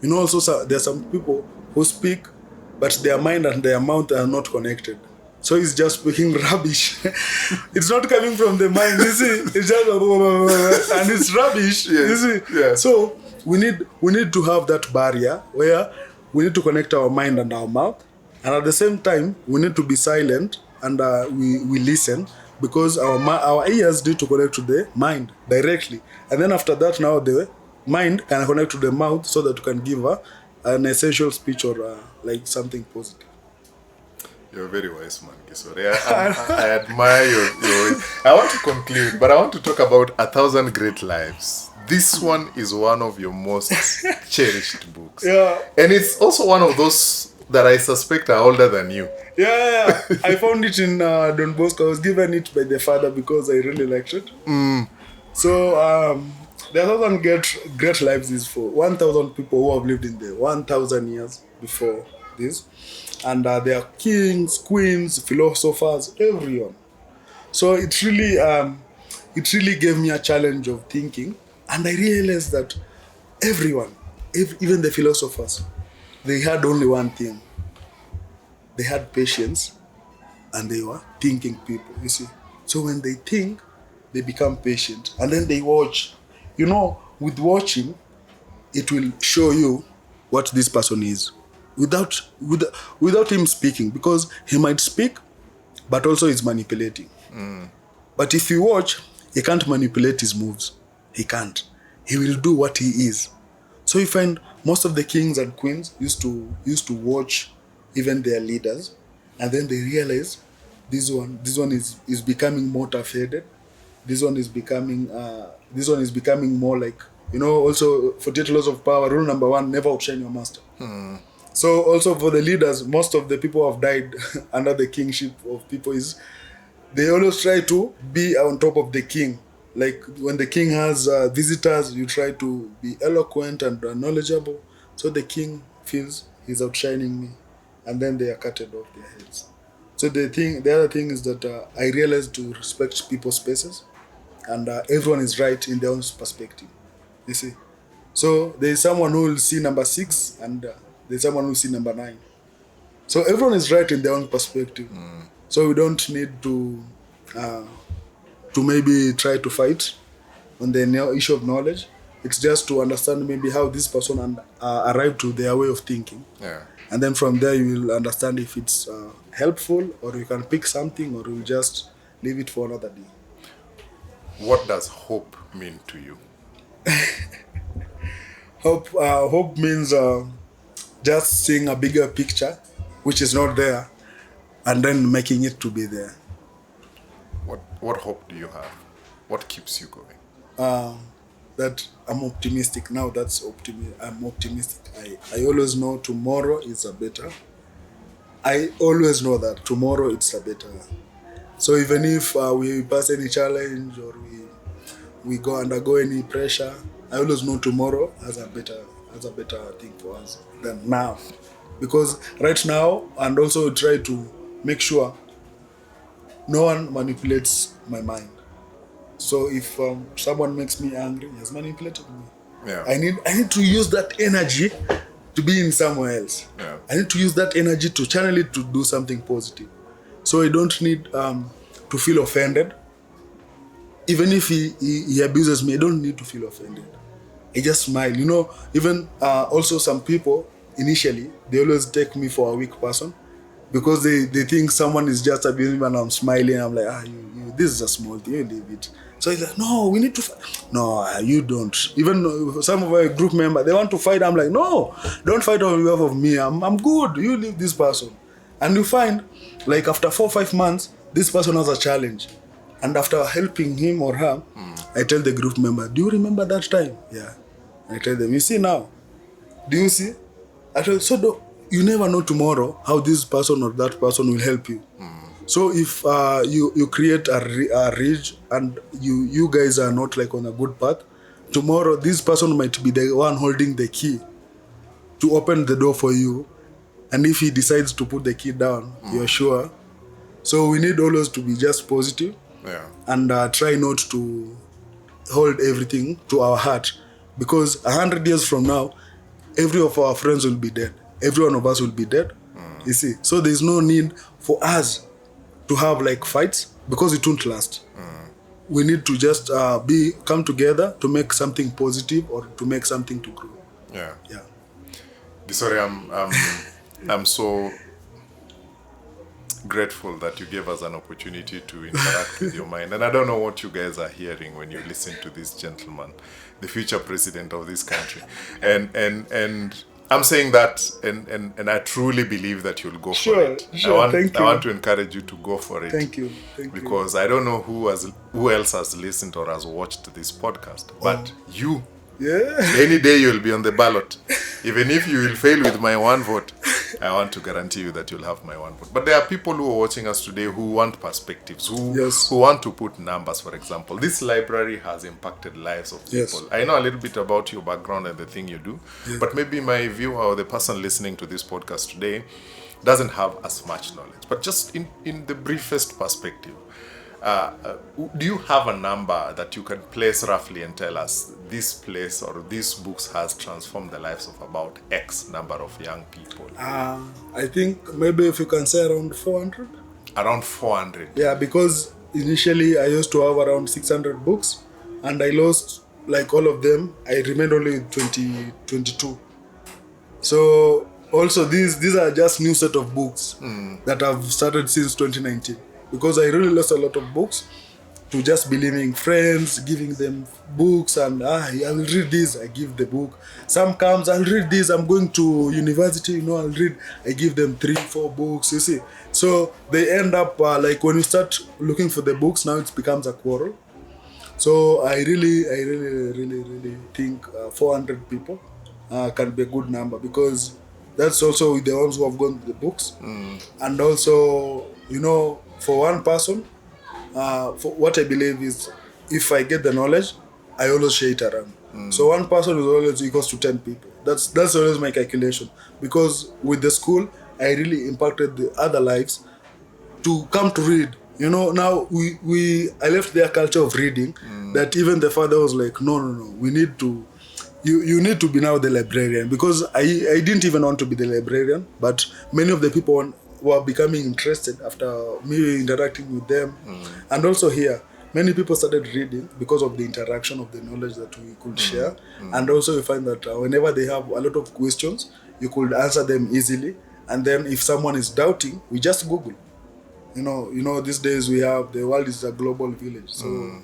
You know, also there are some people who speak, but their mind and their mouth are not connected. So he's just speaking rubbish. It's not coming from the mind, you see. It's just and it's rubbish, Yes. you see. Yeah. So we need to have that barrier where we need to connect our mind and our mouth, and at the same time we need to be silent and we listen, because our ears need to connect to the mind directly, and then after that now the mind can connect to the mouth so that you can give an essential speech or like something positive. You're a very wise man, Gisore. I admire your. I want to conclude, but I want to talk about 1,000 Great Lives. This one is one of your most cherished books. Yeah. And it's also one of those that I suspect are older than you. Yeah. I found it in Don Bosco. I was given it by the father because I really liked it. So the 1,000 great lives is for 1,000 people who have lived in the 1,000 years before this, and they are kings, queens, philosophers, everyone. So it really gave me a challenge of thinking, and I realized that everyone, even the philosophers, they had only one thing. They had patience, and they were thinking people. You see, so when they think, they become patient, and then they watch. You know, with watching, it will show you what this person is without him speaking, because he might speak, but also he's manipulating. But if you watch, he can't manipulate his moves. He can't. He will do what he is. So you find most of the kings and queens used to watch even their leaders, and then they realize this one is becoming more tough-headed. This one is becoming more like, you know, also 48 laws of power, rule number 1, never outshine your master. So also for the leaders, most of the people who have died under the kingship of people is they always try to be on top of the king. Like when the king has visitors, you try to be eloquent and knowledgeable, so the king feels he's outshining me, and then they are cutted off their heads. So the other thing is that I realized to respect people's spaces, and everyone is right in their own perspective. You see, so there is someone who will see number 6, and there's someone who will see number 9. So everyone is right in their own perspective. So we don't need to maybe try to fight on the issue of knowledge. It's just to understand maybe how this person arrived to their way of thinking. Yeah. And then from there you will understand if it's helpful, or you can pick something, or you just leave it for another day. What does hope mean to you? Hope means just seeing a bigger picture, which is not there, and then making it to be there. What hope do you have? What keeps you going? That I'm optimistic now. I'm optimistic. I always know tomorrow is a better. I always know that tomorrow it's a better. So even if we pass any challenge or we undergo any pressure, I always know tomorrow has a better thing for us than now. Because right now, and also try to make sure no one manipulates my mind. So if someone makes me angry, he has manipulated me. Yeah. I need to use that energy to be in somewhere else. Yeah. I need to use that energy to channel it to do something positive. So I don't need to feel offended. Even if he abuses me, I don't need to feel offended. I just smile. Even also some people, initially, they always take me for a weak person because they think someone is just abusing me and I'm smiling. I'm like, this is a small thing, you leave it. So he's like, no, we need to fight. No, you don't. Even some of my group members, they want to fight. I'm like, no, don't fight on behalf of me. I'm good. You leave this person. And you find, like after 4 or 5 months, this person has a challenge. And after helping him or her, I tell the group member, do you remember that time? Yeah. I tell them, you see now. Do you see? I tell you, you never know tomorrow how this person or that person will help you. So if you create a ridge and you guys are not like on a good path, tomorrow this person might be the one holding the key to open the door for you. And if he decides to put the key down, you're sure. So we need always to be just positive. Yeah. And try not to hold everything to our heart, because 100 years from now, every of our friends will be dead. Every one of us will be dead. You see, so there's no need for us to have like fights because it won't last. We need to just come together to make something positive or to make something to grow. Yeah. Yeah. Gisore, I'm so grateful that you gave us an opportunity to interact with your mind. And I don't know what you guys are hearing when you listen to this gentleman, the future president of this country. And I'm saying that, and I truly believe that you'll go for it. Sure, thank you. I want to encourage you to go for it. Thank you. Because I don't know who else has listened or has watched this podcast, but you. Yeah. Any day you'll be on the ballot. Even if you will fail with my one vote, I want to guarantee you that you'll have my one vote. But there are people who are watching us today who want perspectives, who want to put numbers, for example. This library has impacted lives of people. Yes. I know a little bit about your background and the thing you do, but maybe my viewer or the person listening to this podcast today doesn't have as much knowledge. But just in the briefest perspective, do you have a number that you can place roughly and tell us this place or these books has transformed the lives of about X number of young people? I think maybe if you can say around 400. Around 400? Yeah, because initially I used to have around 600 books and I lost like all of them. I remained only with 22. So also these are just new set of books that I've started since 2019. Because I really lost a lot of books to just believing friends, giving them books, and I will read this, I give the book. Some comes, I'll read this, I'm going to university, I'll read, I give them 3-4 books, you see. So they end up, like when you start looking for the books, now it becomes a quarrel. So I really think 400 people can be a good number, because that's also the ones who have gone to the books. And also, for one person, for what I believe is, if I get the knowledge, I always share it around. So one person is always equals to 10 people. That's always my calculation. Because with the school, I really impacted the other lives to come to read. Now I left their culture of reading, that even the father was like, no, we need to, you need to be now the librarian. Because I didn't even want to be the librarian, but many of the people were becoming interested after me interacting with them. And also here, many people started reading because of the interaction of the knowledge that we could share. And also we find that whenever they have a lot of questions, you could answer them easily. And then if someone is doubting, we just Google. These days the world is a global village. So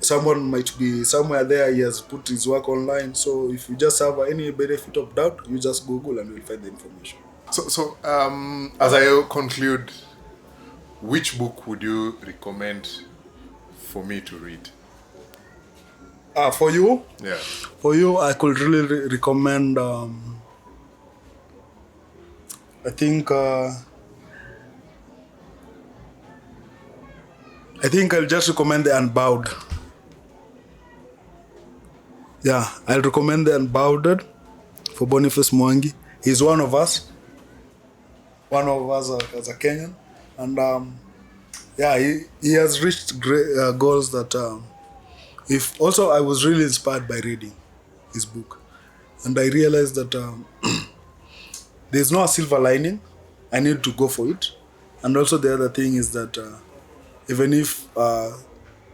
someone might be somewhere there, he has put his work online. So if you just have any benefit of doubt, you just Google and you'll find the information. So, as I conclude, which book would you recommend for me to read? For you, Yeah. I could really recommend. I think. I think I'll just recommend The Unbowed. Yeah, I'll recommend The Unbowed for Boniface Mwangi. He's one of us as a Kenyan, and yeah, he has reached great goals that. If also I was really inspired by reading his book, and I realized that there's no silver lining. I need to go for it, and also the other thing is that even if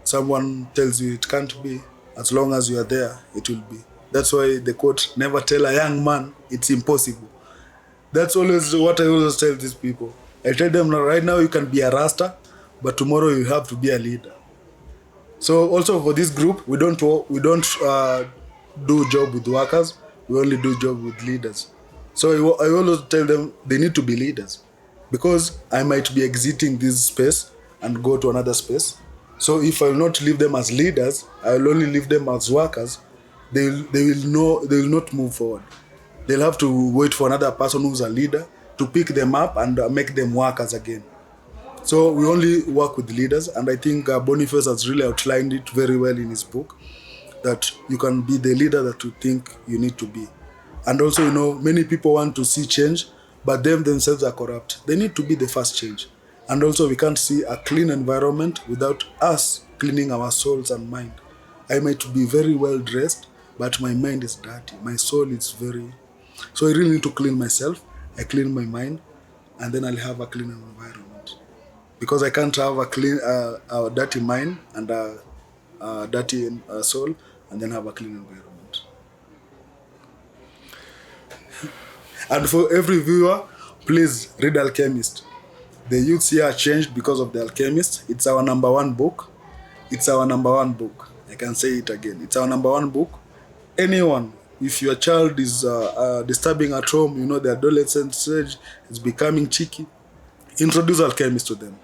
someone tells you it can't be, as long as you are there, it will be. That's why the quote, never tell a young man it's impossible. That's always what I always tell these people. I tell them, right now you can be a rasta, but tomorrow you have to be a leader. So also for this group, we don't do job with workers. We only do job with leaders. So I always tell them they need to be leaders, because I might be exiting this space and go to another space. So if I will not leave them as leaders, I will only leave them as workers. They will not move forward. They'll have to wait for another person who's a leader to pick them up and make them workers again. So we only work with leaders, and I think Boniface has really outlined it very well in his book, that you can be the leader that you think you need to be. And also, many people want to see change, but them themselves are corrupt. They need to be the first change. And also, we can't see a clean environment without us cleaning our souls and mind. I might be very well dressed, but my mind is dirty. My soul is very... So I really need to clean myself. I clean my mind, and then I'll have a clean environment. Because I can't have a dirty mind and a dirty soul and then have a clean environment. And for every viewer, please read Alchemist. The youths here are changed because of The Alchemist. It's our number one book. It's our number one book. I can say it again. It's our number one book. Anyone, if your child is disturbing at home, the adolescent stage is becoming cheeky, introduce Alchemist to them.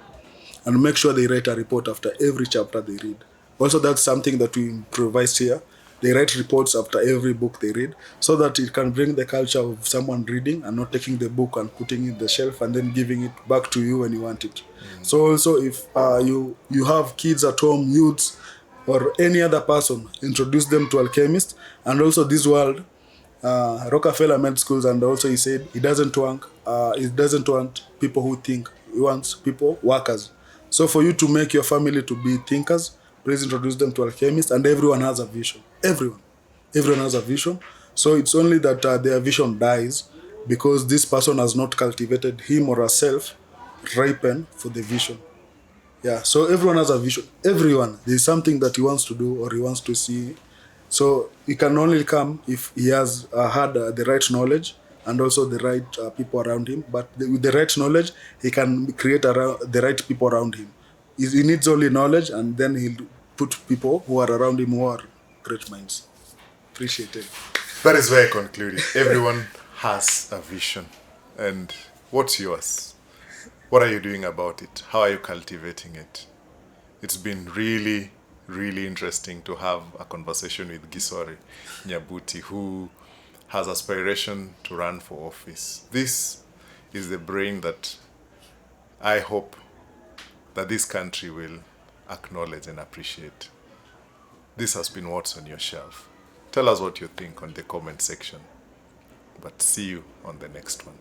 And make sure they write a report after every chapter they read. Also, that's something that we improvise here. They write reports after every book they read, so that it can bring the culture of someone reading and not taking the book and putting it in the shelf and then giving it back to you when you want it. So also, if you have kids at home, youths, or any other person, introduce them to Alchemist. And also this world, Rockefeller made schools, and also he said he doesn't want people who think. He wants people, workers. So for you to make your family to be thinkers, please introduce them to Alchemist, and everyone has a vision. Everyone has a vision. So it's only that their vision dies because this person has not cultivated him or herself ripen for the vision. Yeah, so everyone has a vision. Everyone, there's something that he wants to do or he wants to see. So he can only come if he has had the right knowledge and also the right people around him. But with the right knowledge, he can create the right people around him. He needs only knowledge, and then he'll put people who are around him who are great minds. Appreciate it. That is where I concluded. Everyone has a vision. And what's yours? What are you doing about it? How are you cultivating it? It's been really, really interesting to have a conversation with Gisore Nyabuti, who has aspiration to run for office. This is the brain that I hope that this country will acknowledge and appreciate. This has been What's on Your Shelf. Tell us what you think on the comment section. But see you on the next one.